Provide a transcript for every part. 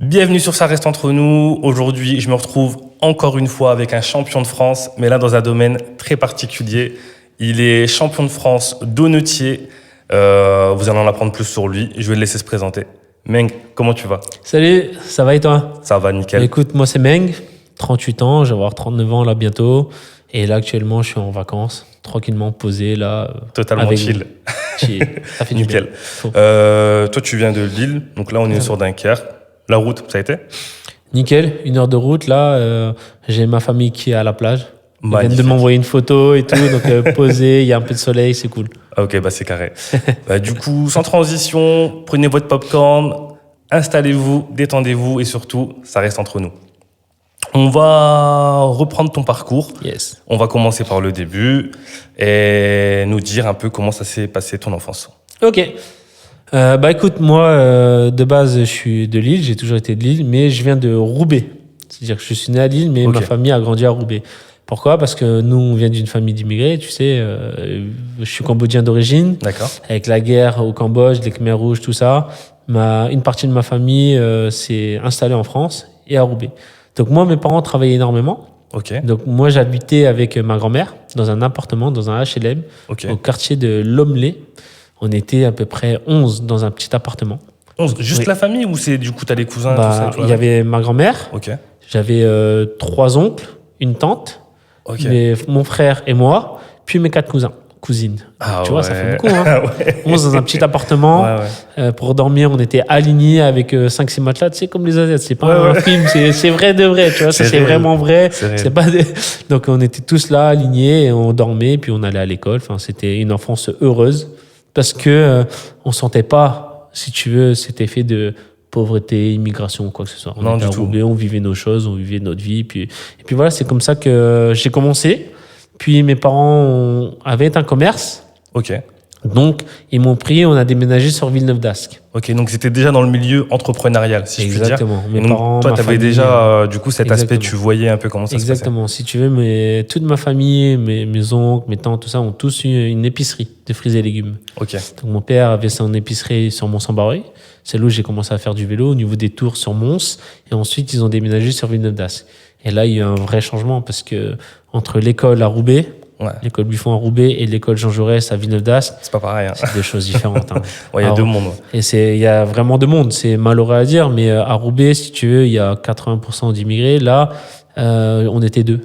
Bienvenue sur Ça reste entre nous. Aujourd'hui, je me retrouve encore une fois avec un champion de France, mais là dans un domaine très particulier. Il est champion de France d'eau-notier. Vous allez en apprendre plus sur lui. Je vais le laisser se présenter. Meng, comment tu vas? Salut, ça va et toi? Ça va, nickel. Écoute, moi c'est Meng, 38 ans, je vais avoir 39 ans là bientôt. Et là actuellement, je suis en vacances, tranquillement posé là. Totalement chill. Chill. Ça fait du Nickel. bien. Toi, tu viens de Lille, donc là on est sur Dunkerque. La route, ça a été? Nickel, 1 heure de route là. J'ai ma famille qui est à la plage. Ils viennent Magnifique. de m'envoyer une photo et tout, donc posé, il y a un peu de soleil, c'est cool. Ah, ok, bah c'est carré. Du coup, sans transition, prenez votre popcorn, installez-vous, détendez-vous et surtout, ça reste entre nous. On va reprendre ton parcours. Yes. On va commencer par le début et nous dire un peu comment ça s'est passé ton enfance. Ok. Écoute, moi, de base, je suis de Lille, j'ai toujours été de Lille, mais je viens de Roubaix. C'est-à-dire que je suis né à Lille, mais Ok. ma famille a grandi à Roubaix. Pourquoi? Parce que nous, on vient d'une famille d'immigrés, tu sais, je suis cambodgien d'origine. D'accord. Avec la guerre au Cambodge, les Khmers rouges, tout ça, une partie de ma famille s'est installée en France et à Roubaix. Donc moi, mes parents travaillaient énormément. Ok. Donc moi, j'habitais avec ma grand-mère dans un appartement, dans un HLM, Ok. au quartier de L'Homelet. On était à peu près 11 dans un petit appartement. 11, juste Oui. la famille ou c'est du coup t'as des cousins tout ça, tu vois, Il y avait ma grand-mère, Ok. j'avais 3 oncles, une tante, Ok. mon frère et moi, puis mes 4 cousines. Ah Tu vois, ça ouais. fait beaucoup. Hein. Ouais. 11 dans un petit appartement. Ouais, ouais. Pour dormir, on était alignés avec 5-6 matelas, tu sais, comme les Asiates. C'est pas Ouais, un ouais. film, c'est vrai de vrai, tu vois. Ça, C'est c'est réel. vraiment vrai. C'est réel. C'est pas Donc, on était tous là, alignés, et on dormait, puis on allait à l'école. Enfin, c'était une enfance heureuse parce que on sentait pas, si tu veux, cet effet de pauvreté, immigration ou quoi que ce soit. On Non, était du à tout. Roubaix, on vivait nos choses, on vivait notre vie. Et puis voilà, c'est comme ça que j'ai commencé. Puis mes parents avaient un commerce. Ok. Donc, ils m'ont pris, on a déménagé sur Villeneuve-d'Ascq. Ok, donc c'était déjà dans le milieu entrepreneurial, si je puis dire. Exactement. Mes Et donc, parents, toi, ma t'avais famille, déjà, du coup, cet aspect, exactement. tu voyais un peu comment ça Exactement. Si tu veux, toute ma famille, mes oncles, mes tantes, tout ça, ont tous eu une épicerie de fruits et légumes. se passait. Ok. Donc, mon père avait son épicerie sur Mont-Saint-Barré. C'est là où j'ai commencé à faire du vélo, au niveau des tours sur Mons. Et ensuite, ils ont déménagé sur Villeneuve-d'Ascq. Et là, il y a eu un vrai changement parce que entre l'école à Roubaix, Ouais. l'école Buffon à Roubaix et l'école Jean Jaurès à Villeneuve-d'Ascq, C'est pas pareil. Hein. c'est deux choses différentes. Hein. Ouais, il y a Alors, deux mondes. Ouais. Et il y a vraiment deux mondes. C'est malheureux à dire, mais à Roubaix, si tu veux, il y a 80% d'immigrés. Là, on était 2.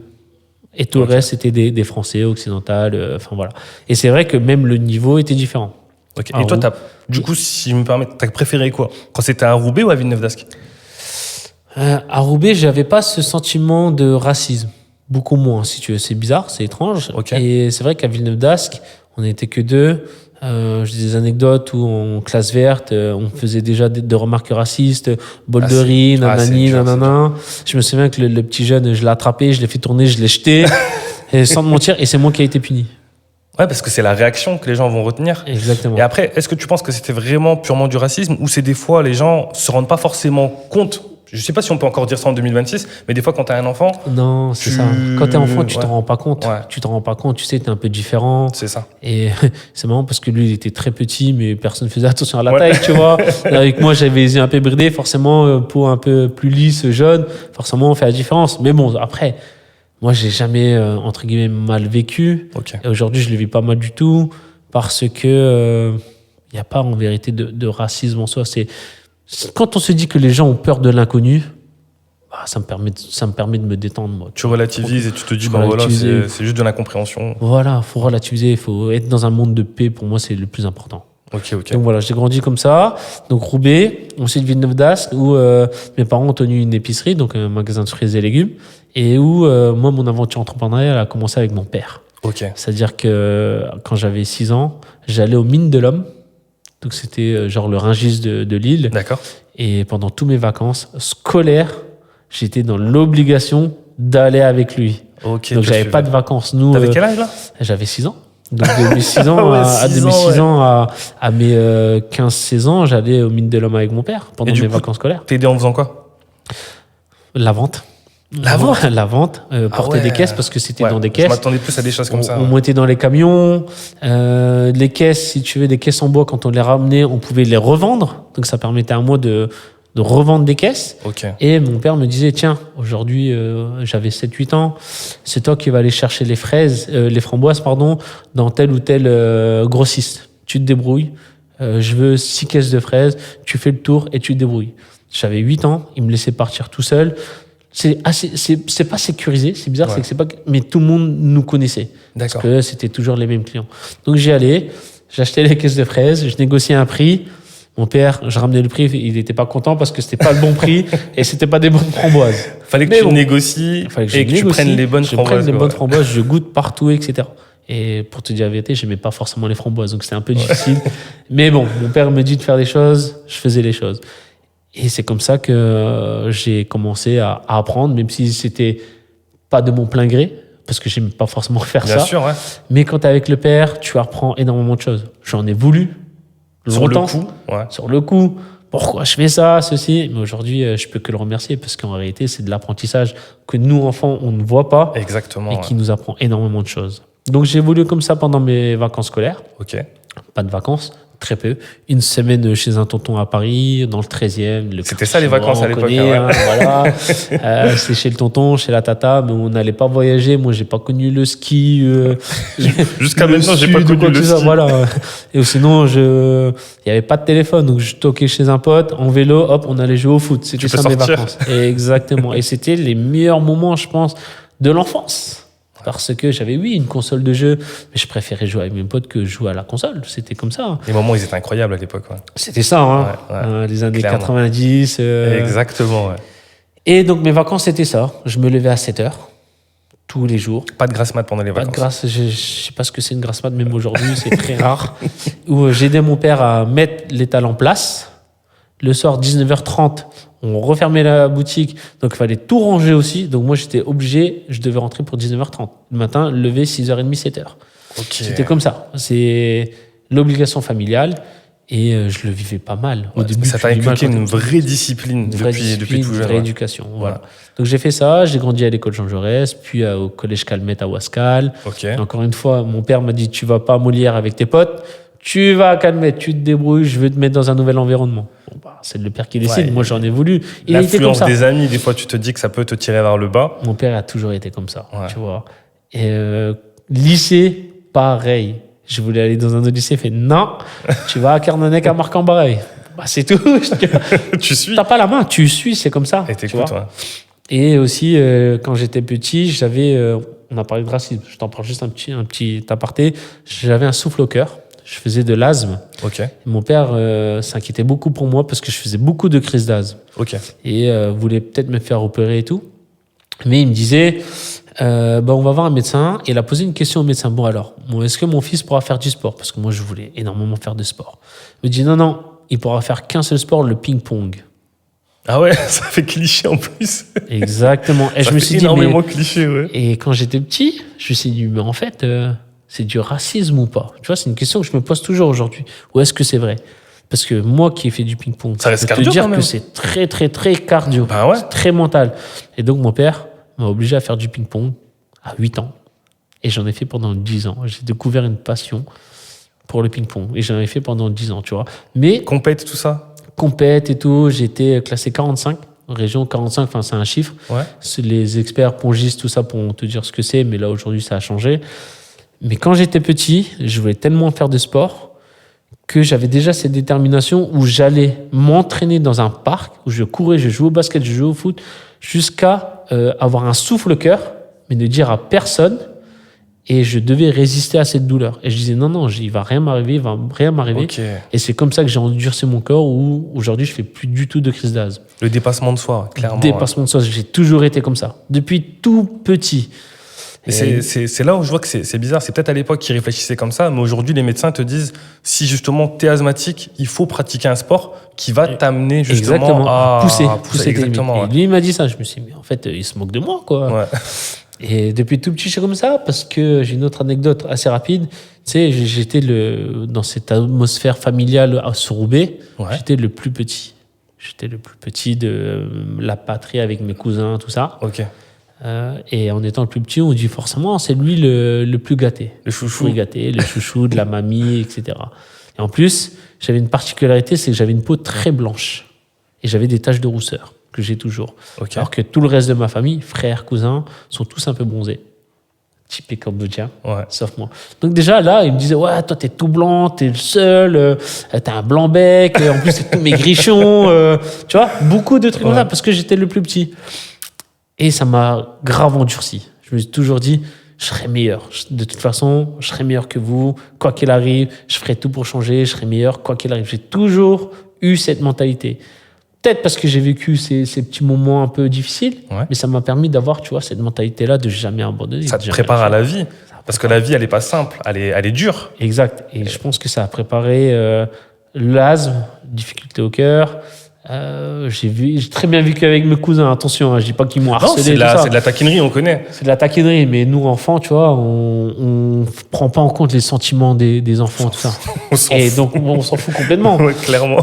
Et tout Ok. le reste, c'était des Français, occidentaux. Enfin, voilà. Et c'est vrai que même le niveau était différent. Ok. Ah, Et toi, Rou- du coup, si je me permets, t'as préféré quoi? Quand c'était à Roubaix ou à Villeneuve-d'Ascq? À Roubaix, j'avais pas ce sentiment de racisme. Beaucoup moins, si tu veux. C'est bizarre, c'est étrange. Ok. Et c'est vrai qu'à Villeneuve-d'Ascq, on n'était que 2. J'ai des anecdotes où en classe verte, on faisait déjà des remarques racistes, bol de riz, c'est nanani, dur, nanana. Je me souviens que le petit jeune, je l'ai attrapé, je l'ai fait tourner, je l'ai jeté, et sans te mentir, et c'est moi qui ai été puni. Ouais, parce que c'est la réaction que les gens vont retenir. Exactement. Et après, est-ce que tu penses que c'était vraiment purement du racisme ou c'est des fois les gens se rendent pas forcément compte? Je sais pas si on peut encore dire ça en 2026, mais des fois quand t'as un enfant, Non, c'est Tu- ça. Quand t'es enfant, tu ouais. t'en rends pas compte. Ouais. Tu t'en rends pas compte, tu sais, t'es un peu différent. c'est ça. Et c'est marrant parce que lui, il était très petit, mais personne faisait attention à la Ouais. taille, tu vois. Avec moi, j'avais les yeux un peu bridés, forcément, peau un peu plus lisse, jeune, forcément, on fait la différence. Mais bon, après, moi, j'ai jamais, entre guillemets, mal vécu. Ok. Et aujourd'hui, je le vis pas mal du tout parce que il n'y a pas en vérité de racisme en soi. Quand on se dit que les gens ont peur de l'inconnu, ça me permet de me détendre, moi. Tu relativises et tu te dis, Je bah voilà, relativise. c'est juste de l'incompréhension. Voilà, faut relativiser, il faut être dans un monde de paix. Pour moi, c'est le plus important. Ok, ok. Donc voilà, j'ai grandi comme ça. Donc Roubaix, ensuite Villeneuve-d'Ascq, où mes parents ont tenu une épicerie, donc un magasin de fruits et légumes, et où moi, mon aventure entrepreneuriale a commencé avec mon père. Ok. C'est-à-dire que quand j'avais 6 ans, j'allais aux mines de l'Homme. Donc c'était genre le Rungis de Lille. D'accord. Et pendant toutes mes vacances scolaires, j'étais dans l'obligation d'aller avec lui. Ok. Donc toi, j'avais tu- pas de vacances. Nous, T'avais quel âge là? j'avais 6 ans. Donc de mes 6 ans, Ouais, à, de 6 mes ans, 6 ans à mes 15-16 ans, j'allais aux mines de l'Homme avec mon père pendant Et du mes coup, vacances scolaires. T'es aidé en faisant quoi? La vente. La vente? La vente. Porter ouais. des caisses parce que c'était Ouais, dans des Je caisses. m'attendais plus à des choses comme ça. On Ouais. montait dans les camions. Les caisses, si tu veux, des caisses en bois, quand on les ramenait, on pouvait les revendre. Donc ça permettait à moi de de revendre des caisses. Ok. Et mon père me disait, tiens, aujourd'hui, j'avais 7-8 ans, c'est toi qui vas aller chercher les framboises, pardon, dans tel ou tel grossiste. Tu te débrouilles. Je veux 6 caisses de fraises, tu fais le tour et tu te débrouilles. J'avais 8 ans, il me laissait partir tout seul. C'est pas sécurisé, c'est bizarre, Ouais. c'est que c'est pas, mais tout le monde nous connaissait. Parce D'accord. que c'était toujours les mêmes clients. Donc j'y allais, j'achetais les caisses de fraises, je négociais un prix. Mon père, je ramenais le prix, il n'était pas content parce que c'était pas le bon prix et c'était pas des bonnes framboises. Fallait que Mais tu bon, négocies fallait que et je que tu négocie, prennes les bonnes je framboises. prenne les quoi. bonnes framboises, je goûte partout, etc. Et pour te dire la vérité, j'aimais pas forcément les framboises, donc c'était un peu difficile. Mais bon, mon père me dit de faire des choses, je faisais les choses. Et c'est comme ça que j'ai commencé à apprendre, même si c'était pas de mon plein gré, parce que j'aimais pas forcément faire Bien ça. sûr, ouais. Mais quand t'es avec le père, tu apprends énormément de choses. J'en ai voulu Sur le longtemps. coup, ouais. Sur le coup, pourquoi je fais ça, ceci. Mais aujourd'hui, je peux que le remercier, parce qu'en réalité, c'est de l'apprentissage que nous, enfants, on ne voit pas Exactement. et ouais. qui nous apprend énormément de choses. Donc j'ai évolué comme ça pendant mes vacances scolaires. Ok. Pas de vacances, très peu. Une semaine chez un tonton à Paris, dans le 13e. C'était ça, les vacances à l'époque, Connaît, hein, ouais. voilà. C'est chez le tonton, chez la tata, mais on n'allait pas voyager. Moi, j'ai pas connu le ski. Jusqu'à le maintenant, j'ai sud pas ou connu quoi que le ce soit, ski. Voilà. Et sinon, il y avait pas de téléphone, donc je toquais chez un pote en vélo. Hop, on allait jouer au foot. C'était Tu peux ça mes sortir. vacances. Exactement. Et c'était les meilleurs moments, je pense, de l'enfance. Parce que j'avais, oui, une console de jeu, mais je préférais jouer avec mes potes que jouer à la console. C'était comme ça. Les moments, ils étaient incroyables à l'époque. Ouais. C'était ça, hein. Ouais, ouais. Les années Clairement. 90. Exactement, ouais. Et donc, mes vacances, c'était ça. Je me levais à 7 heures, tous les jours. Pas de grasse mat pendant les Pas de vacances. grâce, je sais pas ce que c'est une grasse mat, même aujourd'hui, c'est très rare. Où j'aidais mon père à mettre l'étal en place. Le soir, 19h30, on refermait la boutique, donc il fallait tout ranger aussi. Donc moi, j'étais obligé, je devais rentrer pour 19h30. Le matin, lever 6h30, 7h. Ok. C'était comme ça. C'est l'obligation familiale et je le vivais pas mal. Au Ouais, début, ça tu t'a vis mal inculqué quand une t'es petit. vraie discipline Une vraie depuis discipline, tout une jeune. vraie ouais. éducation. Voilà. Donc j'ai fait ça, j'ai grandi à l'école Jean Jaurès, puis au collège Calmette à Ouascal. Ok. Et encore une fois, mon père m'a dit tu vas pas à Molière avec tes potes, tu vas à Calmette, tu te débrouilles, je veux te mettre dans un nouvel environnement. Bon, bah, c'est le père qui décide, Ouais, moi j'en ai voulu. Il a été comme L'influence ça. des amis, des fois, tu te dis que ça peut te tirer vers le bas. Mon père a toujours été comme ça, Ouais. tu vois. Et lycée, pareil. Je voulais aller dans un autre lycée, il fait non, tu vas à Carnanec à Marc-en-Barœul. Bah, c'est tout. Tu suis. T'as pas la main, tu suis, c'est comme ça. Et tu t'écoutes, vois. ouais. Et aussi, quand j'étais petit, j'avais, on a parlé de racisme, je t'en parle juste un petit aparté, j'avais un souffle au cœur, je faisais de l'asthme. Ok. Mon père s'inquiétait beaucoup pour moi parce que je faisais beaucoup de crises d'asthme Ok. et voulait peut-être me faire opérer et tout. Mais il me disait, bah, on va voir un médecin. Et il a posé une question au médecin. Bon alors, est-ce que mon fils pourra faire du sport? Parce que moi, je voulais énormément faire de sport. Il me dit, non, il pourra faire qu'un seul sport, le ping-pong. Ah ouais, ça fait cliché en plus. Exactement. Et Ça je me fait suis dit, énormément mais... cliché, ouais. Et quand j'étais petit, je me suis dit, mais en fait, c'est du racisme ou pas? Tu vois, c'est une question que je me pose toujours aujourd'hui. Ou est-ce que c'est vrai? Parce que moi qui ai fait du ping-pong, Ça reste je peux cardio te dire quand même. que c'est très, très, très cardio. Bah ouais. C'est très mental. Et donc, mon père m'a obligé à faire du ping-pong à 8 ans. Et j'en ai fait pendant 10 ans. J'ai découvert une passion pour le ping-pong. Et j'en ai fait pendant 10 ans, tu vois. Mais Compète, tout ça. compète et tout, j'ai été classé 45. Région 45, enfin, c'est un chiffre. Ouais. C'est les experts pongistes, tout ça, pourront te dire ce que c'est. Mais là, aujourd'hui, ça a changé. Mais quand j'étais petit, je voulais tellement faire de sport que j'avais déjà cette détermination où j'allais m'entraîner dans un parc, où je courais, je jouais au basket, je jouais au foot, jusqu'à avoir un souffle au cœur, mais ne dire à personne. Et je devais résister à cette douleur. Et je disais, non, il va rien m'arriver, il va rien m'arriver. Ok. Et c'est comme ça que j'ai endurci mon corps, où aujourd'hui, je fais plus du tout de crise d'asthme. Le dépassement de soi, clairement. Dépassement de soi, j'ai toujours été comme ça. Depuis tout petit. Et c'est là où je vois que c'est bizarre. C'est peut-être à l'époque qu'ils réfléchissaient comme ça, mais aujourd'hui, les médecins te disent si justement tu es asthmatique, il faut pratiquer un sport qui va t'amener justement Exactement. à Pousser tes Exactement. limites. Et lui, il m'a dit ça. Je me suis dit, mais en fait, il se moque de moi, quoi. Ouais. Et depuis tout petit, je suis comme ça, parce que j'ai une autre anecdote assez rapide. Tu sais, j'étais dans cette atmosphère familiale sur Roubaix. Ouais. J'étais le plus petit. J'étais le plus petit de la patrie avec mes cousins, tout ça. Ok. Et en étant le plus petit, on dit forcément, c'est lui le plus gâté. Le chouchou. Le gâté, le chouchou de la mamie, etc. Et en plus, j'avais une particularité, c'est que j'avais une peau très blanche. et j'avais des taches de rousseur que j'ai toujours. Ok. Alors que tout le reste de ma famille, frères, cousins, sont tous un peu bronzés. Typé cambodgien, Ouais. sauf moi. Donc déjà, là, ils me disaient, ouais, toi, t'es tout blanc, t'es le seul, t'as un blanc-bec, en plus, c'est tous mes grichons, tu vois, beaucoup de trucs comme ça, parce que j'étais le plus petit. Et ça m'a grave endurci. Je me suis toujours dit, je serai meilleur. De toute façon, je serai meilleur que vous. Quoi qu'il arrive, je ferai tout pour changer, je serai meilleur, quoi qu'il arrive. J'ai toujours eu cette mentalité. Peut-être parce que j'ai vécu ces petits moments un peu difficiles, Ouais. mais ça m'a permis d'avoir, tu vois, cette mentalité-là de jamais abandonner. Ça de te jamais prépare à lâcher. la vie. Parce que la vie, elle est pas simple. Elle est dure. Exact. Et je pense que ça a préparé l'asthme, difficulté au cœur. J'ai très bien vécu avec mes cousins. Attention, hein, je dis pas qu'ils m'ont Non, harcelé. c'est tout ça. de la taquinerie, on connaît. C'est de la taquinerie, mais nous, enfants, tu vois, on prend pas en compte les sentiments des enfants, tout ça. On s'en Et fout. donc, on s'en fout complètement. Ouais, clairement.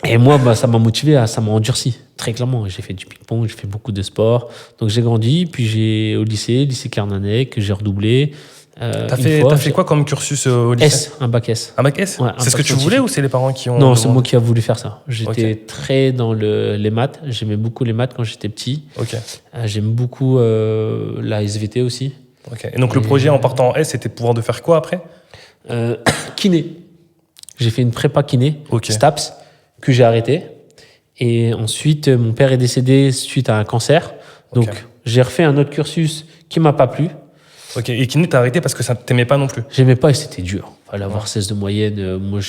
Et moi, bah, ça m'a motivé, ça m'a endurci, très clairement. J'ai fait du ping-pong, j'ai fait beaucoup de sport. Donc, j'ai grandi, puis j'ai au lycée Carnanec, que j'ai redoublé. T'as fait quoi comme cursus au lycée? Un bac S. Un bac S? Ouais, un C'est ce bac que tu voulais scientifique. ou c'est les parents qui ont... Non, c'est moi qui a voulu faire ça. J'étais Ok. très dans les maths. J'aimais beaucoup les maths quand j'étais petit. Ok. J'aime beaucoup la SVT aussi. Ok. Et donc, le projet en partant en S, c'était de pouvoir de faire quoi après? Kiné. J'ai fait une prépa kiné, Ok. STAPS, que j'ai arrêté. Et ensuite, mon père est décédé suite à un cancer. Donc, Ok. j'ai refait un autre cursus qui m'a pas plu. Ok. Et kiné, t'as arrêté parce que ça t'aimait pas non plus? J'aimais pas et c'était dur. Fallait avoir 16 de moyenne. Moi,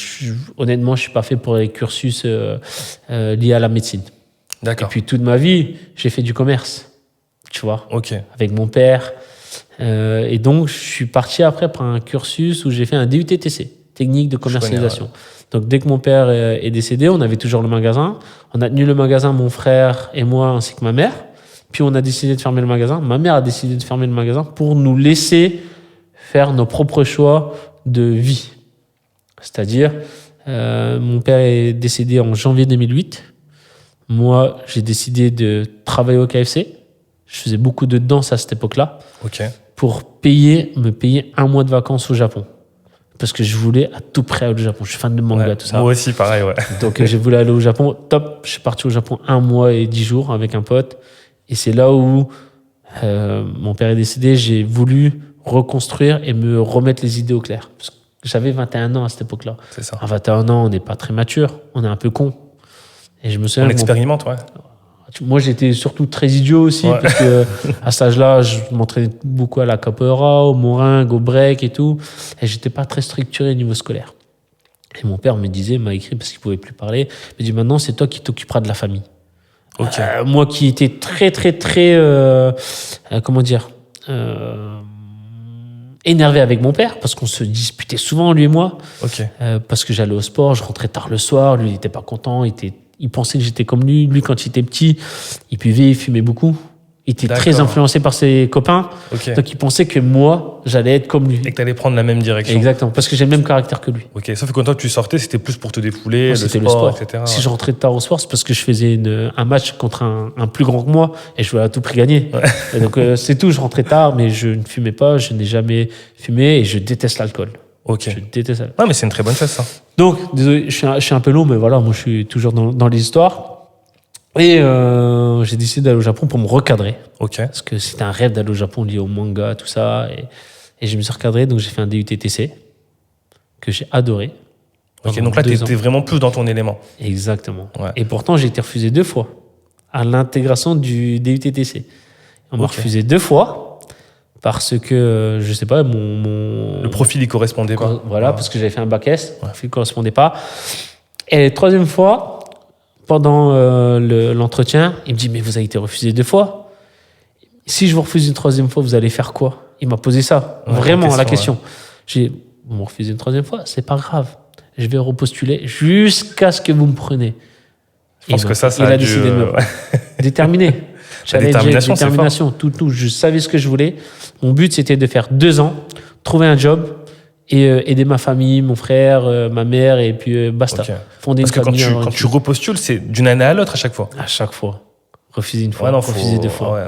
honnêtement, je suis pas fait pour les cursus liés à la médecine. Et D'accord. puis, toute ma vie, j'ai fait du commerce. Tu vois, Ok. avec mon père. Et donc, je suis parti après par un cursus où j'ai fait un DUT-TC, technique de commercialisation. Donc, dès que mon père est décédé, on avait toujours le magasin. On a tenu le magasin, mon frère et moi, ainsi que ma mère. Puis, on a décidé de fermer le magasin. Ma mère a décidé de fermer le magasin pour nous laisser faire nos propres choix de vie. C'est-à-dire, mon père est décédé en janvier 2008. Moi, j'ai décidé de travailler au KFC. Je faisais beaucoup de danse à cette époque-là Ok. pour me payer un mois de vacances au Japon. Parce que je voulais à tout près aller au Japon. Je suis fan de manga, Ouais. tout ça. Moi aussi, pareil, ouais. Donc, j'ai voulu aller au Japon. Top, je suis parti au Japon 1 mois et 10 jours avec un pote. Et c'est là où mon père est décédé. J'ai voulu reconstruire et me remettre les idées au clair. Parce que j'avais 21 ans à cette époque-là. C'est ça. À 21 ans, on n'est pas très mature. On est un peu con. Et je me souviens... On que mon expérimente, ouais. Moi, j'étais surtout très idiot aussi, Ouais. parce que à cet âge-là, je m'entraînais beaucoup à la capoeira, au moringue, au break et tout. Et j'étais pas très structuré au niveau scolaire. Et mon père m'a écrit parce qu'il pouvait plus parler. Il m'a dit maintenant, c'est toi qui t'occuperas de la famille. Ok. Moi qui étais très, comment dire, énervé avec mon père, parce qu'on se disputait souvent, lui et moi, Ok. parce que j'allais au sport, je rentrais tard le soir, lui, il était pas content, il pensait que j'étais comme lui. Lui, quand il était petit, il buvait, il fumait beaucoup. Il était très D'accord. influencé par ses copains. Ok. Donc, il pensait que moi, j'allais être comme lui. Et que t'allais prendre la même direction. Exactement, parce que j'ai le même caractère que lui. Ok. Sauf que quand toi, tu sortais, c'était plus pour te défouler, Moi, le c'était sport, etc. Si je rentrais tard au sport, c'est parce que je faisais un match contre un plus grand que moi et je voulais à tout prix gagner. Et donc, c'est tout. Je rentrais tard, mais je ne fumais pas. Je n'ai jamais fumé et je déteste l'alcool. Ok. Je déteste l'alcool. Non, mais c'est une très bonne chose, ça. Donc, désolé, je suis un peu long, mais voilà, moi, je suis toujours dans les histoires. Et j'ai décidé d'aller au Japon pour me recadrer. Ok. Parce que c'était un rêve d'aller au Japon lié au manga, tout ça. Et je me suis recadré, donc j'ai fait un DUT-TC que j'ai adoré. Ok. Pendant Donc là, 2 ans. t'étais vraiment plus dans ton élément. Exactement. Ouais. Et pourtant, j'ai été refusé 2 fois à l'intégration du DUT-TC. On m'a Ok. refusé 2 fois parce que, je sais pas, mon Le profil, il correspondait pas. Voilà, parce que j'avais fait un bac S, le profil ne correspondait pas. Et la 3e fois, pendant l'entretien, il me dit, mais vous avez été refusé 2 fois. Si je vous refuse une 3e fois, vous allez faire quoi? Il m'a posé ça, Ouais, vraiment, la question, question. J'ai dit, vous me refusez une 3e fois, c'est pas grave. Je vais repostuler jusqu'à ce que vous me preniez. Je pense que ça il a a dû, décidé de me ouais. déterminé. Challenge, détermination, c'est détermination, tout. Je savais ce que je voulais. Mon but, c'était de faire 2 ans, trouver un job et aider ma famille, mon frère, ma mère, et puis basta. Ok. Fonder Parce que une famille. quand tu repostules, c'est d'une année à l'autre à chaque fois. À chaque fois. Refuser une fois, Ouais, non, refuser 2 fois. ouais.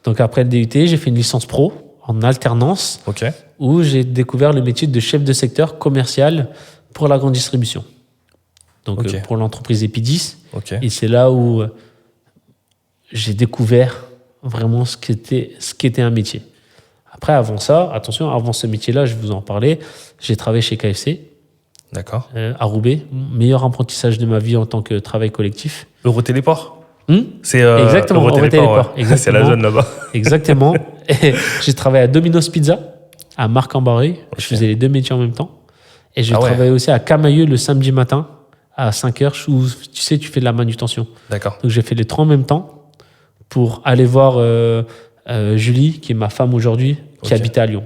Donc après le DUT, j'ai fait une licence pro en alternance Ok. où j'ai découvert le métier de chef de secteur commercial pour la grande distribution. Donc, Ok. pour l'entreprise Epidis. Ok. Et c'est là où j'ai découvert vraiment ce qu'était un métier. Après, avant ça, attention, avant ce métier-là, je vais vous en parler, j'ai travaillé chez KFC D'accord. à Roubaix. Meilleur apprentissage de ma vie en tant que travail collectif. Eurotéléport. Hmm. C'est Exactement, Eurotéléport, Eurotéléport, C'est la exactement. zone là-bas. Exactement. Et j'ai travaillé à Domino's Pizza, à Marc-en-Barœul. Je Ok. faisais les deux métiers en même temps. Et je Ah ouais. travaillais aussi à Camailleux le samedi matin à 5h où, tu sais, tu fais de la manutention. D'accord. Donc j'ai fait les trois en même temps pour aller voir Julie, qui est ma femme aujourd'hui, qui Ok. habitait à Lyon.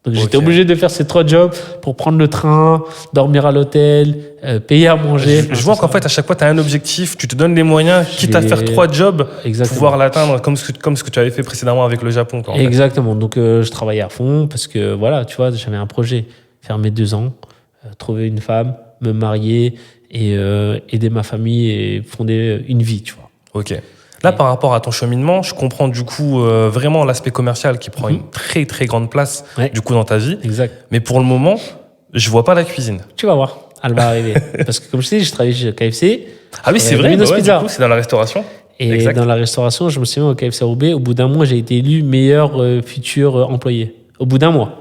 Donc j'étais Ok. obligé de faire ces 3 jobs pour prendre le train, dormir à l'hôtel, payer à manger. Je vois qu'en fait, à chaque fois, tu as un objectif, tu te donnes les moyens, quitte à faire 3 jobs, Exactement. pouvoir l'atteindre comme ce que tu avais fait précédemment avec le Japon. Quoi, en fait. Exactement. Donc, je travaillais à fond parce que, voilà, tu vois, j'avais un projet. Faire mes 2 ans, trouver une femme, me marier et aider ma famille et fonder une vie, tu vois. Ok. Là, par rapport à ton cheminement, je comprends du coup vraiment l'aspect commercial qui prend une très très grande place Ouais. du coup dans ta vie. Exact. Mais pour le moment, je vois pas la cuisine. Tu vas voir, elle va arriver. Parce que, comme je te dis, je travaillais chez KFC. Ah oui, c'est vrai. Domino's Bah ouais, Pizza. du coup, c'est dans la restauration. Et Exact. dans la restauration, je me souviens au KFC Roubaix, au bout d'un mois, j'ai été élu meilleur futur employé. Au bout d'un mois.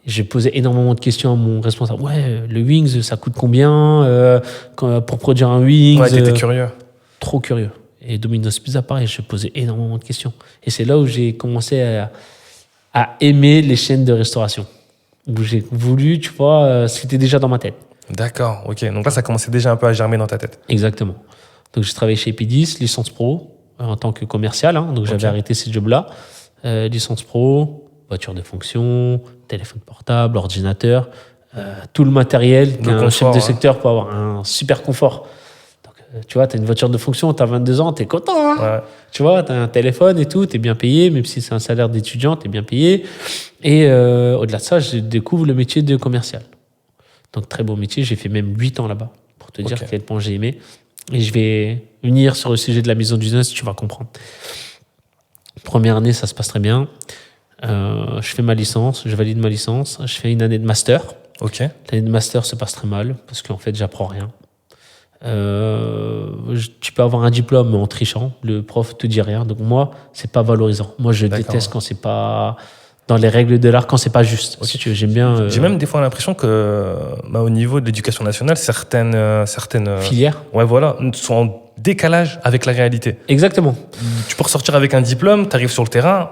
J'ai posé énormément de questions à mon responsable. Ouais, le wings, ça coûte combien pour produire un wings? Ouais, t'étais curieux. Trop curieux. Et Domino's Pizza, pareil, je posais énormément de questions. Et c'est là où j'ai commencé à aimer les chaînes de restauration. Où j'ai voulu, tu vois, c'était déjà dans ma tête. D'accord, ok. Donc là, ça commençait déjà un peu à germer dans ta tête. Exactement. Donc j'ai travaillé chez Epidis, licence pro, en tant que commercial. Hein, donc j'avais arrêté ces jobs-là. Licence pro, voiture de fonction, téléphone portable, ordinateur, tout le matériel qu'un confort, chef de ouais. secteur peut avoir, un super confort. Donc, tu vois, tu as une voiture de fonction, tu as 22 ans, tu es content. Hein. Ouais. Tu vois, tu as un téléphone et tout, tu es bien payé, même si c'est un salaire d'étudiant, tu es bien payé. Et au-delà de ça, je découvre le métier de commercial. Donc très beau métier, j'ai fait même 8 ans là-bas, pour te dire Ok. à quel point j'ai aimé. Et je vais venir sur le sujet de la maison du business, tu vas comprendre. Première année, ça se passe très bien. Je fais ma licence, je valide ma licence, je fais une année de master. Ok. L'année de master se passe très mal parce qu'en fait, j'apprends rien. Tu peux avoir un diplôme en trichant, le prof te dit rien. Donc moi, c'est pas valorisant. Moi, je D'accord. déteste quand c'est pas dans les règles de l'art, quand c'est pas juste. Si tu veux, j'aime bien J'ai même des fois l'impression que, au niveau de l'éducation nationale, certaines filière. ouais, voilà, sont en décalage avec la réalité. Exactement. Tu peux ressortir avec un diplôme, tu arrives sur le terrain,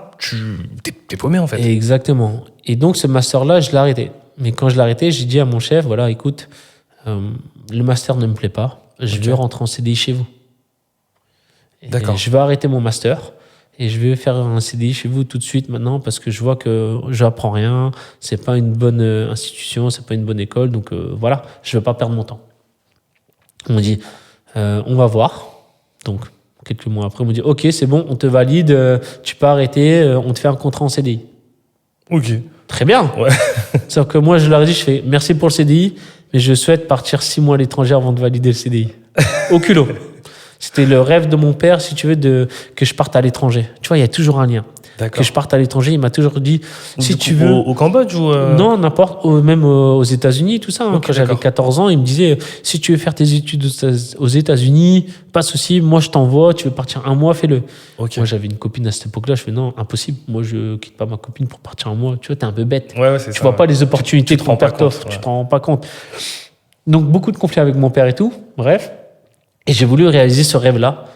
t'es paumé en fait. Exactement. Et donc, ce master-là, je l'ai arrêté. Mais quand je l'ai arrêté, j'ai dit à mon chef, voilà, écoute, le master ne me plaît pas. Je veux rentrer en CDI chez vous. Et D'accord. je vais arrêter mon master et je vais faire un CDI chez vous tout de suite maintenant parce que je vois que j'apprends rien. C'est pas une bonne institution, c'est pas une bonne école. Donc voilà, je veux pas perdre mon temps. On m'a dit, on va voir. Donc quelques mois après, on me dit, ok, c'est bon, on te valide, tu peux arrêter, on te fait un contrat en CDI. Ok. Très bien. Ouais. Sauf que moi, je leur ai dit, je fais merci pour le CDI, mais je souhaite partir 6 mois à l'étranger avant de valider le CDI. Au culot. C'était le rêve de mon père, si tu veux, que je parte à l'étranger. Tu vois, il y a toujours un lien. D'accord. Que je parte à l'étranger, il m'a toujours dit, si Du tu coup, veux... Au Cambodge ou Non, n'importe, même aux États-Unis, tout ça. Hein. Ok, Quand j'avais d'accord. 14 ans, il me disait, si tu veux faire tes études aux États-Unis, pas de souci, moi je t'envoie, tu veux partir 1 mois, fais-le. Ok. Moi, j'avais une copine à cette époque-là, je fais non, impossible. Moi, je quitte pas ma copine pour partir 1 mois. Tu vois, t'es un peu bête. Ouais, c'est Tu ça. vois pas les opportunités tu te que ton rends pas père t'offre, compte, tu ouais. t'en rends pas compte. Donc, beaucoup de conflits avec mon père et tout. Bref. Et j'ai voulu réaliser ce rêve-là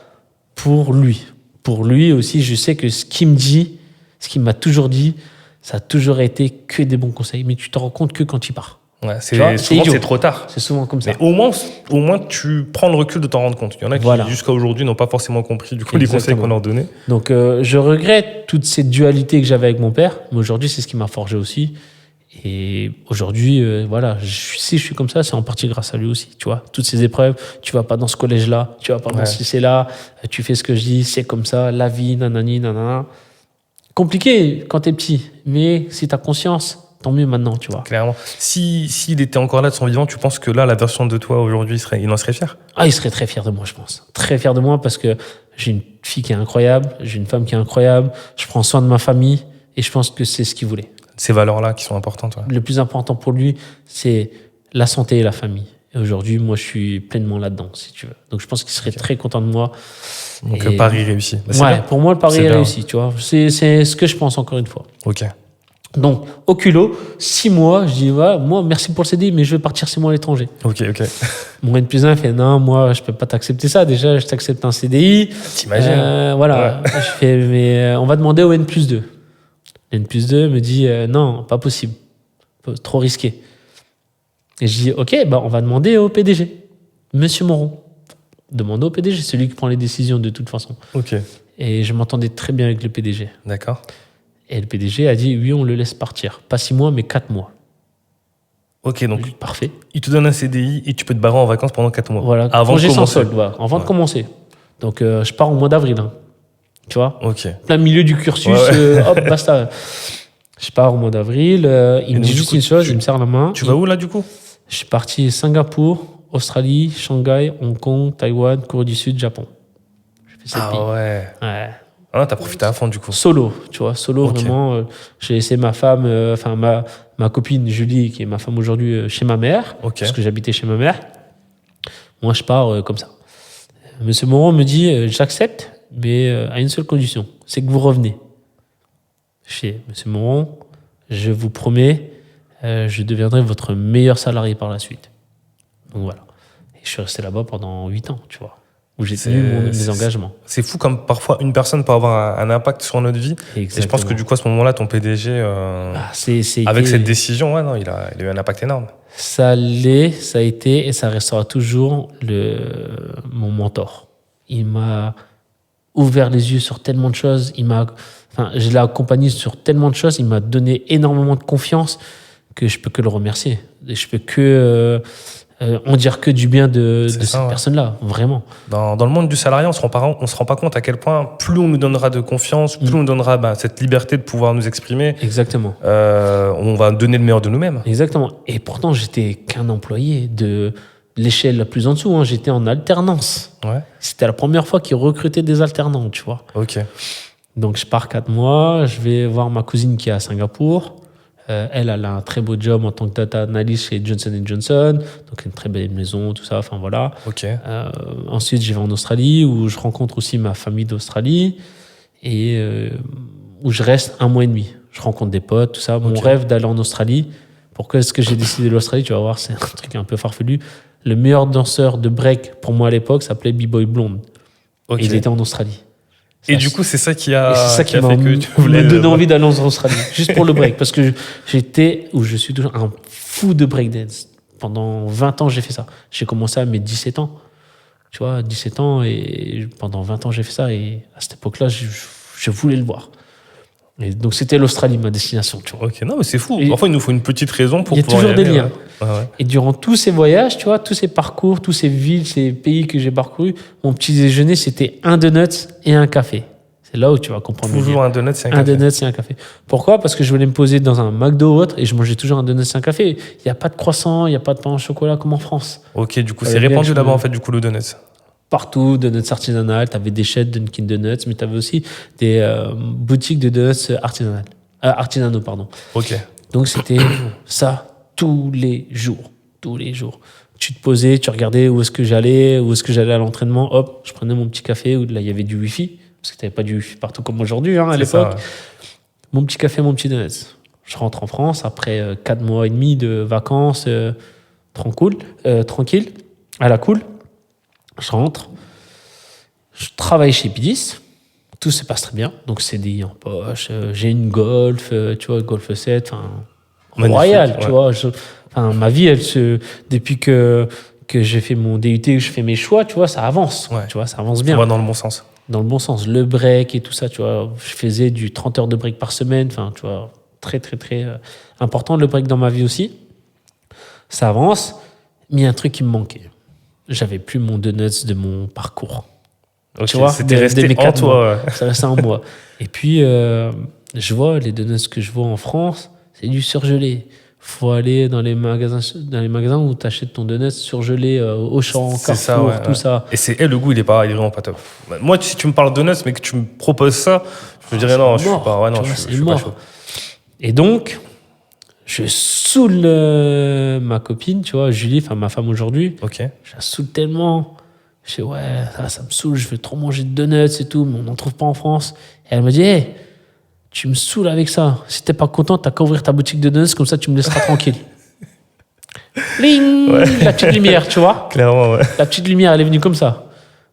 pour lui. Pour lui aussi, je sais que ce qu'il me dit, ce qu'il m'a toujours dit, ça a toujours été que des bons conseils. Mais tu te rends compte que quand tu pars. Ouais, Tu vois, c'est souvent, idiot. c'est trop tard. C'est souvent comme ça. Mais au moins, tu prends le recul de t'en rendre compte. Il y en a qui, Voilà. jusqu'à aujourd'hui, n'ont pas forcément compris du coup, les conseils Exactement. qu'on leur donnait. Donc, je regrette toute cette dualité que j'avais avec mon père, mais aujourd'hui, c'est ce qui m'a forgé aussi. Et aujourd'hui, voilà, si je suis comme ça, c'est en partie grâce à lui aussi, tu vois. Toutes ces épreuves, tu vas pas dans ce collège-là, tu vas pas dans Ouais. ce lycée-là, tu fais ce que je dis, c'est comme ça, la vie, nanani, nanana. Compliqué quand t'es petit, mais si t'as conscience, tant mieux maintenant, tu vois. Clairement. S'il était encore là de son vivant, tu penses que là, la version de toi aujourd'hui, il en serait fier? Ah, il serait très fier de moi, je pense. Très fier de moi parce que j'ai une fille qui est incroyable, j'ai une femme qui est incroyable, je prends soin de ma famille et je pense que c'est ce qu'il voulait. Ces valeurs-là qui sont importantes. Ouais. Le plus important pour lui, c'est la santé et la famille. Et aujourd'hui, moi, je suis pleinement là-dedans, si tu veux. Donc, je pense qu'il serait très content de moi. Donc, Et- Paris réussi. Bah, c'est ouais, bien. pour moi, le pari C'est est bien. réussi, tu vois. C'est ce que je pense, encore une fois. Ok. Donc, au culot, 6 mois, je dis, voilà, moi, merci pour le CDI, mais je vais partir 6 mois à l'étranger. Ok. Mon N+1 fait, non, moi, je peux pas t'accepter ça. Déjà, je t'accepte un CDI. T'imagines Voilà. Je fais, mais on va demander au N+2. Le N+2 me dit, non, pas possible. Trop risqué. Et je dis, ok, bah, on va demander au PDG. Monsieur Moron. Demandez au PDG, c'est lui qui prend les décisions de toute façon. Ok. Et je m'entendais très bien avec le PDG. D'accord. Et le PDG a dit, oui, on le laisse partir. Pas 6 mois, mais 4 mois. Ok, donc Parfait. il te donne un CDI et tu peux te barrer en vacances pendant 4 mois. Voilà, Avant de congé sans commencer. solde, voilà, avant de commencer. Donc, je pars au mois d'avril. Hein. Tu vois, Ok. plein milieu du cursus, hop, basta. Je pars au mois d'avril. Il me donc, dit du juste coup, une chose, il me serre la main. Tu vas où là du coup? Je suis parti Singapour, Australie, Shanghai, Hong Kong, Taïwan, Corée du Sud, Japon. J'ai fait 7 pays. Ouais. Ouais. Ah, t'as profité à fond du coup. Solo, tu vois, solo Ok. vraiment. J'ai laissé ma femme, enfin ma copine Julie, qui est ma femme aujourd'hui, chez ma mère, Ok. parce que j'habitais chez ma mère. Moi, je pars comme ça. Monsieur Moron me dit, j'accepte, mais à une seule condition, c'est que vous revenez. Je fais, Monsieur Moron, je vous promets, je deviendrai votre meilleur salarié par la suite. Donc voilà. Et je suis resté là-bas pendant 8 ans, tu vois, où j'ai tenu mes engagements. C'est fou comme parfois une personne peut avoir un impact sur notre vie. Et je pense que du coup à ce moment-là, ton PDG, avec cette décision, ouais, non, il a eu un impact énorme. Ça l'est, ça a été et ça restera toujours mon mentor. Il m'a ouvert les yeux sur tellement de choses. Je l'ai accompagné sur tellement de choses. Il m'a donné énormément de confiance que je peux que le remercier. Et je peux que en dire que du bien de cette personne-là, vraiment. Dans le monde du salariat, on se rend pas compte à quel point plus on nous donnera de confiance, plus on nous donnera cette liberté de pouvoir nous exprimer. Exactement. On va donner le meilleur de nous-mêmes. Exactement. Et pourtant, j'étais qu'un employé de l'échelle la plus en dessous. Hein. J'étais en alternance. Ouais. C'était la première fois qu'ils recrutaient des alternants, tu vois. Ok. Donc, je pars 4 mois. Je vais voir ma cousine qui est à Singapour. Elle a un très beau job en tant que data analyst chez Johnson & Johnson. Donc, une très belle maison, tout ça. Enfin, voilà. Ok. Ensuite, je vais en Australie où je rencontre aussi ma famille d'Australie et où je reste 1 mois et demi. Je rencontre des potes, tout ça. Mon rêve d'aller en Australie. Pourquoi est-ce que j'ai décidé de l'Australie? Tu vas voir, c'est un truc un peu farfelu. Le meilleur danseur de break pour moi à l'époque s'appelait B-Boy Blonde. Ok. Et il était en Australie. Et du coup, c'est ça qui a fait que tu voulais me donner envie d'aller en Australie, juste pour le break. Parce que je suis toujours un fou de breakdance. Pendant 20 ans, j'ai fait ça. J'ai commencé à mes 17 ans. Tu vois, 17 ans, et pendant 20 ans, j'ai fait ça. Et à cette époque-là, je voulais le voir. Et donc, c'était l'Australie, ma destination, tu vois. Ok, non, mais c'est fou. Et enfin, il nous faut une petite raison pour pouvoir il y a toujours des liens. Ouais. Et durant tous ces voyages, tu vois, tous ces parcours, tous ces villes, ces pays que j'ai parcourus, mon petit déjeuner, c'était un donut et un café. C'est là où tu vas comprendre. Toujours un donut, c'est un café. café. Un donut, c'est un café. Pourquoi? Parce que je voulais me poser dans un McDo ou autre et je mangeais toujours un donut, c'est un café. Il n'y a pas de croissant, il n'y a pas de pain au chocolat comme en France. Ok, du coup, c'est répandu là-bas, en fait, du coup, le donut. Partout, donuts artisanales. Tu avais des chaînes Dunkin' Donuts, mais tu avais aussi des boutiques de donuts artisanaux, pardon. Ok. Donc, c'était ça tous les jours. Tous les jours. Tu te posais, tu regardais où est-ce que j'allais à l'entraînement. Hop, je prenais mon petit café où là, il y avait du Wi-Fi. Parce que tu n'avais pas du Wi-Fi partout comme aujourd'hui, à l'époque. Ouais. Mon petit café, mon petit donut. Je rentre en France après 4 mois et demi de vacances tranquille, à la cool. Je rentre. Je travaille chez P10. Tout se passe très bien. Donc, CDI en poche. J'ai une Golf, tu vois, Golf 7. Royal, tu vois. Ma vie, depuis que j'ai fait mon DUT, que je fais mes choix, tu vois, ça avance. Ouais. Tu vois, ça avance bien. On va dans le bon sens. Dans le bon sens. Le break et tout ça, tu vois. Je faisais du 30 heures de break par semaine. Enfin, tu vois, très, très, très important le break dans ma vie aussi. Ça avance. Mais il y a un truc qui me manquait. J'avais plus mon donuts de mon parcours. Okay, tu vois, c'était resté en toi. Ça restait en moi. Et puis, je vois les donuts que je vois en France, c'est du surgelé. Faut aller dans les magasins où tu achètes ton donut surgelé Auchan, Carrefour, tout ça. Et le goût, il est vraiment pas top. Moi, si tu me parles de donuts, mais que tu me proposes ça, je me dirais non, je suis pas chaud. Et donc, Je saoule ma copine, tu vois, Julie, enfin ma femme aujourd'hui. Ok. Je la saoule tellement. Je dis, ouais, ça me saoule, je veux trop manger de donuts et tout, mais on n'en trouve pas en France. Et elle me dit, hey, tu me saoules avec ça. Si t'es pas content, t'as qu'à ouvrir ta boutique de donuts, comme ça tu me laisseras tranquille. Bling, la petite lumière, tu vois. Clairement, ouais. La petite lumière, elle est venue comme ça.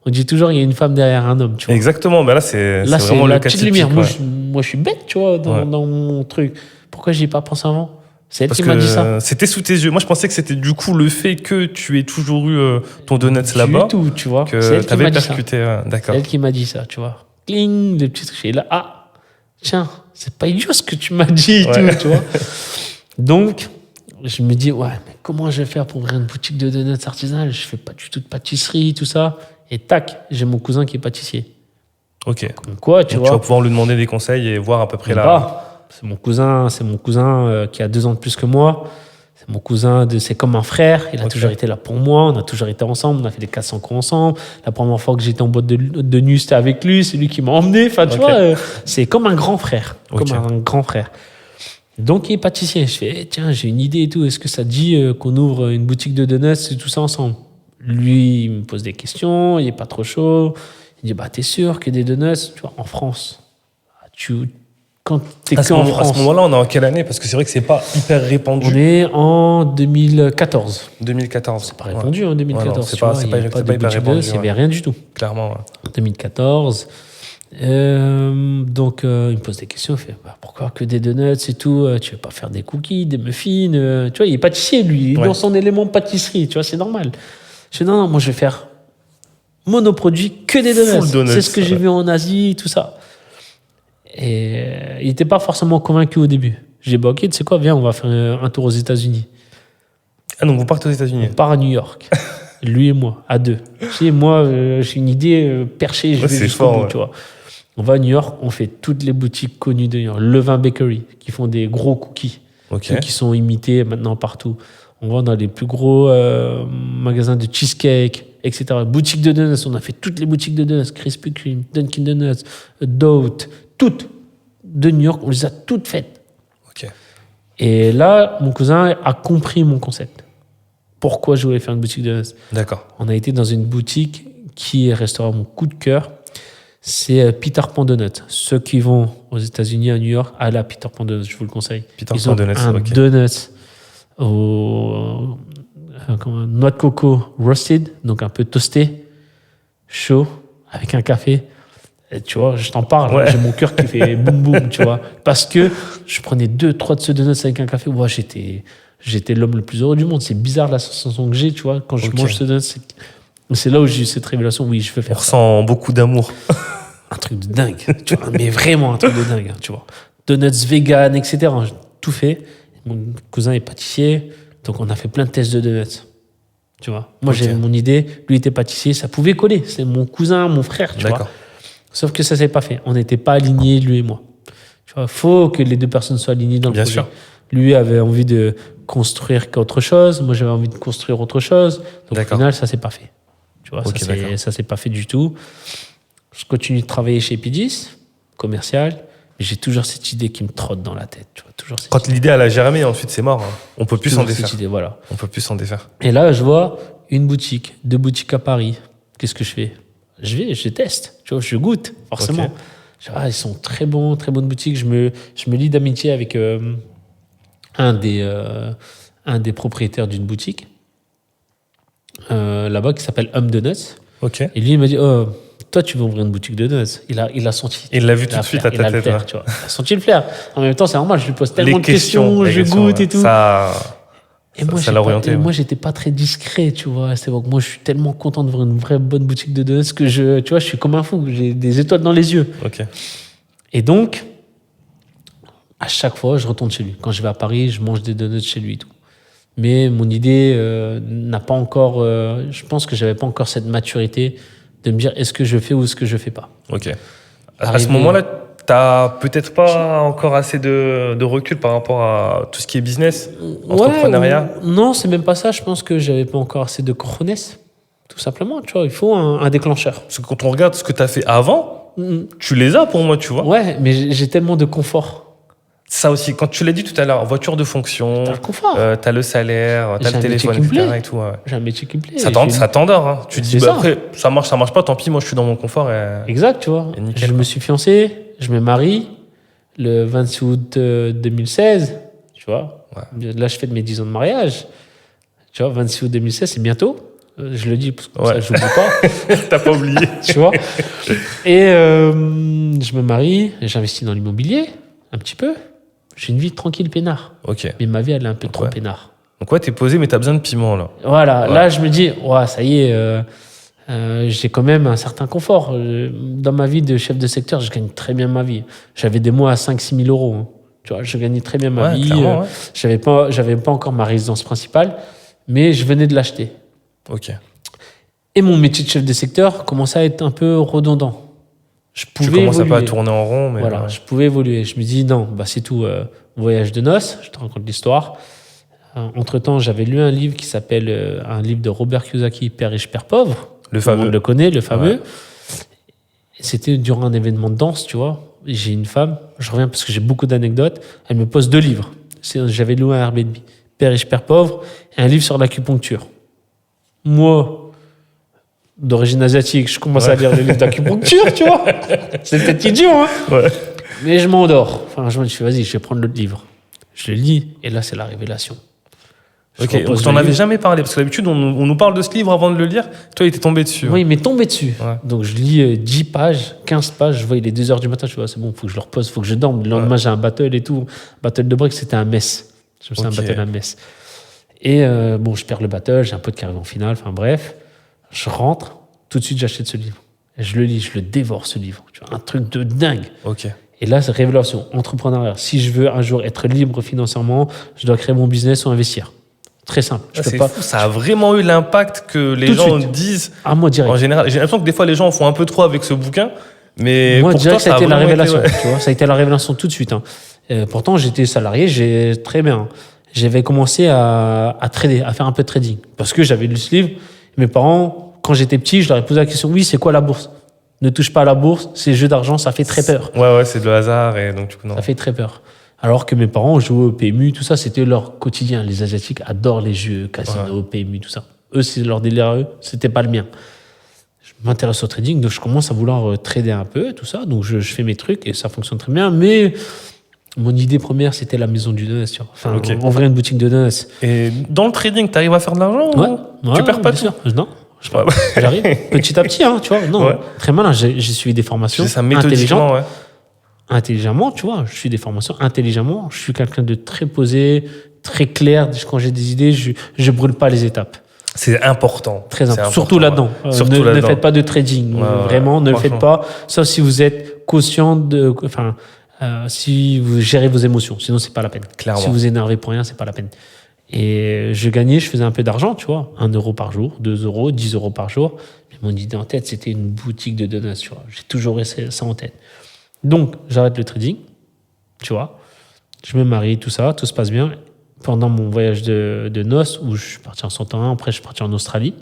On dit toujours, il y a une femme derrière un homme, tu vois. Exactement. Là, c'est Là, c'est vraiment la le cas petite typique. lumière. Ouais. Moi, je suis bête, tu vois, dans mon truc. Pourquoi j'y ai pas pensé avant? C'est elle Parce qui m'a dit ça. que c'était sous tes yeux. Moi, je pensais que c'était du coup le fait que tu aies toujours eu ton donuts là-bas Du tout, tu vois. C'est que elle qui t'avais m'a dit ça. percuté. C'est D'accord. elle qui m'a dit ça, tu vois. Cling, le petit truc. Et là, ah, tiens, c'est pas idiot ce que tu m'as dit et Ouais. tout, tu vois. Donc, je me dis, ouais, mais comment je vais faire pour ouvrir une boutique de donuts artisanale? Je fais pas du tout de pâtisserie, tout ça. Et tac, j'ai mon cousin qui est pâtissier. Ok. Comme quoi, tu Donc, vois. tu vas pouvoir lui demander des conseils et voir à peu près Même là. pas. C'est mon cousin qui a 2 ans de plus que moi. C'est mon cousin, c'est comme un frère. Il a Ok. toujours été là pour moi. On a toujours été ensemble. On a fait des 400 coups ensemble. La première fois que j'étais en boîte de nuit, c'était avec lui. C'est lui qui m'a emmené. Enfin, tu Ok. vois, c'est comme un grand frère. Ok. Comme un grand frère. Donc, il est pâtissier. Je fais, tiens, j'ai une idée et tout. Est-ce que ça te dit qu'on ouvre une boutique de donuts et tout ça ensemble? Lui, il me pose des questions. Il est pas trop chaud. Il dit, bah, t'es sûr que des donuts, tu vois, en France, quand t'es À que en ce France, moment-là, on est en quelle année? Parce que c'est vrai que c'est pas hyper on répandu. est en 2014. 2014. C'est pas répandu en 2014. Ouais, non, c'est tu pas- vois, c'est il pas- y avait c'est de pas hyper boutique de répandu, donuts, il n'y avait ouais. rien du tout. Clairement, ouais. En 2014. Il me pose des questions. Il fait, bah, pourquoi que des donuts et tout? Tu veux pas faire des cookies, des muffins? Tu vois, il est pâtissier, lui. Il est Ouais. dans son élément pâtisserie. Tu vois, c'est normal. Je dis, non, moi, je vais faire monoproduit que des Full donuts. donuts, C'est ce que j'ai ouais. vu en Asie, tout ça. Et il n'était pas forcément convaincu au début. J'ai dit, bah, ok, tu sais quoi, viens, on va faire un tour aux États-Unis. Ah, donc vous partez aux États-Unis. On part à New York. Lui et moi, à 2. Tu sais, moi, j'ai une idée perchée, je Ouais, vais c'est jusqu'au fort, bout, ouais. tu vois. On va à New York, on fait toutes les boutiques connues de New York. Levain Bakery, qui font des gros cookies, Ok. ceux qui sont imités maintenant partout. On va dans les plus gros magasins de cheesecake, etc. Boutique de donuts, on a fait toutes les boutiques de donuts, Krispy Kreme, Dunkin' Donuts, Dough, toutes de New York, on les a toutes faites. Ok. Et là, mon cousin a compris mon concept. Pourquoi je voulais faire une boutique de donuts. D'accord. On a été dans une boutique qui restera mon coup de cœur. C'est Peter Pan Donuts. Ceux qui vont aux États-Unis, à New York, allez à Peter Pan Donuts, je vous le conseille. Peter Ils Pan ont Donuts, un ok. donuts au noix de coco roasted, donc un peu toasté, chaud, avec un café. Et tu vois, je t'en parle, Ouais. j'ai mon cœur qui fait boum boum, tu vois. Parce que je prenais 2-3 de ce donuts avec un café. Ouais, j'étais l'homme le plus heureux du monde. C'est bizarre la sensation que j'ai, tu vois. Quand je Ok. mange ce donut, c'est là où j'ai eu cette révélation. Oui, je veux On faire ça. ressent beaucoup d'amour. Un truc de dingue, tu vois. Mais vraiment un truc de dingue, hein, tu vois. Donuts vegan, etc. J'ai tout fait. Mon cousin est pâtissier, donc on a fait plein de tests de donuts. Tu vois. Moi, Ok. j'avais mon idée. Lui était pâtissier, ça pouvait coller. C'est mon cousin, mon frère, tu vois. D'accord. Sauf que ça s'est pas fait. On n'était pas alignés, lui et moi. Tu vois, faut que les deux personnes soient alignées dans le Bien projet. sûr. Lui avait envie de construire qu'autre chose. Moi, j'avais envie de construire autre chose. Donc, au D'accord. final, ça s'est pas fait. Tu vois, Ok, d'accord. ça s'est pas fait du tout. Je continue de travailler chez P10, commercial. Mais j'ai toujours cette idée qui me trotte dans la tête. Tu vois, toujours cette Quand l'idée elle a germé, ensuite c'est mort. Hein. On peut plus s'en toujours cette défaire. idée, voilà. On peut plus s'en défaire. Et là, je vois une boutique, 2 boutiques à Paris. Qu'est-ce que je fais? Je teste, tu vois, je goûte, forcément. Ok. Je dis, ils sont très bons, très bonnes boutiques. Je me lie d'amitié avec un des propriétaires d'une boutique là-bas qui s'appelle Donuts. Ok. Et lui, il m'a dit, oh, toi, tu veux ouvrir une boutique de donuts. Il a senti. Il l'a vu tout Il a de suite flair, à il a ta le tête. flair, ouais. tu vois. Il a senti le flair. En même temps, c'est normal, je lui pose tellement Les de questions, les je goûte ouais. et tout. Et moi, ça l'a orienté. Ouais. moi, j'étais pas très discret, tu vois. C'est bon que moi, je suis tellement content de voir une vraie bonne boutique de donuts que tu vois, je suis comme un fou. J'ai des étoiles dans les yeux. Ok. Et donc, à chaque fois, je retourne chez lui. Quand je vais à Paris, je mange des donuts chez lui et tout. Mais mon idée n'a pas encore. Je pense que j'avais pas encore cette maturité de me dire est-ce que je fais ou est-ce que je fais pas. Ok. À ce Arrivé- moment-là, t'as peut-être pas encore assez de recul par rapport à tout ce qui est business, entrepreneuriat. Non, c'est même pas ça. Je pense que j'avais pas encore assez de cojones, tout simplement. Tu vois, il faut un déclencheur. Parce que quand on regarde ce que t'as fait avant, Mm. tu les as pour moi, tu vois. Ouais, mais j'ai tellement de confort. Ça aussi, quand tu l'as dit tout à l'heure, voiture de fonction, T'as le confort. t'as le salaire, t'as J'ai le un métier téléphone, qui me etc. plaît. et tout. Ouais. J'ai un métier qui me plaît. Ça t'endort. Hein. Tu te dis, C'est bah, ça. après, ça marche pas, tant pis, moi je suis dans mon confort. Exact, tu vois. Et nickel, Je quoi. me suis fiancé, je me marie le 26 août 2016, tu vois. Ouais. Là, je fête mes 10 ans de mariage. Tu vois, 26 août 2016, c'est bientôt. Je le dis parce que comme Ouais. ça, je n'oublie pas. T'as pas oublié. Tu vois. Et je me marie, j'investis dans l'immobilier, un petit peu. J'ai une vie tranquille, peinard. Ok. Mais ma vie, elle est un peu trop Ouais. peinard. Donc ouais, t'es posé, mais t'as besoin de piment, là. Voilà, Ouais. là, je me dis, ouais, ça y est, j'ai quand même un certain confort. Dans ma vie de chef de secteur, je gagne très bien ma vie. J'avais des mois à 5-6 000 euros. Hein. Tu vois, je gagnais très bien ma Ouais, vie. clairement, ouais. J'avais pas encore ma résidence principale, mais je venais de l'acheter. Ok. Et mon métier de chef de secteur commençait à être un peu redondant. Je Tu pouvais commences évoluer. un peu à tourner en rond, mais Voilà, ouais. je pouvais évoluer. Je me dis, non, bah, c'est tout. Voyage de noces, je te raconte l'histoire. Entre-temps, j'avais lu un livre qui s'appelle un livre de Robert Kiyosaki, Père riche, Père pauvre. Le Tout le monde fameux. le connaît, le fameux. Ouais. Et c'était durant un événement de danse, tu vois. Et j'ai une femme, je reviens parce que j'ai beaucoup d'anecdotes. Elle me pose 2 livres. J'avais loué un Airbnb, Père riche, Père pauvre, et un livre sur l'acupuncture. Moi, d'origine asiatique, je commence à lire le livre d'acupuncture, tu vois. C'est peut-être idiot, hein. Ouais. Mais je m'endors. Enfin, je me dis, vas-y, je vais prendre le livre. Je le lis, et là, c'est la révélation. Je Ok, repose donc le t'en avais livre. jamais parlé, parce que d'habitude, on nous parle de ce livre avant de le lire. Toi, il t'est tombé dessus. Moi, il m'est tombé dessus. Ouais. Donc, je lis 10 pages, 15 pages. Je vois, il est 2 heures du matin. Je vois, c'est bon, il faut que je le repose, il faut que je dorme. Le lendemain, j'ai un battle et tout. Battle de break, c'était un mess. Je me souviens, Ok. un battle à Metz. Et bon, je perds le battle, j'ai un pote qui arrive en finale. Enfin, bref. Je rentre, tout de suite, j'achète ce livre. Et je le lis, je le dévore, ce livre. Tu vois, un truc de dingue. Ok. Et là, c'est révélation, entrepreneuriat. Si je veux un jour être libre financièrement, je dois créer mon business ou investir. Très simple. Je peux C'est pas. fou, ça a vraiment eu l'impact que les Tout de gens suite. disent. À moi, En direct. général, j'ai l'impression que des fois, les gens en font un peu trop avec ce bouquin. Mais Moi, pour direct, toi, ça a été la vraiment révélation. ouais. Tu vois, ça a été la révélation tout de suite. Hein. Pourtant, j'étais salarié, j'ai très bien. J'avais commencé à trader, à faire un peu de trading. Parce que j'avais lu ce livre. Mes parents, quand j'étais petit, je leur ai posé la question, oui, c'est quoi la bourse? Ne touche pas à la bourse, c'est jeu d'argent, ça fait très peur. Ouais, c'est de hasard. Et donc, du coup, non. Ça fait très peur. Alors que mes parents jouaient au PMU, tout ça, c'était leur quotidien. Les Asiatiques adorent les jeux, casino, PMU, tout ça. Eux, c'est leur délire à eux, c'était pas le mien. Je m'intéresse au trading, donc je commence à vouloir trader un peu, tout ça. Donc je fais mes trucs et ça fonctionne très bien. Mais mon idée première, c'était la maison du donuts. Tu vois. Enfin, Ok. ouvrir une boutique de donuts. Et dans le trading, t'arrives à faire de l'argent ou tu perds pas bien tout sûr. Non, Ouais. j'arrive petit à petit, hein, tu vois. Non, Ouais. très malin. J'ai suivi des formations C'est ça, intelligentes. méthodiquement, ouais. Intelligemment, tu vois, je suis des formations intelligemment, je suis quelqu'un de très posé, très clair, quand j'ai des idées, je brûle pas les étapes. C'est important. Très C'est important. Surtout ouais. là-dedans. Surtout Ne là-dedans. faites pas de trading. Ouais, ouais, Vraiment, ne le franchement. faites pas, sauf si vous êtes conscient de, enfin, si vous gérez vos émotions. Sinon, c'est pas la peine. Clairement. Si vous énervez pour rien, c'est pas la peine. Et je gagnais, je faisais un peu d'argent, tu vois, 1 euro par jour, 2 euros, 10 euros par jour. Mais mon idée en tête, c'était une boutique de donuts, tu vois. J'ai toujours resté ça en tête. Donc, j'arrête le trading, tu vois. Je me marie, tout ça, tout se passe bien. Pendant mon voyage de noces, où je suis parti en Santorin, après je suis parti en Australie,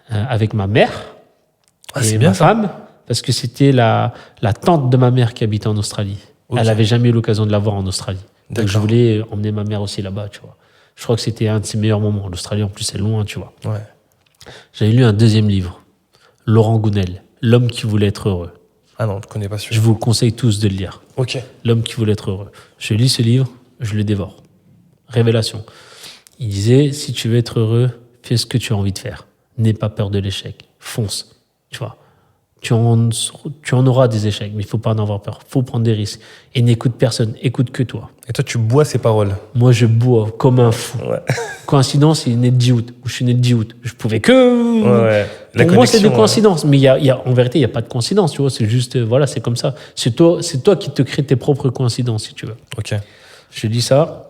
avec ma mère Ah, et c'est ma bien ça. femme, parce que c'était la tante de ma mère qui habitait en Australie. Ok. Elle n'avait jamais eu l'occasion de la voir en Australie. Donc je D'accord. voulais emmener ma mère aussi là-bas, tu vois. Je crois que c'était un de ses meilleurs moments. L'Australie, en plus, c'est loin, tu vois. Ouais. J'avais lu un 2e livre, Laurent Gounel, L'homme qui voulait être heureux. Ah non, je connais pas Je celui-là. vous conseille tous de le lire. Ok. L'homme qui voulait être heureux. Je lis ce livre, je le dévore. Révélation. Il disait, si tu veux être heureux, fais ce que tu as envie de faire. N'aie pas peur de l'échec. Fonce. Tu vois. Tu en auras des échecs, mais il ne faut pas en avoir peur. Il faut prendre des risques. Et n'écoute personne. Écoute que toi. Et toi, tu bois ces paroles. Moi, je bois comme un fou. Ouais. Coïncidence, il est né le 10 août. Je suis né le 10 août. Je pouvais que... Ouais. La Pour moi, c'est des connexion, coïncidences. Mais en vérité, il n'y a pas de coïncidence. Tu vois, c'est juste, voilà, c'est comme ça. C'est toi qui te crée tes propres coïncidences, si tu veux. Ok. Je dis ça.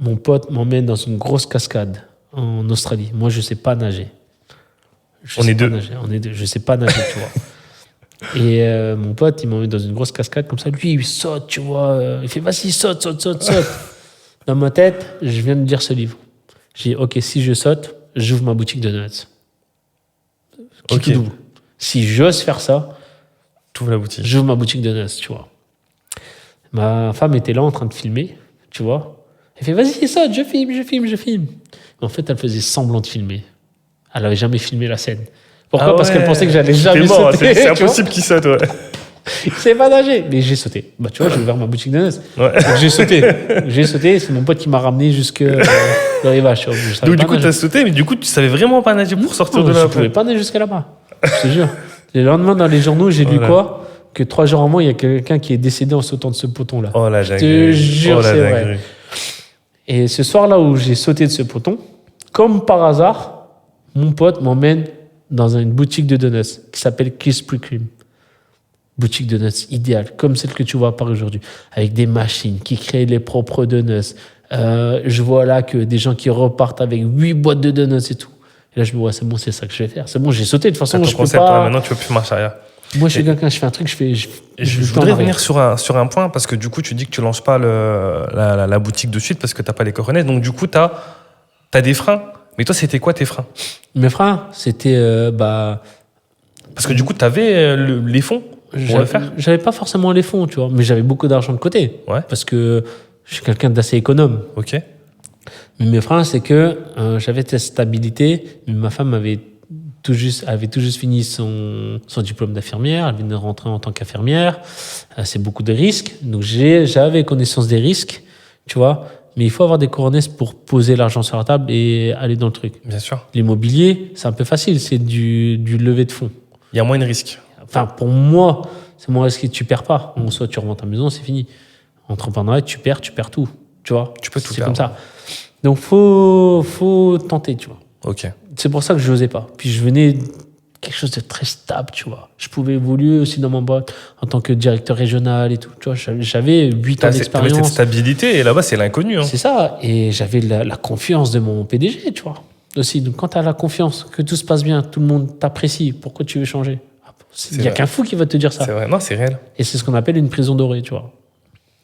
Mon pote m'emmène dans une grosse cascade en Australie. Moi, je ne sais pas nager. On est deux. On est deux. Je ne sais pas nager, tu vois. Et mon pote, il m'emmène dans une grosse cascade comme ça. Lui, il saute, tu vois. Il fait, vas-y, saute. Dans ma tête, je viens de lire ce livre. J'ai dit, OK, si je saute, j'ouvre ma boutique de donuts. Qui Ok. tout double. Si j'ose faire ça, T'ouvres la boutique. j'ouvre ma boutique de donuts, tu vois. Ma femme était là en train de filmer, tu vois. Elle fait, vas-y, saute, je filme. Mais en fait, elle faisait semblant de filmer. Elle n'avait jamais filmé la scène. Pourquoi? Ah Parce qu'elle ouais. pensait que j'allais jamais T'es mort, sauter. c'est tu vois. impossible qu'il saute, ouais. Il savait pas nager. Mais j'ai sauté. Bah, tu vois, j'ai ouvert ma boutique de noces. Ouais. Donc, j'ai sauté. C'est mon pote qui m'a ramené jusque le rivage. Tu vois. Je savais Donc, pas du coup, nager. t'as sauté, mais du coup, tu savais vraiment pas nager pour sortir de Non, là. je pouvais pas nager jusqu'à là-bas. Je te jure. Le lendemain, dans les journaux, j'ai lu Voilà. quoi? Que 3 jours avant, il y a quelqu'un qui est décédé en sautant de ce poton-là. Oh la Je te dinguerie. jure, Oh la c'est vrai. dinguerie. Et ce soir-là où j'ai sauté de ce poton, comme par hasard, mon pote m'emmène dans une boutique de donuts qui s'appelle Krispy Kreme. Boutique de donuts idéale, comme celle que tu vois à Paris aujourd'hui, avec des machines qui créent les propres donuts. Je vois là que des gens qui repartent avec 8 boîtes de donuts et tout. Et là, je me dis, ouais, c'est bon, c'est ça que je vais faire. C'est bon, j'ai sauté. De toute façon, Ton je peux concept, ouais, pas. maintenant, tu peux plus marcher arrière. Moi, je suis quelqu'un, je fais un truc, je fais. Je voudrais revenir sur un point, parce que du coup, tu dis que tu lances pas la boutique de suite parce que t'as pas les cojones. Donc, du coup, t'as des freins. Mais toi, c'était quoi tes freins? Mes freins, c'était. Parce que du coup, t'avais les fonds pour le faire. J'avais pas forcément les fonds, tu vois, mais j'avais beaucoup d'argent de côté. Ouais. Parce que je suis quelqu'un d'assez économe. Ok. Mais mes freins, c'est que j'avais cette stabilité, mais ma femme avait tout juste fini son diplôme d'infirmière, elle venait de rentrer en tant qu'infirmière. C'est beaucoup de risques. Donc j'avais connaissance des risques, tu vois, mais il faut avoir des coronesses pour poser l'argent sur la table et aller dans le truc. Bien sûr. L'immobilier, c'est un peu facile, c'est du levée de fonds. Il y a moins de risques. Enfin, pour moi, c'est moins risqué, tu perds pas. En soit tu revends ta maison, c'est fini. Entrepreneuriat, tu perds tout. Tu vois, Tu peux tout c'est perdre. comme ça. Donc, faut tenter, tu vois. Ok. C'est pour ça que je n'osais pas. Puis, je venais de quelque chose de très stable, tu vois. Je pouvais évoluer aussi dans mon boîte en tant que directeur régional et tout. Tu vois, j'avais 8 ans T'avais cette d'expérience. stabilité et là-bas, c'est l'inconnu. Hein. C'est ça. Et j'avais la confiance de mon PDG, tu vois. Aussi. Donc, quand tu as la confiance, que tout se passe bien, tout le monde t'apprécie, pourquoi tu veux changer? Il n'y a vrai. qu'un fou qui va te dire ça. C'est vrai. Non, c'est réel. Et c'est ce qu'on appelle une prison dorée, tu vois.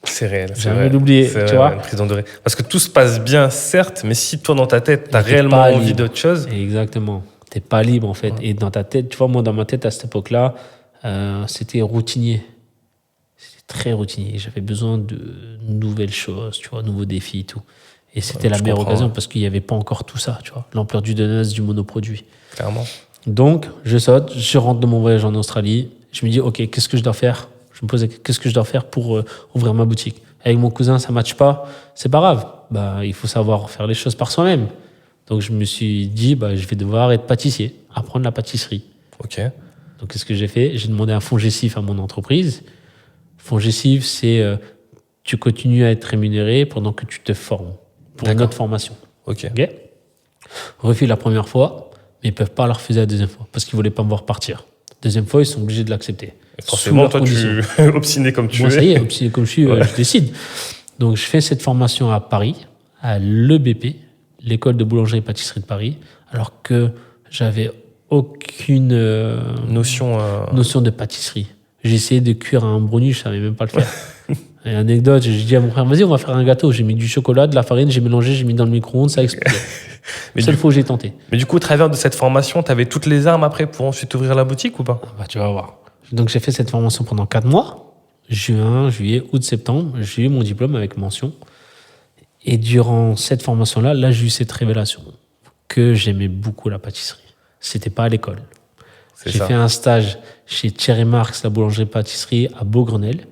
C'est réel. C'est Jamais vrai. l'oublier, C'est tu vrai, vois. une prison dorée. Parce que tout se passe bien, certes, mais si toi, dans ta tête, t'as Mais t'es réellement pas envie libre. d'autre chose. Exactement. T'es pas libre, en fait. Ouais. Et dans ta tête, tu vois, moi, dans ma tête, à cette époque-là, c'était routinier. C'était très routinier. J'avais besoin de nouvelles choses, tu vois, nouveaux défis et tout. Et c'était la je meilleure comprends, occasion ouais. parce qu'il n'y avait pas encore tout ça, tu vois. L'ampleur du donuts, du monoproduit. Clairement. Donc, je saute, je rentre de mon voyage en Australie. Je me dis, OK, qu'est-ce que je dois faire? Je me posais, qu'est-ce que je dois faire pour ouvrir ma boutique? Avec mon cousin, ça ne matche pas. C'est pas grave. Il faut savoir faire les choses par soi-même. Donc, je me suis dit, je vais devoir être pâtissier, apprendre la pâtisserie. Ok. Donc, qu'est-ce que j'ai fait? J'ai demandé un fonds GESIF à mon entreprise. Fonds GESIF, c'est tu continues à être rémunéré pendant que tu te formes pour une D'accord. autre formation. Ok. OK? Refus la première fois, mais ils ne peuvent pas la refuser la deuxième fois parce qu'ils ne voulaient pas me voir partir. Deuxième fois, ils sont obligés de l'accepter. Et forcément, Sous toi, leurs tu conditions. obstiné comme tu Moi, es. ça y est, obstiné comme je suis, Ouais. je décide. Donc, je fais cette formation à Paris, à l'EBP, l'école de boulangerie et pâtisserie de Paris, alors que j'avais aucune Notion. notion de pâtisserie. J'ai essayé de cuire un brownie, je ne savais même pas le faire. Et anecdote, j'ai dit à mon frère, vas-y, on va faire un gâteau. J'ai mis du chocolat, de la farine, j'ai mélangé, j'ai mis dans le micro-ondes, ça a explosé. Mais Seule du, fois où j'ai tenté. mais du coup, au travers de cette formation, tu avais toutes les armes après pour ensuite ouvrir la boutique ou pas? Tu vas voir. Donc, j'ai fait cette formation pendant 4 mois. Juin, juillet, août, septembre. J'ai eu mon diplôme avec mention. Et durant cette formation-là, là, j'ai eu cette révélation que j'aimais beaucoup la pâtisserie. C'était pas à l'école. C'est J'ai ça. fait un stage chez Thierry Marx, la boulangerie-pâtisserie à Beaugrenelle.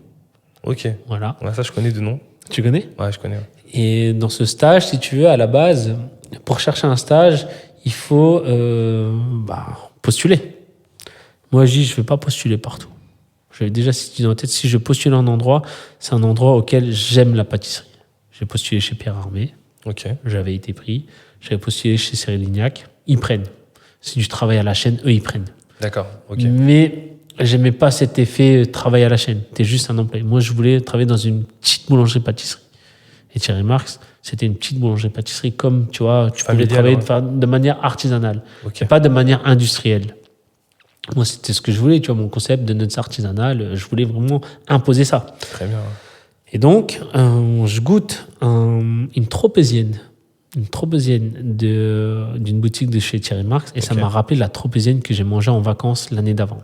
Ok. Voilà. Ouais, ça, je connais de nom. Tu connais? Ouais, je connais. Ouais. Et dans ce stage, si tu veux, à la base, pour chercher un stage, il faut postuler. Moi, je dis, je ne vais pas postuler partout. J'avais déjà cette idée en tête. Si je postule un endroit, c'est un endroit auquel j'aime la pâtisserie. J'ai postulé chez Pierre Armé. Ok. J'avais été pris. J'avais postulé chez Cyril Lignac. Ils prennent. C'est du travail à la chaîne. Eux, ils prennent. D'accord. Ok. Mais j'aimais pas cet effet travail à la chaîne. T'es juste un employé. Moi, je voulais travailler dans une petite boulangerie-pâtisserie. Et Thierry Marx, c'était une petite boulangerie-pâtisserie comme, tu vois, tu pouvais Familiale, travailler ouais. de manière artisanale. Ok. Et pas de manière industrielle. Moi, c'était ce que je voulais, tu vois, mon concept de nuts artisanal. Je voulais vraiment imposer ça. Très bien. Et donc, je goûte une tropézienne. Une tropézienne d'une boutique de chez Thierry Marx. Et ça Ok. m'a rappelé la tropézienne que j'ai mangée en vacances l'année d'avant.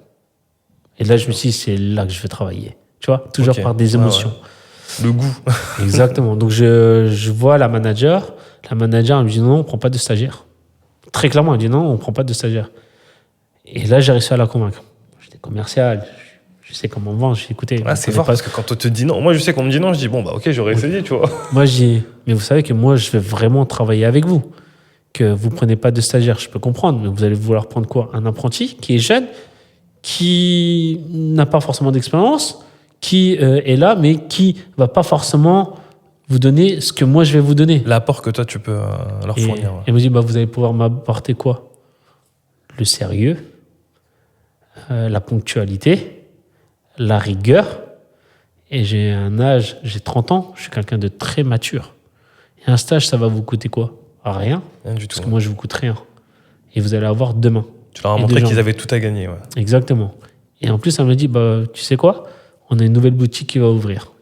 Et là, je me suis dit, c'est là que je veux travailler. Tu vois, toujours Ok. par des Ouais, émotions. Le goût. Exactement. Donc, je vois la manager. La manager, elle me dit non, on ne prend pas de stagiaire. Très clairement, elle dit non, on ne prend pas de stagiaire. Et là, j'ai réussi à la convaincre. J'étais commercial, je sais comment vendre. J'ai écouté. Ah, c'est fort parce que quand on te dit non, moi je sais qu'on me dit non, je dis bon, bah ok, j'aurais essayé, tu vois. Moi, je dis, mais vous savez que moi, je vais vraiment travailler avec vous. Que vous ne prenez pas de stagiaire, je peux comprendre. Mais vous allez vouloir prendre quoi? Un apprenti qui est jeune, qui n'a pas forcément d'expérience, qui est là, mais qui ne va pas forcément vous donner ce que moi, je vais vous donner. L'apport que toi, tu peux leur Et fournir. Ouais. elle me dit, bah, vous allez pouvoir m'apporter quoi? Le sérieux, la ponctualité, la rigueur. Et j'ai un âge, j'ai 30 ans, je suis quelqu'un de très mature. Et un stage, ça va vous coûter quoi? Rien. Rien du tout. Parce que moi, je vous coûte rien. Et vous allez avoir demain. Tu leur as Et montré des gens. qu'ils avaient tout à gagner. Ouais. Exactement. Et en plus, elle me dit, bah, tu sais quoi? On a une nouvelle boutique qui va ouvrir.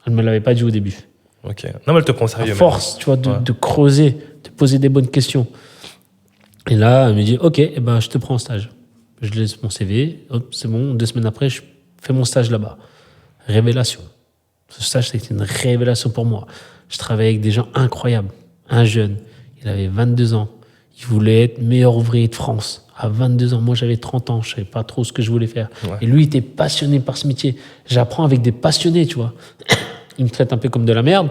Elle ne me l'avait pas dit au début. Ok. Non, mais elle te prend au À sérieux. force, tu vois, Ouais. de creuser, de poser des bonnes questions. Et là, elle me dit, ok, eh ben, je te prends en stage. Je laisse mon CV, hop, c'est bon, 2 semaines après, je fais mon stage là-bas. Révélation. Ce stage, c'était une révélation pour moi. Je travaillais avec des gens incroyables. Un jeune, il avait 22 ans. Il voulait être meilleur ouvrier de France. À 22 ans, moi j'avais 30 ans, je ne savais pas trop ce que je voulais faire. Ouais. Et lui, il était passionné par ce métier. J'apprends avec des passionnés, tu vois. Il me traite un peu comme de la merde.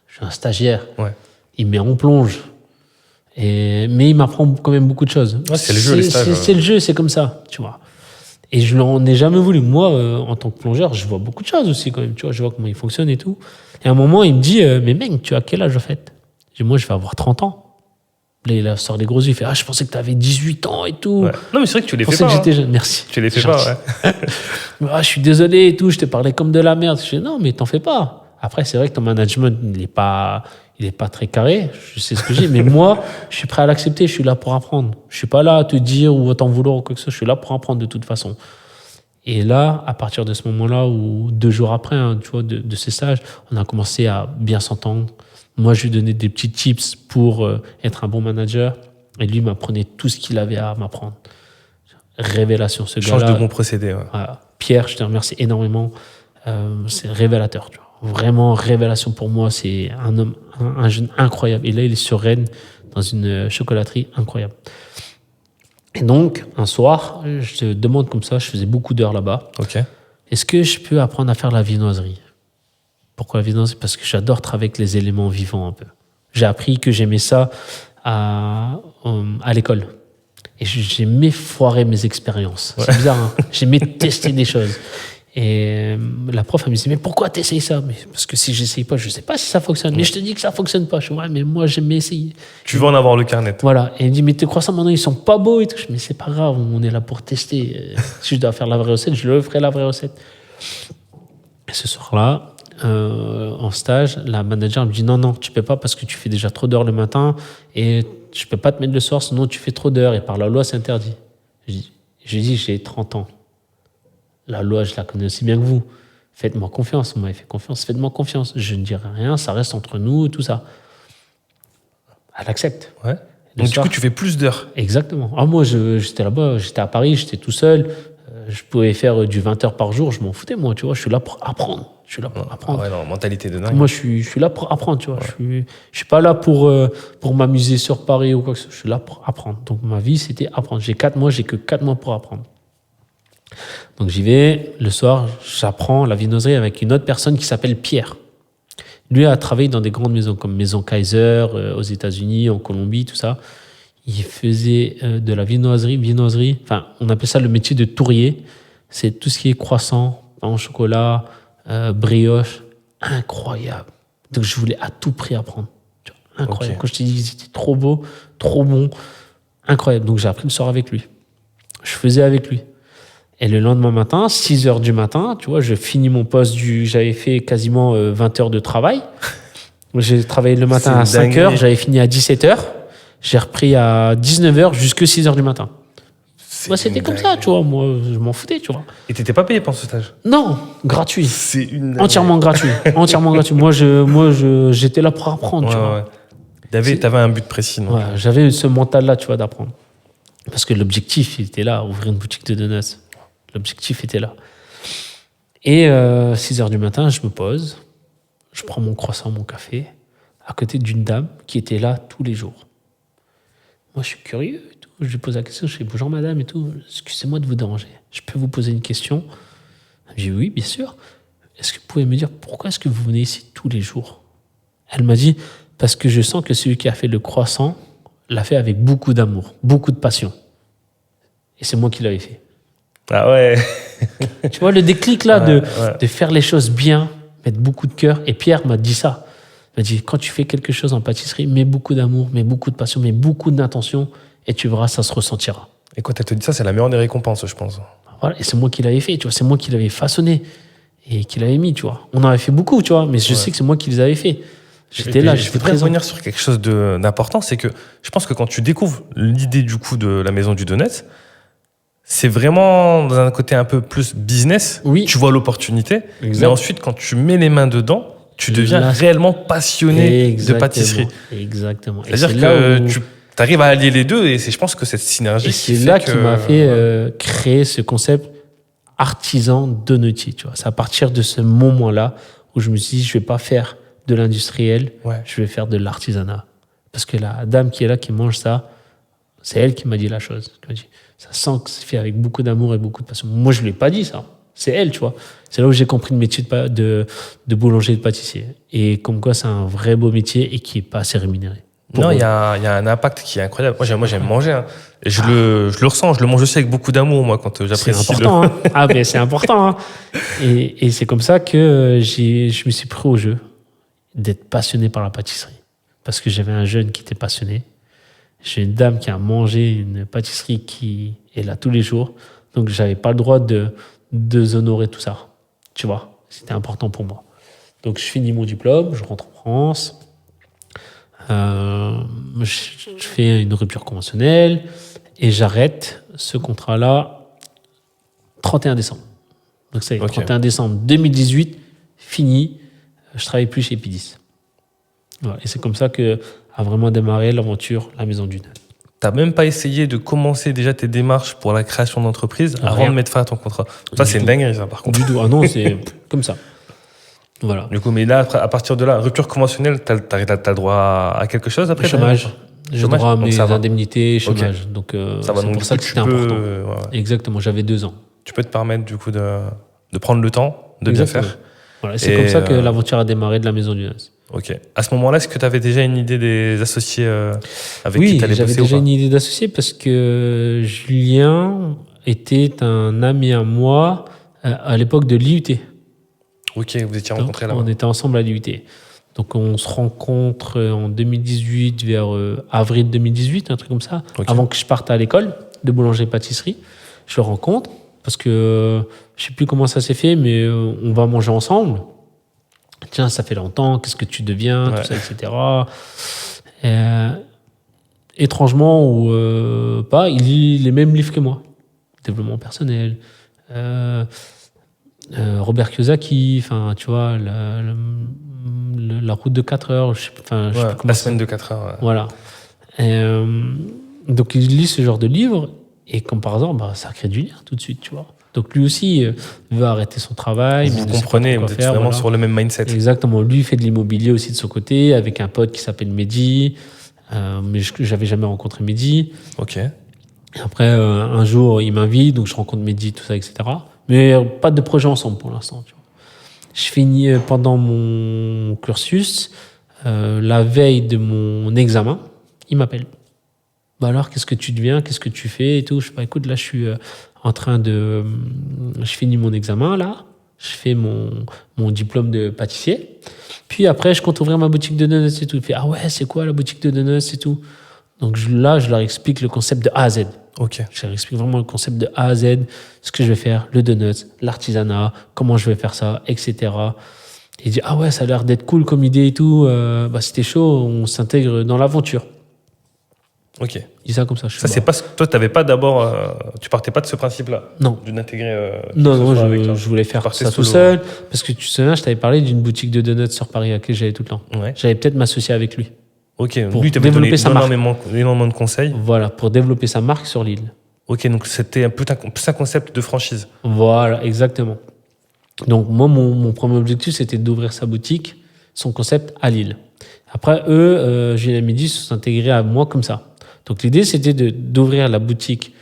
Je suis un stagiaire. Ouais. Il me met en plonge. Mais il m'apprend quand même beaucoup de choses. Ouais, c'est le jeu, les stages. C'est le jeu, c'est comme ça, tu vois. Et je n'en ai jamais voulu. Moi, en tant que plongeur, je vois beaucoup de choses aussi quand même. Tu vois, je vois comment il fonctionne et tout. Et à un moment, il me dit, mais mec, tu as quel âge en fait? Je dis, moi, je vais avoir 30 ans. Là, il sort les gros yeux. Il fait, ah, je pensais que tu avais 18 ans et tout. Ouais. Non, mais c'est vrai que tu les Je fais pensais pas. que j'étais Hein. jeune. Merci. Tu les fais Gentil. pas, ouais. Ah, je suis désolé et tout. Je t'ai parlé comme de la merde. Je dis, non, mais t'en fais pas. Après, c'est vrai que ton management, il est pas très carré. Je sais ce que j'ai. Mais moi, je suis prêt à l'accepter. Je suis là pour apprendre. Je suis pas là à te dire ou à t'en vouloir ou quoi que ce soit. Je suis là pour apprendre de toute façon. Et là, à partir de ce moment-là, ou 2 jours après, hein, tu vois, de ces stages, on a commencé à bien s'entendre. Moi, je lui donnais des petits tips pour être un bon manager. Et lui m'apprenait tout ce qu'il avait à m'apprendre. Révélation, ce Change gars-là. de bons procédés. Ouais. Voilà. Pierre, je te remercie énormément. C'est révélateur. Tu vois. Vraiment, révélation pour moi. C'est un homme, un jeune incroyable. Et là, il est sur Rennes, dans une chocolaterie incroyable. Et donc, un soir, je te demande comme ça, je faisais beaucoup d'heures là-bas. Ok. Est-ce que je peux apprendre à faire la viennoiserie? Pourquoi la viennoiserie? Parce que j'adore travailler avec les éléments vivants un peu. J'ai appris que j'aimais ça à l'école. Et j'aimais foirer mes expériences. Ouais. C'est bizarre, hein? J'aimais tester des choses. Et la prof, elle me disait, mais pourquoi t'essayes ça? Mais parce que si j'essaye pas, je sais pas si ça fonctionne. Ouais. Mais je te dis que ça fonctionne pas. Je dis, ouais, mais moi, j'aimais essayer. Tu veux en avoir le carnet. Voilà. Et elle me dit, mais tes croissants, maintenant, ils sont pas beaux et tout. Je dis, mais c'est pas grave, on est là pour tester. Si je dois faire la vraie recette, je le ferai la vraie recette. Et ce soir-là, en stage, la manager me dit, non, tu peux pas parce que tu fais déjà trop d'heures le matin et je peux pas te mettre le soir, sinon tu fais trop d'heures et par la loi, c'est interdit. Je dis, j'ai 30 ans. La loi, je la connais aussi bien que vous. Faites-moi confiance. Vous m'avez fait confiance. Faites-moi confiance. Je ne dirai rien. Ça reste entre nous, tout ça. Elle accepte. Ouais. Donc, du coup, tu fais plus d'heures. Exactement. Ah, moi, j'étais là-bas. J'étais à Paris. J'étais tout seul. Je pouvais faire du 20 heures par jour. Je m'en foutais, moi. Tu vois, je suis là pour apprendre. Je suis là pour apprendre. Ouais, non, mentalité de dingue. Moi, je suis là pour apprendre, tu vois. Ouais. Je suis pas là pour m'amuser sur Paris ou quoi que ce soit. Je suis là pour apprendre. Donc, ma vie, c'était apprendre. J'ai que 4 mois pour apprendre. Donc j'y vais, le soir, j'apprends la viennoiserie avec une autre personne qui s'appelle Pierre. Lui a travaillé dans des grandes maisons comme Maison Kaiser, aux États-Unis, en Colombie, tout ça. Il faisait de la viennoiserie, enfin on appelle ça le métier de tourier. C'est tout ce qui est croissant, pain au chocolat, brioche, incroyable. Donc je voulais à tout prix apprendre. Incroyable. Okay. Quand je t'ai dit c'était trop beau, trop bon, incroyable. Donc j'ai appris le soir avec lui. Je faisais avec lui. Et le lendemain matin, 6 heures du matin, tu vois, je finis mon poste j'avais fait quasiment 20 heures de travail. J'ai travaillé le matin à 5 heures, j'avais fini à 17 heures. J'ai repris à 19 heures jusqu'à 6 heures du matin. Moi, c'était comme ça, tu vois. Moi, je m'en foutais, tu vois. Et t'étais pas payé pendant ce stage? Non, gratuit. C'est une... Entièrement gratuit. Entièrement gratuit. Moi, j'étais là pour apprendre, tu vois. Ouais. T'avais un but précis, non? Ouais, j'avais ce mental-là, tu vois, d'apprendre. Parce que l'objectif, il était là, ouvrir une boutique de donuts. L'objectif était là. Et 6 heures du matin, je me pose, je prends mon croissant, mon café, à côté d'une dame qui était là tous les jours. Moi, je suis curieux et tout. Je lui pose la question, je dis bonjour madame et tout. Excusez-moi de vous déranger. Je peux vous poser une question? Elle me dit oui, bien sûr. Est-ce que vous pouvez me dire pourquoi est-ce que vous venez ici tous les jours? Elle m'a dit parce que je sens que celui qui a fait le croissant l'a fait avec beaucoup d'amour, beaucoup de passion. Et c'est moi qui l'avais fait. Ah ouais. Tu vois, le déclic là Ouais. de faire les choses bien, mettre beaucoup de cœur. Et Pierre m'a dit ça. Il m'a dit, quand tu fais quelque chose en pâtisserie, mets beaucoup d'amour, mets beaucoup de passion, mets beaucoup d'intention et tu verras, ça se ressentira. Et quand elle te dit ça, c'est la meilleure des récompenses, je pense. Voilà. Et c'est moi qui l'avais fait, tu vois. C'est moi qui l'avais façonné et qui l'avais mis, tu vois. On en avait fait beaucoup, tu vois, mais je sais que c'est moi qui les avais fait. J'étais là, Je j'étais voudrais présent. revenir sur quelque chose d'important, c'est que je pense que quand tu découvres l'idée du coup de la maison du donut, c'est vraiment dans un côté un peu plus business. Oui. Tu vois l'opportunité, Exact. mais ensuite quand tu mets les mains dedans, tu deviens Là, réellement passionné Exactement. de pâtisserie. Exactement. Et C'est-à-dire c'est que là où- tu arrives à allier les deux et je pense que cette synergie. Et qui c'est fait là que- qui m'a fait créer ce concept artisan donutier. Tu vois. C'est à partir de ce moment-là où je me suis dit, je vais pas faire de l'industriel, Ouais. je vais faire de l'artisanat. Parce que la dame qui est là, qui mange ça, c'est elle qui m'a dit la chose. Elle m'a dit, ça sent que c'est fait avec beaucoup d'amour et beaucoup de passion. Moi, je ne lui ai pas dit ça. C'est elle, tu vois. C'est là où j'ai compris le métier de boulanger et de pâtissier. Et comme quoi, c'est un vrai beau métier et qui n'est pas assez rémunéré. Non, il y a un impact qui est incroyable. Moi, j'aime manger. Hein. Et je le ressens. Je le mange aussi avec beaucoup d'amour, moi, quand C'est j'apprécie. important. Hein. Ah, mais c'est important. Hein. Et c'est comme ça que je me suis pris au jeu d'être passionné par la pâtisserie. Parce que j'avais un jeune qui était passionné. J'ai une dame qui a mangé une pâtisserie qui est là tous les jours. Donc, j'avais pas le droit de honorer tout ça. Tu vois, c'était important pour moi. Donc, je finis mon diplôme, je rentre en France. Je fais une rupture conventionnelle et j'arrête ce contrat-là 31 décembre. Donc, ça y est, Ok. 31 décembre 2018, fini. Je travaille plus chez Epidis. Voilà. Et c'est comme ça que a vraiment démarré l'aventure La Maison du Donut. T'as même pas essayé de commencer déjà tes démarches pour la création d'entreprise avant Rien. de mettre fin à ton contrat. Ça, Du c'est une tout. dinguerie, ça, par contre. Du tout. Ah non, c'est comme ça. Voilà. Du coup, mais là, à partir de là, rupture conventionnelle, t'as le droit à quelque chose après? Chômage. J'ai Chômage, droit à donc mes ça va. indemnités, chômage. Donc, Ça va, c'est donc pour du ça coup, que tu c'était peux, important. ouais. Exactement. J'avais 2 ans. Tu peux te permettre, du coup, de prendre le temps de bien Exactement. faire. Voilà. C'est Et, comme ça que l'aventure a démarré de La Maison du Donut. Ok. À ce moment-là, est-ce que tu avais déjà une idée des associés avec qui Oui, tu allais j'avais bosser déjà ou pas? une idée d'associé parce que Julien était un ami à moi à l'époque de l'IUT. Ok, vous étiez Donc, rencontrés là-bas. on était ensemble à l'IUT. Donc on se rencontre en 2018, vers avril 2018, un truc comme ça, Ok. avant que je parte à l'école de boulanger-pâtisserie. Je le rencontre parce que je sais plus comment ça s'est fait, mais on va manger ensemble. Tiens, ça fait longtemps, qu'est-ce que tu deviens, Ouais. tout ça, etc. Étrangement ou pas, il lit les mêmes livres que moi. Développement personnel, Robert Kiyosaki, enfin, tu vois, la route de 4 heures, je sais, enfin, je sais Ouais, plus comment la ça- semaine de 4 heures. Ouais. Voilà. Donc, il lit ce genre de livres, et comme par hasard, bah, ça crée du lien tout de suite, tu vois. Donc, lui aussi veut arrêter son travail. mais Vous ne sait pas comprenez, trop vous quoi êtes faire, vraiment voilà. sur le même mindset. Exactement. Lui, il fait de l'immobilier aussi de son côté, avec un pote qui s'appelle Mehdi, mais j'avais jamais rencontré Mehdi. Ok. Et après, un jour, il m'invite, donc je rencontre Mehdi, tout ça, etc. Mais pas de projet ensemble pour l'instant. Tu vois. Je finis pendant mon cursus, la veille de mon examen, il m'appelle. Bah alors, qu'est-ce que tu deviens, qu'est-ce que tu fais et tout. Je sais pas, écoute, là, je suis en train de... je finis mon examen, là. Je fais mon diplôme de pâtissier. Puis après, je compte ouvrir ma boutique de donuts et tout. Il fait, ah ouais, c'est quoi la boutique de donuts et tout. Donc là, je leur explique le concept de A à Z. Ok. Je leur explique vraiment le concept de A à Z, ce que je vais faire, le donut, l'artisanat, comment je vais faire ça, etc. Il dit, ah ouais, ça a l'air d'être cool comme idée et tout. Bah, c'était chaud, on s'intègre dans l'aventure. Ok. Il dit ça comme ça. Je Ça, fais, c'est bah, pas. Toi, t'avais pas d'abord. Tu partais pas de ce principe-là. Non. D'intégrer. Non, que ce non, soit avec toi. je voulais faire partais ça tout solo. seul. Parce que tu te souviens, je t'avais parlé d'une boutique de donuts sur Paris à laquelle j'allais tout le temps. Ouais. J'allais peut-être m'associer avec lui. Ok. Pour Lui, t'avais développer donné sa marque. énormément de conseils. Voilà, pour développer sa marque sur l'île. Ok, donc c'était plus un concept de franchise. Voilà, exactement. Donc, moi, mon premier objectif, c'était d'ouvrir sa boutique, son concept à Lille. Après, eux, Julien Midi se sont intégrés à moi comme ça. Donc, l'idée, c'était d'ouvrir la boutique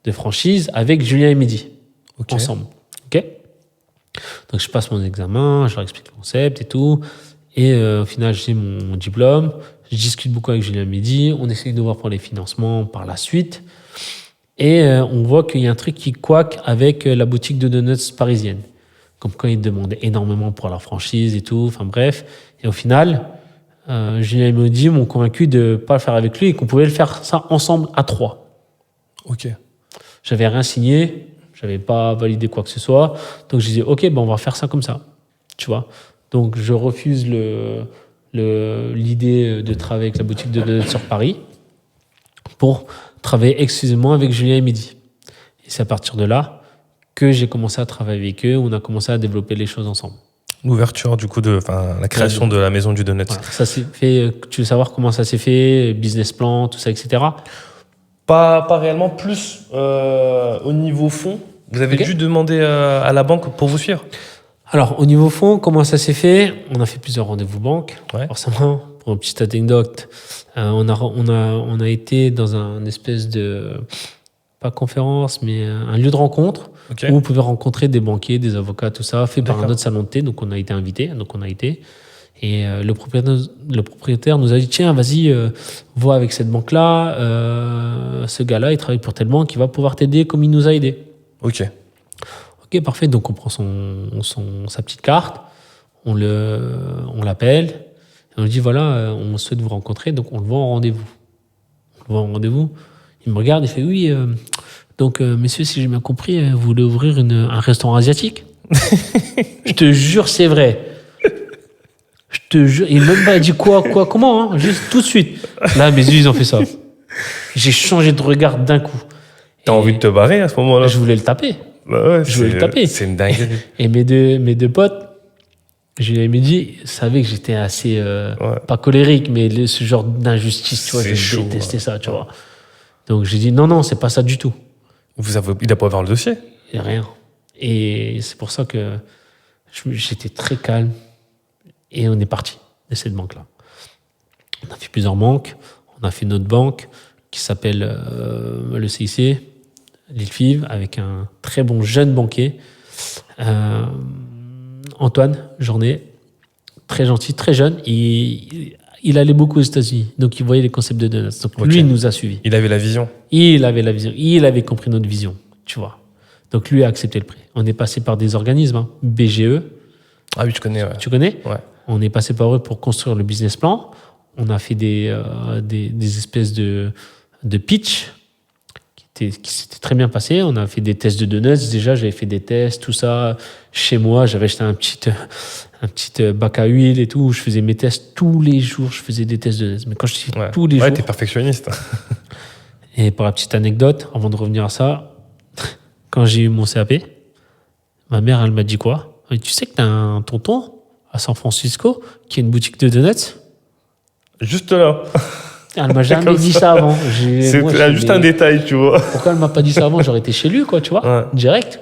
de franchise avec Julien et Midi, ensemble. OK? Donc, je passe mon examen, je leur explique le concept et tout. Et au final, j'ai mon diplôme. Je discute beaucoup avec Julien Midi. On essaye de voir pour les financements par la suite. Et on voit qu'il y a un truc qui couac avec la boutique de donuts parisienne. Comme quand ils demandaient énormément pour leur franchise et tout. Enfin bref. Et au final, Julien et Midi m'ont convaincu de ne pas le faire avec lui et qu'on pouvait le faire ça ensemble à 3. Ok. J'avais rien signé. J'avais pas validé quoi que ce soit. Donc je disais, OK, ben on va faire ça comme ça. Tu vois. Donc je refuse l'idée de travailler avec la boutique de donuts sur Paris pour travailler exclusivement avec Julien et Midi. Et c'est à partir de là que j'ai commencé à travailler avec eux. On a commencé à développer les choses ensemble. L'ouverture, du coup, la création de la maison du donut. Voilà. Ça s'est fait. Tu veux savoir comment ça s'est fait, business plan, tout ça, etc. Pas réellement, plus au niveau fonds. Vous avez dû demander à la banque pour vous suivre? Alors, au niveau fonds, comment ça s'est fait? On a fait plusieurs rendez-vous banque, forcément. Pour une petite anecdote, on a été dans un espèce de, pas conférence, mais un lieu de rencontre où on pouvait rencontrer des banquiers, des avocats, tout ça, fait par un autre salon de thé. Donc, on a été invités. Et le propriétaire nous a dit, tiens, vas-y, vois avec cette banque-là, ce gars-là, il travaille pour telle banque, il va pouvoir t'aider comme il nous a aidés. Ok, parfait. Donc, on prend sa petite carte, on l'appelle, et on lui dit, voilà, on souhaite vous rencontrer, donc on le voit en rendez-vous. Il me regarde, il fait, oui, donc, messieurs, si j'ai bien compris, vous voulez ouvrir un restaurant asiatique? Je te jure, c'est vrai. Je te jure, il m'a même pas dit quoi, comment, hein, juste tout de suite. Là, mes yeux, ils ont fait ça. J'ai changé de regard d'un coup. T'as envie de te barrer à ce moment-là? Je voulais le taper. Bah ouais, je voulais le taper. C'est une dinguerie. Et mes deux potes, Julien Midi, savaient que j'étais assez, pas colérique, mais ce genre d'injustice, tu vois, je détestais ça, tu vois. Donc j'ai dit, non, c'est pas ça du tout. Il a pas ouvert le dossier? Et rien. Et c'est pour ça que j'étais très calme. Et on est parti de cette banque-là. On a fait plusieurs banques. On a fait notre banque qui s'appelle le CIC, Lille-Fives, avec un très bon jeune banquier, Antoine Journet, très gentil, très jeune. Il allait beaucoup aux États-Unis, donc il voyait les concepts de donuts. Donc lui, il nous a suivis. Il avait la vision. Il avait compris notre vision, tu vois. Donc lui a accepté le prêt. On est passé par des organismes, BGE. Ah oui, je connais. Ouais. Tu connais? Ouais. On est passé par eux pour construire le business plan. On a fait des espèces de pitch qui s'étaient très bien passés. On a fait des tests de donuts. Déjà, j'avais fait des tests, tout ça. Chez moi, j'avais acheté un petit bac à huile et tout. Où je faisais mes tests tous les jours. Je faisais des tests de donuts. Mais quand je dis tous les jours... Ouais, t'es perfectionniste. Et pour la petite anecdote, avant de revenir à ça, quand j'ai eu mon CAP, ma mère, elle m'a dit quoi? Tu sais que t'as un tonton à San Francisco qui a une boutique de donuts? Juste là. Elle m'a jamais dit ça avant. C'est juste un détail, tu vois. Pourquoi elle m'a pas dit ça avant? J'aurais été chez lui, quoi, tu vois, direct.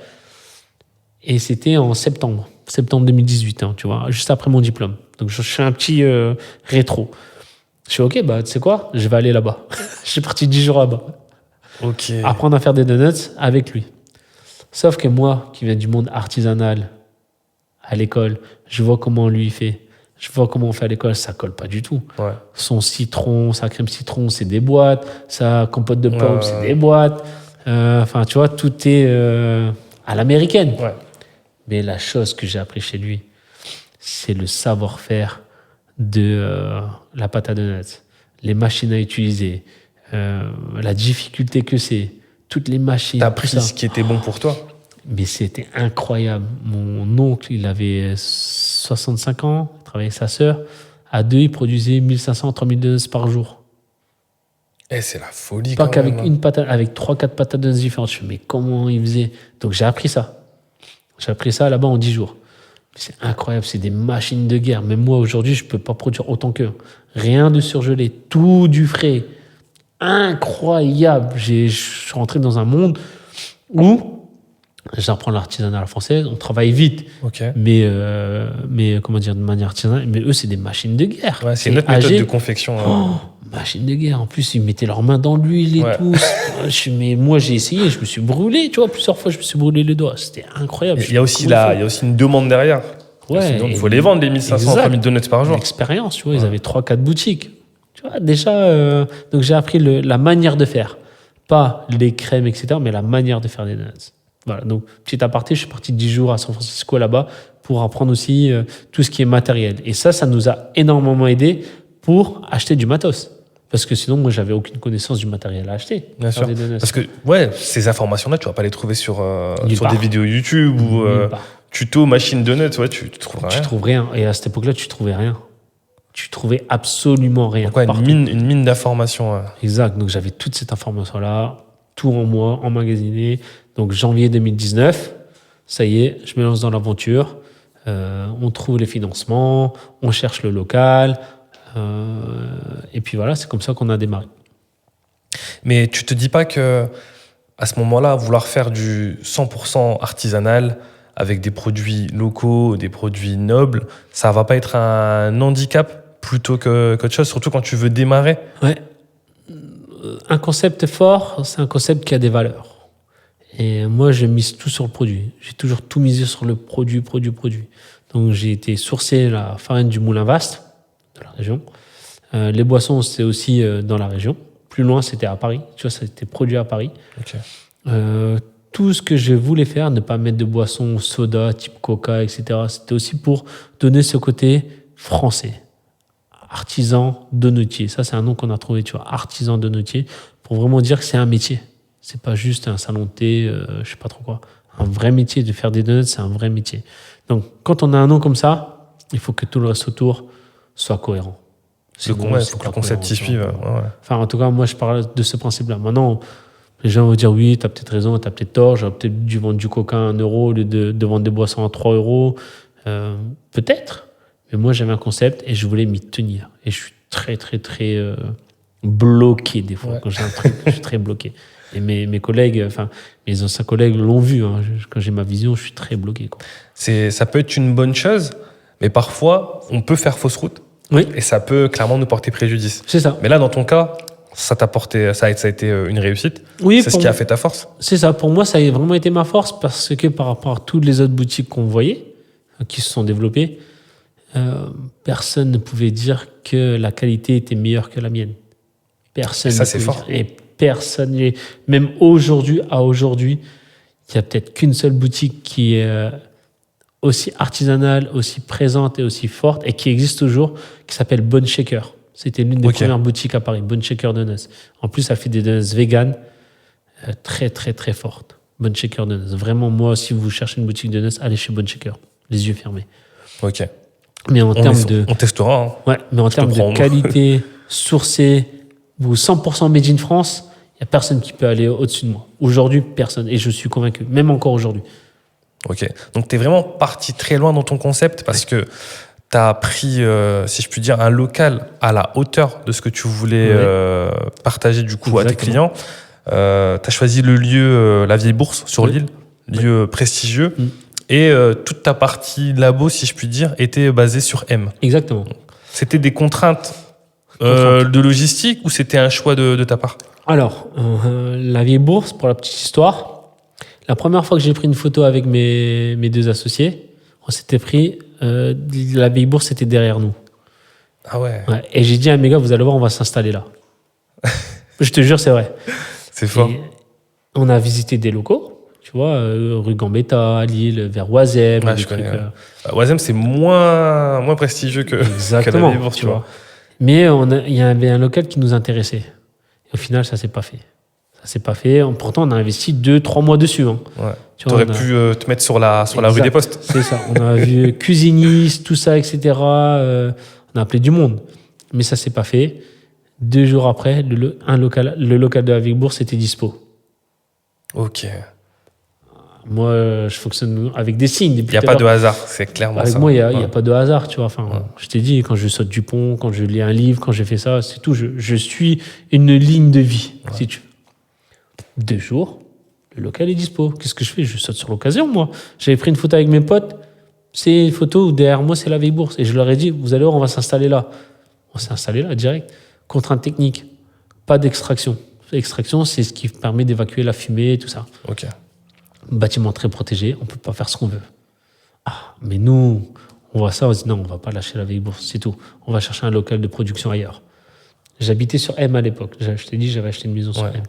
Et c'était en septembre 2018, hein, tu vois, juste après mon diplôme. Donc je fais un petit rétro. Je suis OK, tu sais quoi? Je vais aller là-bas. Je suis parti 10 jours là-bas. Ok. Apprendre à faire des donuts avec lui. Sauf que moi, qui viens du monde artisanal, à l'école, je vois comment lui fait. Je vois comment on fait à l'école, ça colle pas du tout. Ouais. Son citron, sa crème citron, c'est des boîtes. Sa compote de pommes, c'est des boîtes. Enfin, tu vois, tout est à l'américaine. Ouais. Mais la chose que j'ai appris chez lui, c'est le savoir-faire de la pâte à donuts, les machines à utiliser, la difficulté que c'est, toutes les machines. T'as appris ce qui était bon pour toi. Mais c'était incroyable. Mon oncle, il avait 65 ans, il travaillait avec sa sœur. À deux, il produisait 1500, 3000 donuts par jour. C'est la folie. Pas qu'avec une patate, avec 3-4 patates donuts différentes. Je me dis, mais comment il faisait? Donc j'ai appris ça. J'ai appris ça là-bas en 10 jours. C'est incroyable, c'est des machines de guerre. Même moi, aujourd'hui, je ne peux pas produire autant qu'eux. Rien de surgelé, tout du frais. Incroyable. Je suis rentré dans un monde où J'apprends l'artisanat à la française. On travaille vite, Ok. mais comment dire, de manière artisanale. Mais eux, c'est des machines de guerre. Ouais, c'est une autre méthode âgé. de confection. Machine de guerre. En plus, ils mettaient leurs mains dans l'huile et Ouais. tout. Mais moi, j'ai essayé, je me suis brûlé, tu vois. Plusieurs fois, je me suis brûlé les doigts. C'était incroyable. Il y a aussi une demande derrière. Ouais, Il faut les vendre, les 1500, exact. 3000 donuts par jour. L'expérience, tu vois. Ils Ouais. avaient 3-4 boutiques. Tu vois, déjà, donc j'ai appris la manière de faire. Pas les crèmes, etc., mais la manière de faire des donuts. Voilà, donc petit aparté, je suis parti 10 jours à San Francisco là-bas pour apprendre aussi tout ce qui est matériel. Et ça nous a énormément aidé pour acheter du matos. Parce que sinon, moi, j'avais aucune connaissance du matériel à acheter. Bien Faire sûr. des donuts. Parce que, ouais, ces informations-là, tu vas pas les trouver sur Nulle des part. vidéos YouTube ou Nulle part. tuto machine donuts. Ouais, tu trouveras Tu rien. trouves rien. Et à cette époque-là, tu trouvais rien. Tu trouvais absolument rien. Donc, ouais, Partout. une mine d'informations. Exact. Donc, j'avais toute cette information-là, tout en moi, emmagasiné. Donc, janvier 2019, ça y est, je me lance dans l'aventure. On trouve les financements, on cherche le local. Et puis voilà, c'est comme ça qu'on a démarré. Mais tu te dis pas que à ce moment-là, vouloir faire du 100% artisanal avec des produits locaux, des produits nobles, ça va pas être un handicap plutôt qu'autre chose, surtout quand tu veux démarrer. Ouais. Un concept fort, c'est un concept qui a des valeurs. Et moi, je mise tout sur le produit. J'ai toujours tout misé sur le produit. Donc, j'ai été sourcer la farine du Moulin Vaste, de la région. Les boissons, c'était aussi dans la région. Plus loin, c'était à Paris. Tu vois, ça a été produit à Paris. Ok. Tout ce que je voulais faire, ne pas mettre de boissons soda, type Coca, etc., c'était aussi pour donner ce côté français. Artisan donotier. Ça, c'est un nom qu'on a trouvé, tu vois. Artisan donotier, pour vraiment dire que c'est un métier. C'est pas juste un salon de thé, je sais pas trop quoi. Un vrai métier de faire des donuts, c'est un vrai métier. Donc, quand on a un nom comme ça, il faut que tout le reste autour soit cohérent. Il faut que le concept y suive. Ouais. Enfin, en tout cas, moi, je parle de ce principe-là. Maintenant, les gens vont dire oui, tu as peut-être raison, tu as peut-être tort, j'aurais peut-être dû vendre du coca à 1 euro au lieu de vendre des boissons à 3 euros. Peut-être. Mais moi, j'avais un concept et je voulais m'y tenir. Et je suis très, très, très bloqué des fois. Ouais. Quand j'ai un truc, je suis très bloqué. Et mes collègues, enfin, mes anciens collègues l'ont vu. Hein. Quand j'ai ma vision, je suis très bloqué, quoi. Ça peut être une bonne chose, mais parfois, on peut faire fausse route Oui, et ça peut clairement nous porter préjudice. c'est ça. Mais là, dans ton cas, ça a été une réussite. Oui, C'est ce qui a fait ta force. C'est ça. Pour moi, ça a vraiment été ma force parce que par rapport à toutes les autres boutiques qu'on voyait, qui se sont développées, personne ne pouvait dire que la qualité était meilleure que la mienne. Personne. Et ça, ne c'est pouvait fort. dire. Et personne. Même aujourd'hui, il n'y a peut-être qu'une seule boutique qui est aussi artisanale, aussi présente et aussi forte et qui existe toujours, qui s'appelle Bonne Shaker. C'était l'une des Ok. premières boutiques à Paris, Bonne Shaker Donuts. En plus, elle fait des donuts vegan très, très, très fortes. Bonne Shaker Donuts. Vraiment, moi, si vous cherchez une boutique de donuts, allez chez Bonne Shaker. Les yeux fermés. Ok. Mais en termes de, On testera. Hein. ouais, mais en te termes prends. de qualité, sourcée, ou 100% made in France, il n'y a personne qui peut aller au-dessus de moi. Aujourd'hui, personne. Et je suis convaincu, même encore aujourd'hui. Ok. Donc, tu es vraiment parti très loin dans ton concept parce que tu as pris, si je puis dire, un local à la hauteur de ce que tu voulais partager du coup à tes Exactement. clients. Tu as choisi le lieu, la Vieille Bourse sur Oui. l'île, lieu prestigieux. Mm. Et toute ta partie labo, si je puis dire, était basée sur M. Exactement. C'était des contraintes de logistique ou c'était un choix de ta part? Alors, la Vieille Bourse, pour la petite histoire, la première fois que j'ai pris une photo avec mes deux associés, on s'était pris, la Vieille Bourse était derrière nous. Ah ouais, Ouais. Et j'ai dit à mes gars, vous allez voir, on va s'installer là. Je te jure, c'est vrai. c'est fort. Et on a visité des locaux, tu vois, rue Gambetta, à Lille, vers Oisem. Ouais, des je connais, trucs, ouais. Oisem, c'est moins prestigieux que la exactement, Vieille Bourse, tu vois. Mais il y avait un local qui nous intéressait. Et au final, ça s'est pas fait. Ça s'est pas fait. Pourtant, on a investi 2-3 mois dessus. Hein. Ouais. Tu Tu vois, aurais on a- pu te mettre sur la rue Exact. des Postes. C'est ça. On a vu cuisiniste, tout ça, etc. On a appelé du monde. Mais ça s'est pas fait. 2 jours après, le local de la Vieille Bourse était dispo. Ok. Moi, je fonctionne avec des signes. Il n'y a pas de hasard, c'est clairement Avec ça. moi, il n'y a Ouais. pas de hasard, tu vois. Enfin, Ouais. je t'ai dit, quand je saute du pont, quand je lis un livre, quand je fais ça, c'est tout. Je suis une ligne de vie, si tu veux. 2 jours, Le local est dispo. Qu'est-ce que je fais? Je saute sur l'occasion, moi. J'avais pris une photo avec mes potes. C'est une photo où derrière moi, c'est la vieille bourse. Et je leur ai dit, vous allez voir, on va s'installer là. On s'est installé là, direct. Contrainte technique. Pas d'extraction. L'extraction, c'est ce qui permet d'évacuer la fumée et tout ça. Ok. Bâtiment très protégé, on peut pas faire ce qu'on veut. Ah, mais nous, on voit ça, on se dit non, on va pas lâcher la vieille bourse, c'est tout. On va chercher un local de production ailleurs. J'habitais sur M à l'époque. Je t'ai dit, j'avais acheté une maison sur M.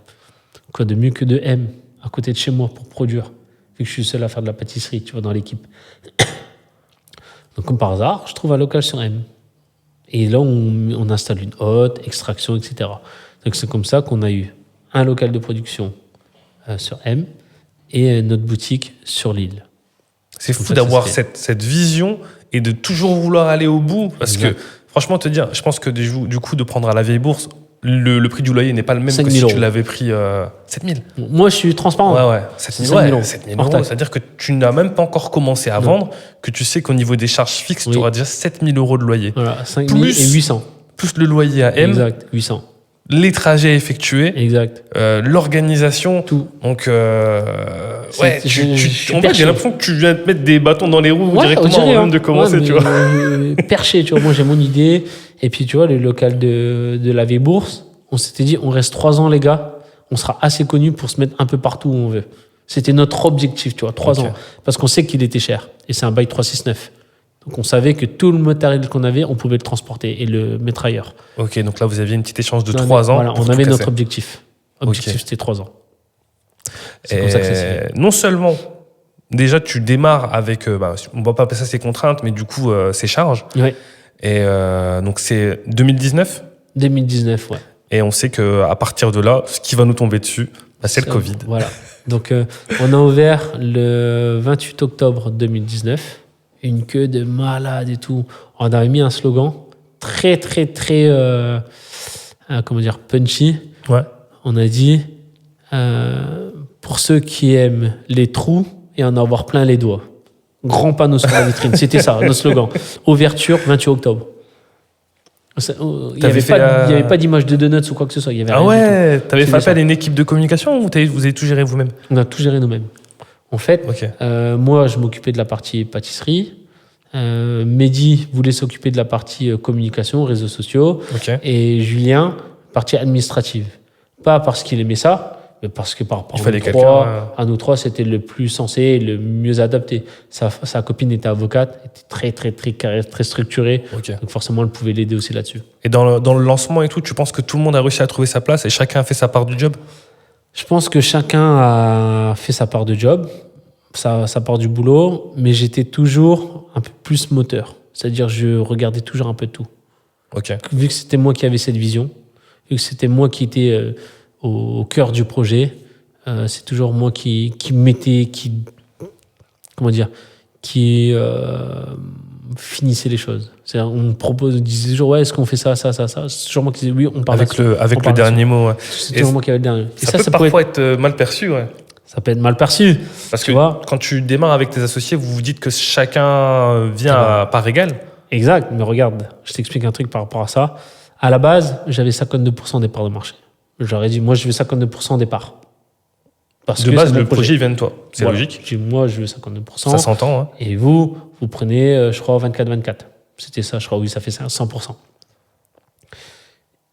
Quoi de mieux que de M à côté de chez moi pour produire, vu que je suis seul à faire de la pâtisserie, tu vois, dans l'équipe. Donc, comme par hasard, je trouve un local sur M. Et là, on installe une hotte, extraction, etc. Donc, c'est comme ça qu'on a eu un local de production sur M et notre boutique sur l'île. C'est fou d'avoir cette vision et de toujours vouloir aller au bout. Parce que, franchement, te dire, je pense que du coup, de prendre à la vieille bourse, le prix du loyer n'est pas le même que si tu l'avais pris 7 000. Moi, je suis transparent. Ouais. 7 000 euros. 7 000 euros. C'est-à-dire que tu n'as même pas encore commencé à vendre, que tu sais qu'au niveau des charges fixes, tu auras déjà 7 000 euros de loyer. Voilà, 5 000 et 800. Plus le loyer à M. Exact, 800. Les trajets effectués. Exact. L'organisation. Tout. Donc, ouais, en fait, j'ai l'impression que tu viens de te mettre des bâtons dans les roues directement avant même de commencer, tu vois. Perché, tu vois. Moi, j'ai mon idée. Et puis, tu vois, le local de la vieille bourse, on s'était dit, on reste 3 ans, les gars. On sera assez connus pour se mettre un peu partout où on veut. C'était notre objectif, tu vois, 3 ans. Parce qu'on sait qu'il était cher. Et c'est un bail 369. Donc, on savait que tout le matériel qu'on avait, on pouvait le transporter et le mettre ailleurs. Ok, donc là, vous aviez une petite échange de 3 ans. Voilà, on avait notre objectif. Objectif, c'était 3 ans. C'est comme ça que ça s'est fait. Non seulement, déjà, tu démarres avec, on ne va pas appeler ça ses contraintes, mais du coup, ses charges. Oui. Et donc, c'est 2019 2019, ouais. Et on sait qu'à partir de là, ce qui va nous tomber dessus, c'est le Covid. Voilà. Donc, on a ouvert le 28 octobre 2019. Une queue de malade et tout. On avait mis un slogan très, très, très, comment dire, punchy. Ouais. On a dit, pour ceux qui aiment les trous et en avoir plein les doigts. Grand panneau sur la vitrine. C'était ça, notre slogan. Ouverture, 28 octobre. Il n'y avait pas d'image de donuts ou quoi que ce soit. Il y avait tu avais fait appel à une équipe de communication ou vous avez tout géré vous-même? On a tout géré nous-mêmes. En fait, moi, je m'occupais de la partie pâtisserie. Mehdi voulait s'occuper de la partie communication, réseaux sociaux. Et Julien, partie administrative. Pas parce qu'il aimait ça, mais parce que par rapport à nous trois, c'était le plus sensé et le mieux adapté. Sa copine était avocate, était très, très, très carrée, très structurée. Donc forcément, elle pouvait l'aider aussi là-dessus. Et dans le lancement et tout, tu penses que tout le monde a réussi à trouver sa place et chacun a fait sa part du job? Je pense que chacun a fait sa part de job, sa part du boulot, mais j'étais toujours un peu plus moteur. C'est-à-dire, je regardais toujours un peu de tout. Vu que c'était moi qui avais cette vision, vu que c'était moi qui étais au cœur du projet, c'est toujours moi qui finissait les choses. C'est-à-dire, on me disait toujours, ouais, est-ce qu'on fait ça? C'est toujours moi qui disais, oui, on parle avec le dernier mot. Ouais. C'est toujours moi qui avais le dernier. Et ça peut parfois être mal perçu, ouais. Ça peut être mal perçu. Parce que quand tu démarres avec tes associés, vous vous dites que chacun vient à part égale. Exact, mais regarde, je t'explique un truc par rapport à ça. À la base, j'avais 52% des parts de marché. J'aurais dit, moi, je veux 52% des parts. Parce de base, le projet vient de toi. C'est logique. Moi, je veux 52%. Ça s'entend. Hein. Et vous prenez, je crois, 24-24. C'était ça, je crois, oui, ça fait 100%.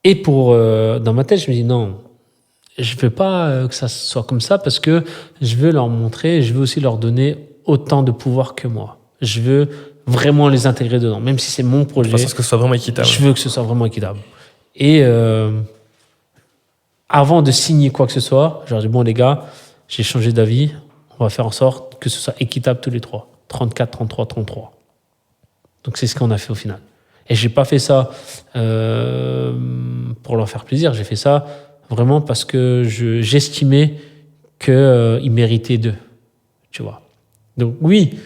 Et dans ma tête, je me dis, non, je ne veux pas que ça soit comme ça parce que je veux leur montrer, je veux aussi leur donner autant de pouvoir que moi. Je veux vraiment les intégrer dedans, même si c'est mon projet. Parce que ce soit vraiment équitable. Je veux que ce soit vraiment équitable. Et avant de signer quoi que ce soit, je leur dis, bon les gars, j'ai changé d'avis, on va faire en sorte que ce soit équitable tous les trois. 34, 33, 33. Donc c'est ce qu'on a fait au final. Et je n'ai pas fait ça pour leur faire plaisir, j'ai fait ça vraiment parce que j'estimais qu'ils méritaient d'eux, tu vois. Donc oui,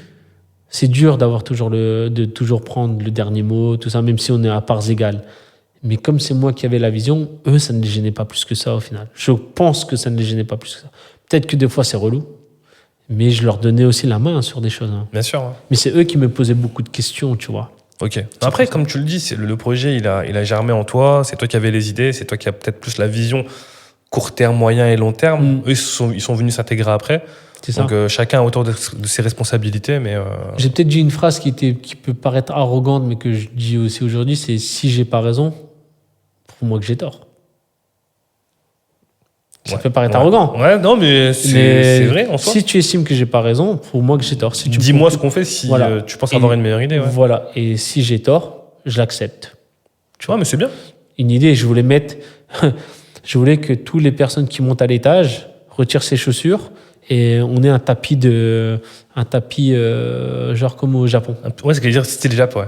c'est dur de toujours prendre le dernier mot, tout ça, même si on est à parts égales. Mais comme c'est moi qui avais la vision, eux, ça ne les gênait pas plus que ça au final. Je pense que ça ne les gênait pas plus que ça. Peut-être que des fois, c'est relou, mais je leur donnais aussi la main sur des choses. Hein. Bien sûr. Ouais. Mais c'est eux qui me posaient beaucoup de questions, tu vois. Ok. Après, comme tu le dis, le projet, il a germé en toi. C'est toi qui avais les idées. C'est toi qui as peut-être plus la vision court terme, moyen et long terme. Eux, ils sont venus s'intégrer après. C'est ça. Donc, chacun autour de ses responsabilités. Mais, J'ai peut-être dit une phrase qui peut paraître arrogante, mais que je dis aussi aujourd'hui, c'est si j'ai pas raison, prouve-moi que j'ai tort. Ça peut paraître arrogant. Ouais, non, mais c'est vrai en soi. Si tu estimes que j'ai pas raison, prouve-moi que j'ai tort. Si Dis-moi ce qu'on fait si tu penses avoir une meilleure idée. Ouais. Voilà. Et si j'ai tort, je l'accepte. Tu vois, mais c'est bien. Une idée, je voulais que toutes les personnes qui montent à l'étage retirent ses chaussures et on ait un tapis genre comme au Japon. Ouais, c'est ce que je veux dire, c'était le Japon, ouais.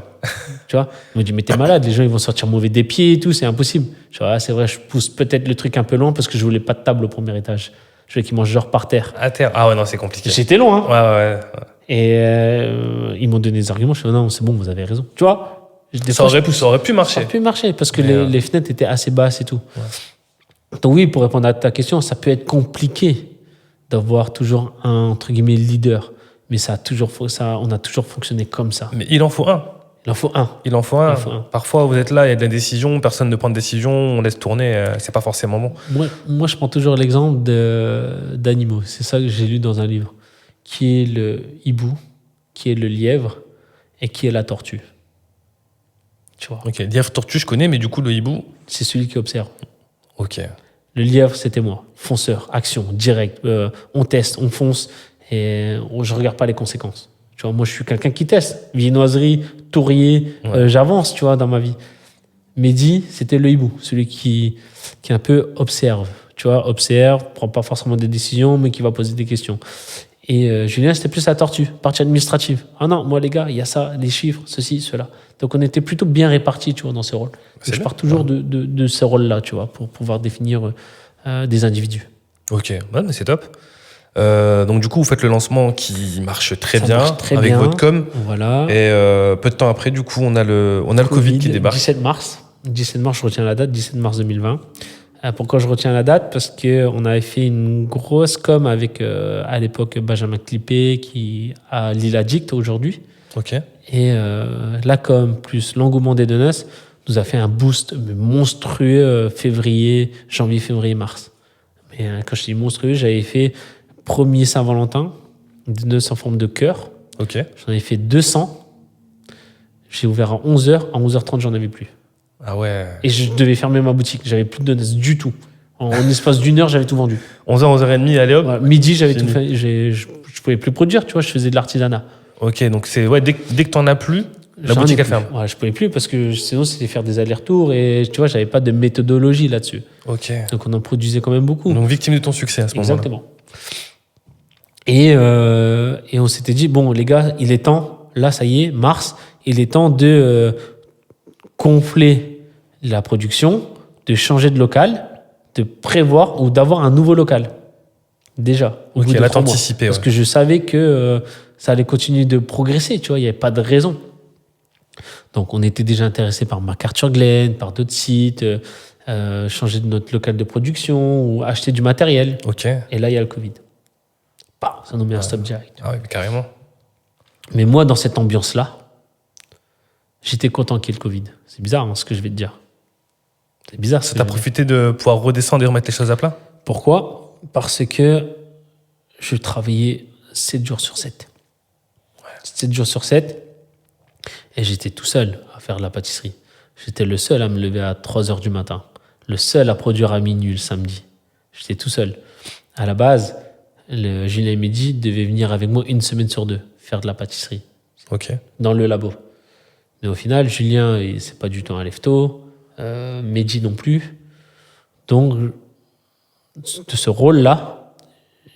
Tu vois, on me dit mais t'es malade, les gens ils vont sortir mauvais des pieds et tout, c'est impossible. Je dis c'est vrai, je pousse peut-être le truc un peu loin parce que je voulais pas de table au premier étage. Je voulais qu'ils mangent genre par terre. À terre. Ah ouais, non, c'est compliqué. J'étais loin. Ouais. Et ils m'ont donné des arguments. Je dis non, c'est bon, vous avez raison. Tu vois, ça aurait pu marcher. Ça aurait pu marcher parce que les fenêtres étaient assez basses et tout. Ouais. Donc oui, pour répondre à ta question, ça peut être compliqué d'avoir toujours un, entre guillemets, leader. Mais on a toujours fonctionné comme ça. Mais il en faut un. Il en faut un. Parfois, vous êtes là, il y a de la décision, personne ne prend de décision, on laisse tourner, c'est pas forcément bon. Moi, je prends toujours l'exemple d'animaux. C'est ça que j'ai lu dans un livre. Qui est le hibou, qui est le lièvre et qui est la tortue. Tu vois. Ok, lièvre, tortue, je connais, mais du coup, le hibou... C'est celui qui observe. Ok. Le lièvre, c'était moi. Fonceur, action, direct. On teste, on fonce et je regarde pas les conséquences. Tu vois, moi, je suis quelqu'un qui teste. Viennoiserie, tourrier, j'avance, tu vois, dans ma vie. Mehdi, c'était le hibou, celui qui un peu observe. Tu vois, observe, prend pas forcément des décisions, mais qui va poser des questions. Et Julien, c'était plus la tortue, partie administrative. Ah non, moi, les gars, il y a ça, les chiffres, ceci, cela. Donc, on était plutôt bien répartis, tu vois, dans ces rôles. Je pars toujours de ces rôles-là, tu vois, pour pouvoir définir des individus. Ok, ouais, mais c'est top. Donc du coup, vous faites le lancement qui marche très bien avec votre com. Voilà. Et peu de temps après, du coup, on a le Covid qui débarque. 17 mars, je retiens la date, 17 mars 2020. Pourquoi je retiens la date? Parce qu'on avait fait une grosse com avec, à l'époque, Benjamin Clippé, qui a Lille Addict aujourd'hui. Ok. Et la com plus l'engouement des donuts nous a fait un boost monstrueux janvier, février, mars. Mais quand je dis monstrueux, j'avais fait premier Saint-Valentin, des donuts en forme de cœur. Ok. J'en avais fait 200. J'ai ouvert à 11h. À 11h30, j'en avais plus. Ah ouais. Et je devais fermer ma boutique. J'avais plus de donuts du tout. En espace d'une heure, j'avais tout vendu. 11h, 11h30, allez hop. Ouais, midi, j'avais tout fait. Je pouvais plus produire, tu vois, je faisais de l'artisanat. Ok, donc c'est dès que t'en as plus, la boutique elle ferme. Ouais, je pouvais plus parce que sinon c'était faire des allers-retours et tu vois, j'avais pas de méthodologie là-dessus. Ok. Donc on en produisait quand même beaucoup. Donc victime de ton succès à ce moment-là. Exactement. Et on s'était dit, bon les gars, il est temps, là ça y est, mars, il est temps de gonfler la production, de changer de local, de prévoir ou d'avoir un nouveau local. Déjà. Ok, là t'anticipais. Parce que je savais que ça allait continuer de progresser, tu vois, il n'y avait pas de raison. Donc on était déjà intéressé par MacArthur Glen, par d'autres sites, changer de notre local de production ou acheter du matériel. Ok. Et là, il y a le Covid. Bah, ça nous met un stop direct. Ah oui, carrément. Mais moi, dans cette ambiance-là, j'étais content qu'il y ait le Covid. C'est bizarre ce que je vais te dire. C'est bizarre. Ça t'a profité de pouvoir redescendre et remettre les choses à plat? Pourquoi? Parce que je travaillais 7 jours sur 7. 7 jours sur 7. Et j'étais tout seul à faire de la pâtisserie. J'étais le seul à me lever à 3h du matin. Le seul à produire à minuit le samedi. J'étais tout seul. À la base, Julien et Mehdi devaient venir avec moi 1 semaine sur 2 faire de la pâtisserie. Ok. Dans le labo. Mais au final, Julien, c'est pas du tout un lève-tôt. Mehdi non plus. Donc, de ce rôle-là,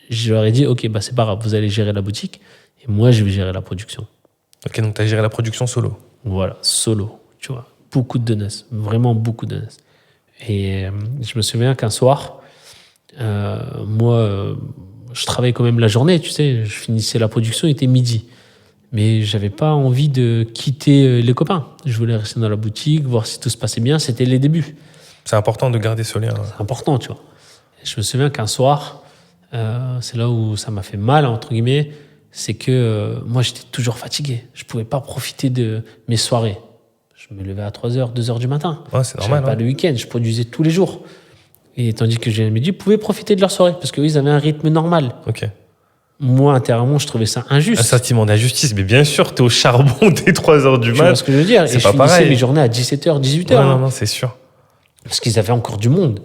je leur ai dit, ok, bah c'est pas grave, vous allez gérer la boutique et moi, je vais gérer la production. Ok, donc tu as géré la production solo. Voilà, solo, tu vois. Beaucoup de donuts, vraiment beaucoup de donuts. Et je me souviens qu'un soir, moi, je travaillais quand même la journée, tu sais. Je finissais la production, il était midi. Mais j'avais pas envie de quitter les copains. Je voulais rester dans la boutique, voir si tout se passait bien. C'était les débuts. C'est important de garder ce lien. C'est important, tu vois. Et je me souviens qu'un soir, c'est là où ça m'a fait mal, entre guillemets, c'est que moi, j'étais toujours fatigué. Je pouvais pas profiter de mes soirées. Je me levais à 3h, 2h du matin. Ouais, c'est normal. Pas le week-end, je produisais tous les jours. Et tandis que Julien me dit, pouvaient profiter de leur soirée parce qu'eux, ils avaient un rythme normal. Ok. Moi, intérieurement, je trouvais ça injuste. Un sentiment d'injustice, mais bien sûr, t'es au charbon dès 3h du Tu vois mat. ce que je veux dire? C'est Et je pas finissais pareil. mes journées à 17h, 18h. Ouais, non, c'est sûr. Parce qu'ils avaient encore du monde.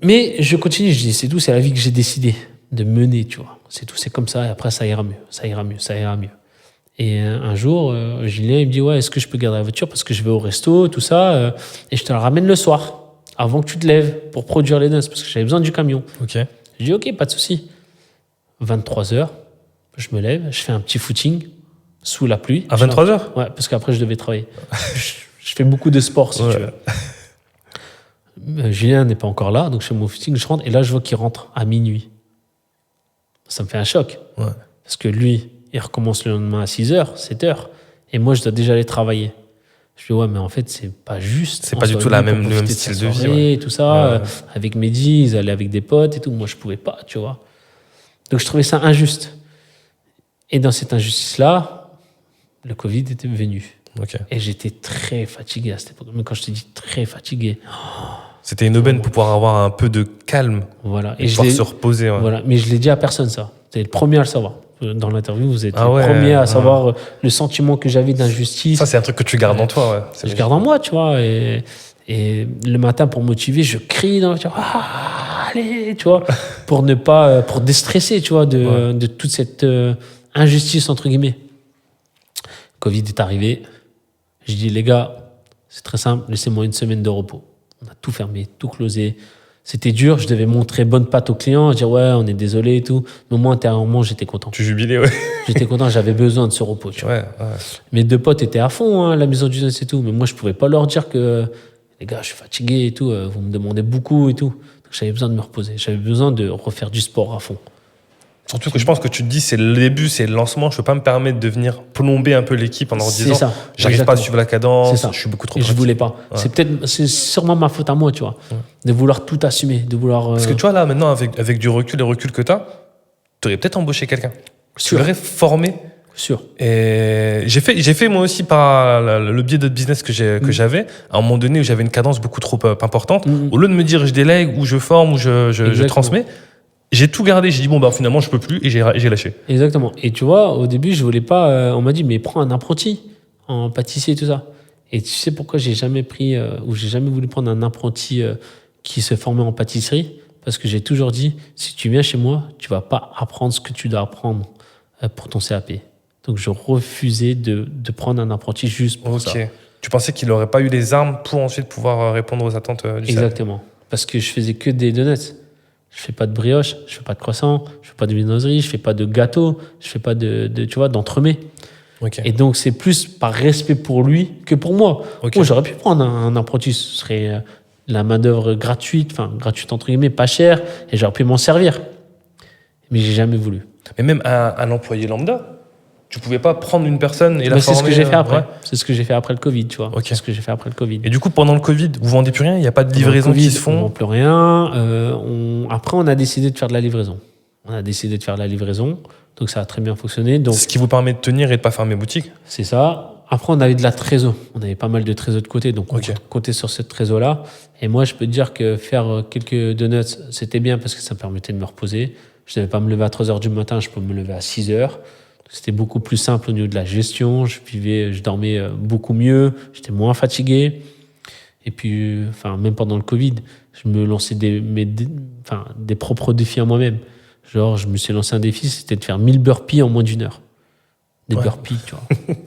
Mais je continue, je dis, c'est tout, c'est la vie que j'ai décidé de mener, tu vois. C'est tout, c'est comme ça, et après, ça ira mieux, ça ira mieux, ça ira mieux. Et un jour, Julien, il me dit, ouais, est-ce que je peux garder la voiture parce que je vais au resto, tout ça, et je te la ramène le soir, avant que tu te lèves, pour produire les noces, parce que j'avais besoin du camion. Ok. Je dis, ok, pas de souci. 23h, je me lève, je fais un petit footing sous la pluie. À 23h? Ouais, parce qu'après, je devais travailler. je fais beaucoup de sport, si Ouais. tu veux. Julien n'est pas encore là, donc je fais mon footing, je rentre, et là, je vois qu'il rentre à minuit. Ça me fait un choc. Ouais. Parce que lui, il recommence le lendemain à 6h, 7h, et moi, je dois déjà aller travailler. Je dis, ouais, mais en fait, c'est pas juste. C'est On pas du soit tout venu le pour même profiter style sa de vie, soirée, ouais. tout ça. Ouais. Avec Mehdi, ils allaient avec des potes et tout. Moi, je pouvais pas, tu vois. Donc, je trouvais ça injuste. Et dans cette injustice-là, le Covid était venu. Ok. Et j'étais très fatigué à cette époque. Mais quand je te dis très fatigué, C'était une aubaine pour pouvoir avoir un peu de calme voilà. et Et je pouvoir l'ai, se reposer. Ouais. voilà. Mais je l'ai dit à personne, ça. T'es le premier à le savoir. Dans l'interview, vous êtes Ah le ouais, premier à ouais. savoir le sentiment que j'avais d'injustice. Ça, c'est un truc que tu gardes en toi. Ouais. C'est Je garde en moi, tu vois. Et le matin, pour motiver, je crie dans la voiture. Ah, allez, tu vois. Pour ne pas, pour déstresser, tu vois, de toute cette injustice, entre guillemets. Covid est arrivé. Je dis, les gars, c'est très simple, laissez-moi une semaine de repos. On a tout fermé, tout closé. C'était dur, je devais montrer bonne patte aux clients, dire ouais, on est désolé et tout. Mais moi, intérieurement, j'étais content. Tu jubilais, ouais. J'étais content, j'avais besoin de ce repos, tu vois. Ouais, ouais. Mes deux potes étaient à fond, hein, la maison du Nest et tout. Mais moi, je pouvais pas leur dire que, les gars, je suis fatigué et tout. Vous me demandez beaucoup et tout. Donc, j'avais besoin de me reposer. J'avais besoin de refaire du sport à fond. Surtout que je pense que tu te dis, c'est le début, c'est le lancement. Je peux pas me permettre de venir plomber un peu l'équipe en leur C'est disant, ça. j'arrive pas à Exactement. suivre la C'est cadence, ça. je suis beaucoup trop Et je fatigué. voulais pas. C'est sûrement ma faute à moi, tu vois. De vouloir tout assumer, de vouloir. Parce que tu vois, là, maintenant, avec du recul, les reculs que tu as, tu aurais peut-être embauché quelqu'un. Tu Sûr. l'aurais formé. Sûr. Et j'ai fait moi aussi par le biais d'autres business que j'avais, à un moment donné où j'avais une cadence beaucoup trop importante. Au lieu de me dire je délègue ou je forme ou je Exactement. transmets, j'ai tout gardé. J'ai dit bon, bah finalement, je peux plus et j'ai lâché. Exactement. Et tu vois, au début, je voulais pas. On m'a dit, mais prends un apprenti en pâtissier et tout ça. Et tu sais pourquoi j'ai jamais pris ou j'ai jamais voulu prendre un apprenti qui se formait en pâtisserie? Parce que j'ai toujours dit, si tu viens chez moi, tu vas pas apprendre ce que tu dois apprendre pour ton CAP. Donc je refusais de prendre un apprenti juste pour ça. Tu pensais qu'il n'aurait pas eu les armes pour ensuite pouvoir répondre aux attentes du salarié. Exactement. Parce que je faisais que des donuts. Je fais pas de brioche, je fais pas de croissant, je fais pas de viennoiserie, je fais pas de gâteau, je fais pas tu vois, d'entremets. Ok. Et donc c'est plus par respect pour lui que pour moi. Ok. Moi j'aurais pu prendre un apprenti, ce serait la main d'œuvre gratuite, enfin gratuite entre guillemets, pas chère, et j'aurais pu m'en servir. Mais j'ai jamais voulu. Mais même un employé lambda, tu pouvais pas prendre une personne et la Mais c'est former. ce que j'ai fait après. Ouais. C'est ce que j'ai fait après le Covid, tu vois. Ok. C'est ce que j'ai fait après le Covid. Et du coup, pendant le Covid, vous vendez plus rien. Il n'y a pas de livraison qui se On font. vend plus rien. Après, on a décidé de faire de la livraison. Donc, ça a très bien fonctionné. Donc, Ce qui vous permet de tenir et de pas fermer boutique. c'est ça. Après, on avait de la trésor. On avait pas mal de trésor de côté. Donc, on Ok. comptait sur cette trésor-là. Et moi, je peux te dire que faire quelques donuts, c'était bien parce que ça me permettait de me reposer. Je ne devais pas me lever à 3h du matin. Je peux me lever à 6h. C'était beaucoup plus simple au niveau de la gestion. Je dormais beaucoup mieux. J'étais moins fatigué. Et puis, même pendant le Covid, je me lançais des propres défis à moi-même. Genre, je me suis lancé un défi, c'était de faire 1000 burpees en moins d'une heure. Des burpees, tu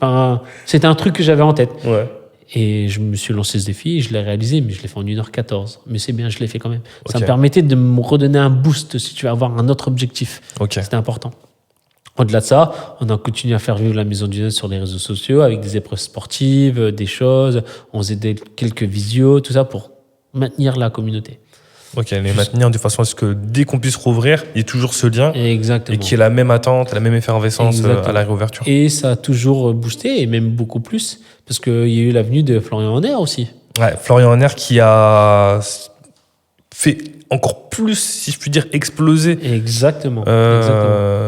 vois. C'était un truc que j'avais en tête. Ouais. Et je me suis lancé ce défi, et je l'ai réalisé, mais je l'ai fait en 1h14. Mais c'est bien, je l'ai fait quand même. Ça Ok. me permettait de me redonner un boost si tu veux avoir un autre objectif. Ok. C'était important. Au-delà de ça, on a continué à faire vivre la Maison du Nez sur les réseaux sociaux avec des épreuves sportives, des choses. On faisait quelques visios, tout ça pour maintenir la communauté. Ok, les maintenir de façon à ce que dès qu'on puisse rouvrir, il y ait toujours ce lien Exactement. et qu'il y ait la même attente, la même effervescence Exactement. à la réouverture. Et ça a toujours boosté, et même beaucoup plus, parce qu'il y a eu la venue de Florian Honner aussi. Ouais, Florian Honner qui a fait encore plus, si je puis dire, exploser Exactement.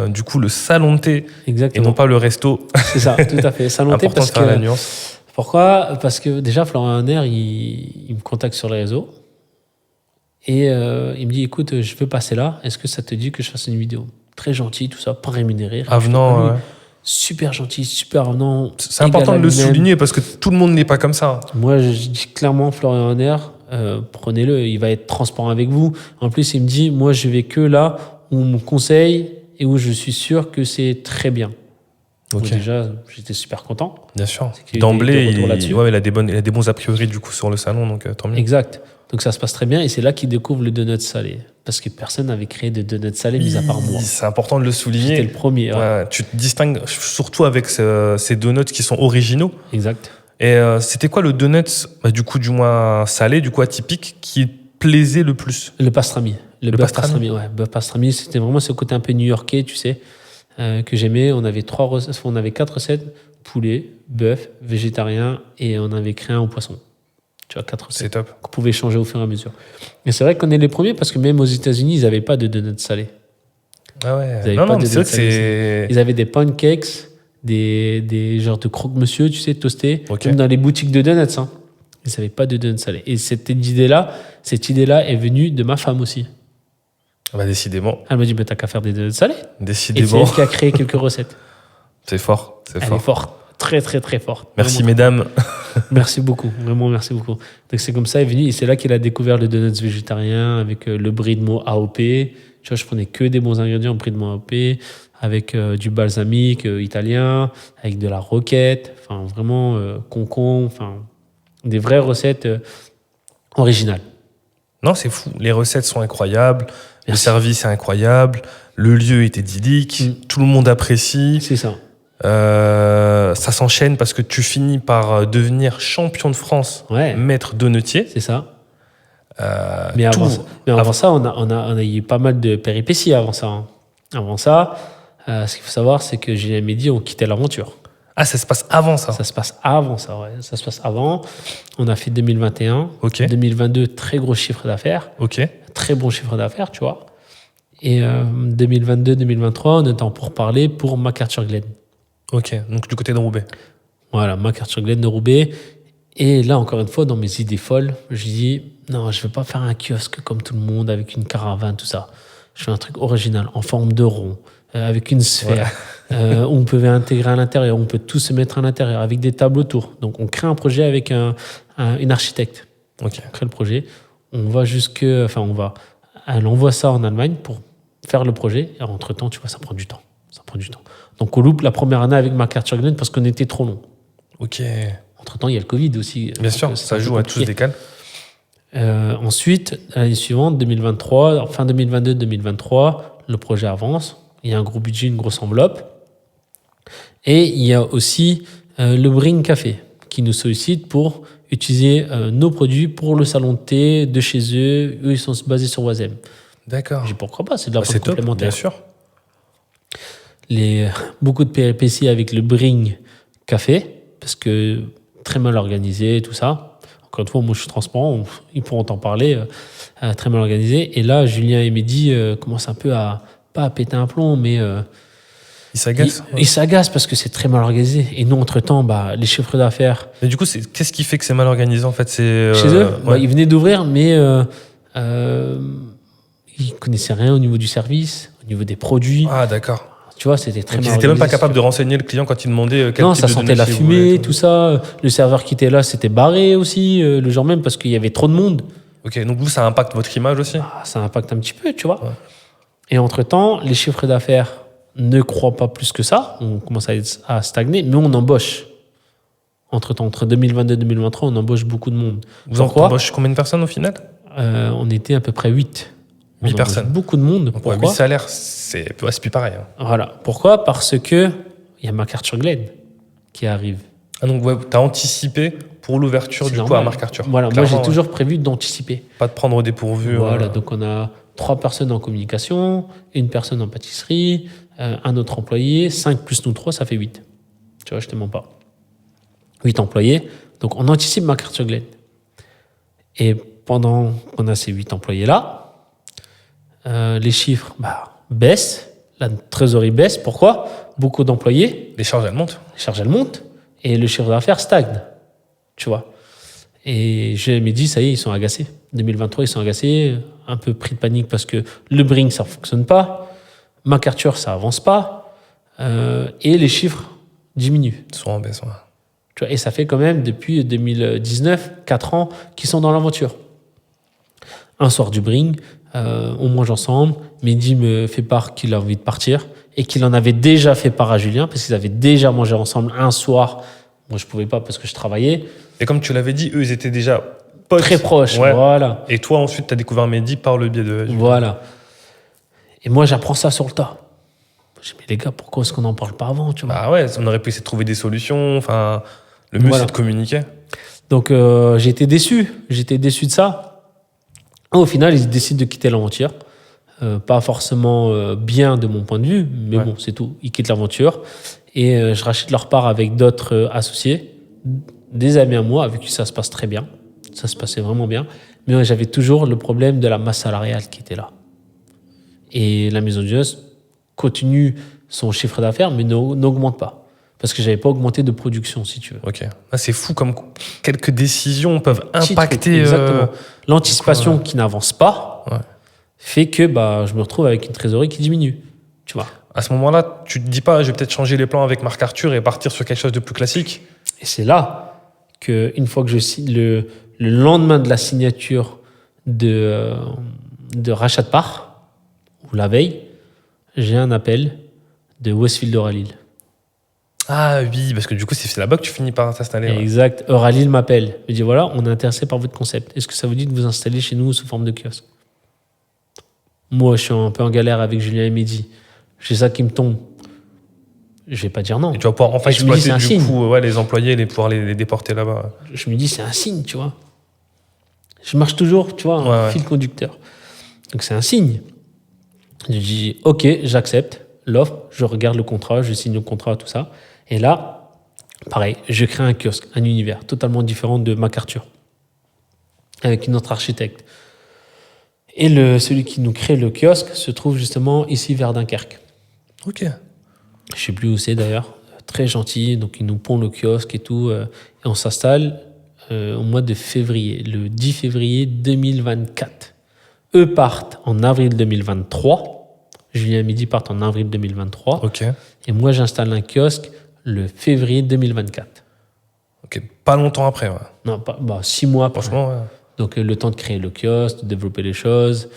du coup le salon de thé et Exactement. non pas le resto. C'est ça, tout à fait. Salon thé Important parce de faire la que. nuance. Pourquoi? Parce que déjà, Florian Honner, il me contacte sur les réseaux. Et il me dit, écoute, je veux passer là. Est-ce que ça te dit que je fasse une vidéo? Très gentil, tout ça, pas rémunéré. Avenant, ouais. Super gentil, super avenant. C'est important de le souligner parce que tout le monde n'est pas comme ça. Moi, je dis clairement, Florian Honner, prenez-le, il va être transparent avec vous. En plus, il me dit, moi, je vais que là où on me conseille et où je suis sûr que c'est très bien. Donc déjà, j'étais super content. Bien sûr. D'emblée, il a des bons a priori du coup sur le salon, donc tant mieux. Exact. Donc ça se passe très bien et c'est là qu'il découvre le donut salé. Parce que personne n'avait créé de donut salé mis à part moi. C'est important de le souligner. J'étais le premier. Ouais, tu te distingues surtout avec ces donuts qui sont originaux. Exact. Et c'était quoi le donut, du coup du moins salé, du coup atypique, qui plaisait le plus? Le pastrami. Le bœuf pastrami, ouais. Bœuf pastrami, c'était vraiment ce côté un peu new-yorkais, tu sais, que j'aimais. On avait 4 recettes, poulet, bœuf, végétarien, et on avait créé un au poisson. Tu vois, 4 recettes. C'est top. Qu'on pouvait changer au fur et à mesure. Et c'est vrai qu'on est les premiers parce que même aux États-Unis, ils n'avaient pas de donuts salés. Ah ouais. Non, c'est vrai que c'est. Ils avaient des pancakes, des genres de croque-monsieur, tu sais, toastés, Ok. comme dans les boutiques de donuts. Hein. Ils n'avaient pas de donuts salés. Et cette idée-là est venue de ma femme aussi. Bah, décidément. Elle m'a dit, bah, t'as qu'à faire des donuts salés. Et c'est Décidément. elle qui a créé quelques recettes. C'est fort. Elle est forte. Très, très, très forte. Merci, Vraiment. mesdames. Merci beaucoup. Vraiment, merci beaucoup. Donc, c'est comme ça, elle est venue. Et c'est là qu'il a découvert le donuts végétarien avec le brie de meaux AOP. Tu vois, je prenais que des bons ingrédients, brie de meaux AOP, avec du balsamique italien, avec de la roquette. Enfin, vraiment, concombre. Enfin, des vraies recettes originales. Non, c'est fou. Les recettes sont incroyables. Le Merci. service est incroyable. Le lieu est idyllique. Tout le monde apprécie. C'est ça. Ça s'enchaîne parce que tu finis par devenir champion de France, Ouais. maître donutier. C'est ça. Mais avant ça, on a eu pas mal de péripéties avant ça. Hein. Avant ça, ce qu'il faut savoir, c'est que Julien et Mehdi ont quitté l'aventure. Ah, ça se passe avant ça. Ça se passe avant ça, ouais. Ça se passe avant. On a fait 2021. Ok. 2022, très gros chiffre d'affaires. Ok. Très bon chiffre d'affaires, tu vois. Et 2022-2023, on est en pourparlers pour MacArthur Glen. Ok. Donc du côté de Roubaix. Voilà, MacArthur Glen de Roubaix. Et là, encore une fois, dans mes idées folles, je dis, non, je ne veux pas faire un kiosque comme tout le monde, avec une caravane, tout ça. Je fais un truc original, en forme de rond, avec une sphère. Ouais. On peut intégrer à l'intérieur, on peut tout se mettre à l'intérieur, avec des tables autour. Donc, on crée un projet avec une architecte. Ok. On crée le projet. On va elle envoie ça en Allemagne pour faire le projet. Et entre-temps, tu vois, ça prend du temps. Donc, on loupe la première année avec MacArthur Glen parce qu'on était trop long. Ok. Entre-temps, il y a le Covid aussi. Bien sûr, ça joue à tous les décales. Ensuite, l'année suivante, 2023, fin 2022-2023, le projet avance. Il y a un gros budget, une grosse enveloppe. Et il y a aussi le Bring Café qui nous sollicite pour utiliser nos produits pour le salon de thé de chez eux. Eux, ils sont basés sur Oisem. D'accord. J'ai dit pourquoi pas, c'est de la vente C'est top, complémentaire. bien sûr. Beaucoup de péripéties avec le Bring Café, parce que très mal organisé, tout ça. Encore une fois, moi je suis transparent, ils pourront en parler, très mal organisé. Et là, Julien et Mehdi commencent un peu pas à péter un plomb, mais ils s'agacent. Ils s'agacent parce que c'est très mal organisé. Et nous, entre-temps, les chiffres d'affaires... Mais du coup, qu'est-ce qui fait que c'est mal organisé en fait? Chez eux, ouais. Ils venaient d'ouvrir, mais ils connaissaient rien au niveau du service, au niveau des produits. Ah, d'accord. Tu vois, c'était très mal organisé. Ils n'étaient même pas capables de renseigner le client quand il demandait quel non, type ça de sentait la fumée, tout ça. Le serveur qui était là, c'était barré aussi, le jour même, parce qu'il y avait trop de monde. Ok, donc vous, ça impacte votre image aussi? Ça impacte un petit peu, tu vois. Ouais. Et entre-temps, les chiffres d'affaires ne croient pas plus que ça. On commence à stagner, mais on embauche. Entre-temps, entre 2022 et 2023, on embauche beaucoup de monde. Vous embauchez combien de personnes au final? On était à peu près 8. 8 personnes. Beaucoup de monde. Donc, pourquoi 8 salaires, c'est plus pareil. Hein. Voilà. Pourquoi? Parce que il y a MacArthur Glen qui arrive. Ah donc ouais, tu as anticipé pour l'ouverture du coup à MacArthur. Voilà, moi j'ai toujours prévu d'anticiper. Pas de prendre au dépourvu. Voilà, donc on a 3 personnes en communication, 1 personne en pâtisserie, un autre employé, 5 plus nous 3, ça fait 8. Tu vois, je te mens pas. 8 employés. Donc on anticipe MacArthur Glen. Et pendant qu'on a ces 8 employés-là, les chiffres baissent, la trésorerie baisse. Pourquoi? Beaucoup d'employés. Les charges, elles montent. Et le chiffre d'affaires stagne. Tu vois. Et je m'ai dit, ça y est, ils sont agacés. 2023, ils sont agacés, un peu pris de panique parce que le Bring, ça ne fonctionne pas. MacArthur, ça avance pas. Et les chiffres diminuent. Ils sont en baisse. Ouais. Tu vois, et ça fait quand même depuis 2019, 4 ans qu'ils sont dans l'aventure. Un soir du Bring, on mange ensemble. Mehdi me fait part qu'il a envie de partir et qu'il en avait déjà fait part à Julien parce qu'ils avaient déjà mangé ensemble un soir. Moi, je pouvais pas parce que je travaillais. Et comme tu l'avais dit, eux, ils étaient déjà potes. Très proches, Ouais. voilà. Et toi, ensuite, tu as découvert Mehdi par le biais de... Voilà. Et moi, j'apprends ça sur le tas. Je dis, mais les gars, pourquoi est-ce qu'on n'en parle pas avant, tu vois? Bah ouais, on aurait pu essayer de trouver des solutions. Enfin, le mieux, Voilà. c'est de communiquer. Donc, j'étais déçu. J'étais déçu de ça. Au final, ils décident de quitter l'aventure. Pas forcément bien de mon point de vue, mais Ouais. bon, c'est tout. Ils quittent l'aventure. Et je rachète leur part avec d'autres associés, des amis à moi, avec qui ça se passe très bien. Ça se passait vraiment bien. Mais ouais, j'avais toujours le problème de la masse salariale qui était là. Et la Maison Dios continue son chiffre d'affaires, mais n'augmente pas. Parce que je n'avais pas augmenté de production, si tu veux. Ok. Ah, c'est fou comme quelques décisions peuvent Petit impacter... truc, exactement. L'anticipation du coup, qui n'avance pas Ouais. fait que je me retrouve avec une trésorerie qui diminue. Tu vois. À ce moment-là, tu te dis pas, je vais peut-être changer les plans avec MacArthur et partir sur quelque chose de plus classique. Et c'est là qu'une fois que je signe, le lendemain de la signature de rachat de part, ou la veille, j'ai un appel de Westfield Euralil. Ah oui, parce que du coup, c'est là-bas que tu finis par t'installer. Ouais. Exact. Euralil m'appelle. Il me dit voilà, on est intéressé par votre concept. Est-ce que ça vous dit de vous installer chez nous sous forme de kiosque? Moi, je suis un peu en galère avec Julien et Mehdi. J'ai ça qui me tombe. Je vais pas dire non. Et tu vas pouvoir enfin Et je me dis, c'est exploiter un du signe. coup les employés, pouvoir les déporter là-bas. Je me dis, c'est un signe, tu vois. Je marche toujours, tu vois, en Ouais. fil conducteur. Donc, c'est un signe. Je dis, OK, j'accepte l'offre, je regarde le contrat, je signe le contrat, tout ça. Et là, pareil, je crée un kiosque, un univers totalement différent de MacArthur, avec une autre architecte. Et celui qui nous crée le kiosque se trouve justement ici vers Dunkerque. Ok. Je ne sais plus où c'est d'ailleurs. Très gentil, donc ils nous pondent le kiosque et tout. Et on s'installe au mois de février, le 10 février 2024. Eux partent en avril 2023. Julien et Mehdi partent en avril 2023. Ok. Et moi, j'installe un kiosque le février 2024. Ok. Pas longtemps après, ouais. Non, 6 mois après. Franchement, ouais. Donc, le temps de créer le kiosque, de développer les choses.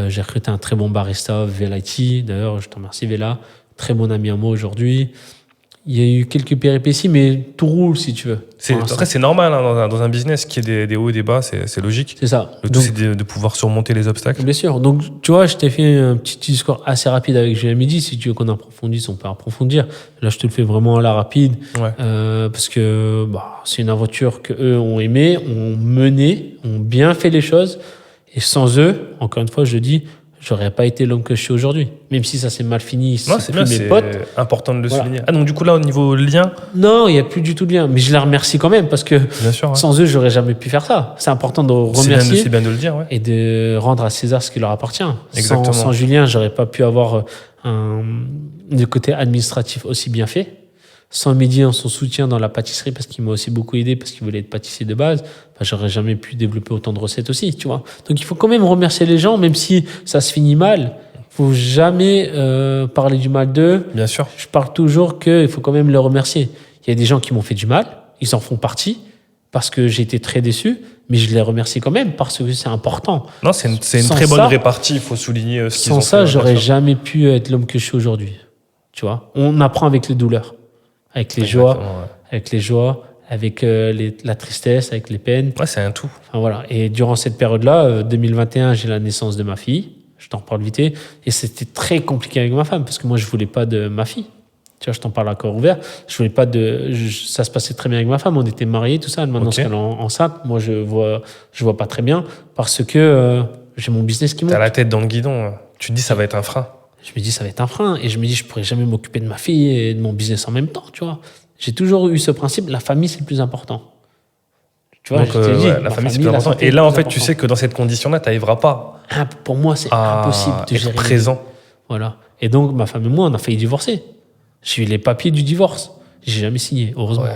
J'ai recruté un très bon barista, Velaiti. D'ailleurs, je te remercie, Vela. Très bon ami à moi aujourd'hui. Il y a eu quelques péripéties, mais tout roule, si tu veux. Après, c'est normal hein, dans un business qui ait des hauts et des bas, c'est logique. C'est ça. Le tout, c'est de pouvoir surmonter les obstacles. Bien sûr. Donc, tu vois, je t'ai fait un petit discours assez rapide avec Julien Mehdi. Si tu veux qu'on approfondisse, on peut approfondir. Là, je te le fais vraiment à la rapide. Ouais. Parce que c'est une aventure qu'eux ont aimée, ont menée, ont bien fait les choses. Et sans eux, encore une fois, je dis, j'aurais pas été l'homme que je suis aujourd'hui. Même si ça s'est mal fini, Non, c'est bien, mes c'est potes. important de le Voilà. souligner. Ah, donc du coup, là, au niveau lien, Non, il n'y a plus du tout de lien. Mais je les remercie quand même parce que bien sûr, ouais. sans eux, j'aurais jamais pu faire ça. C'est important de C'est remercier bien de le dire, ouais. et de rendre à César ce qui leur appartient. Exactement. Sans Julien, j'aurais pas pu avoir le côté administratif aussi bien fait. Sans Mehdi en son soutien dans la pâtisserie, parce qu'il m'a aussi beaucoup aidé, parce qu'il voulait être pâtissier de base, j'aurais jamais pu développer autant de recettes aussi, tu vois. Donc il faut quand même remercier les gens, même si ça se finit mal. Faut jamais parler du mal d'eux. Bien sûr. Je parle toujours qu'il faut quand même les remercier. Il y a des gens qui m'ont fait du mal, ils en font partie, parce que j'ai été très déçu, mais je les remercie quand même, parce que c'est important. Non, c'est une Sans très bonne ça- répartie, il faut souligner ce qu'ils ont Sans ça, fait. j'aurais bien sûr. jamais pu être l'homme que je suis aujourd'hui. Tu vois, on apprend avec les douleurs, avec les joies, Exactement, ouais. avec la tristesse, avec les peines. Ouais, c'est un tout. Enfin, voilà. Et durant cette période-là, 2021, j'ai la naissance de ma fille. Je t'en parle vite. Et c'était très compliqué avec ma femme parce que moi, je voulais pas de ma fille. Tu vois, je t'en parle à corps ouvert. Je voulais pas ça se passait très bien avec ma femme. On était mariés, tout ça. Maintenant, Ok. qu'elle est enceinte, moi, je vois pas très bien parce que j'ai mon business qui monte. T'as la tête dans le guidon. Tu te dis, ça va être un frein. Je me dis, ça va être un frein. Et je me dis, je pourrais jamais m'occuper de ma fille et de mon business en même temps, tu vois. J'ai toujours eu ce principe, la famille, c'est le plus important. Tu vois, Donc, je t'ai dit, ouais, la ma famille, c'est la plus important. santé Et est là, le en plus fait, tu important. sais que dans cette condition-là, tu n'arriveras pas Pour moi, c'est à impossible de être gérer. présent. Voilà. Et donc, ma femme et moi, on a failli divorcer. J'ai eu les papiers du divorce. J'ai jamais signé, heureusement. Ouais.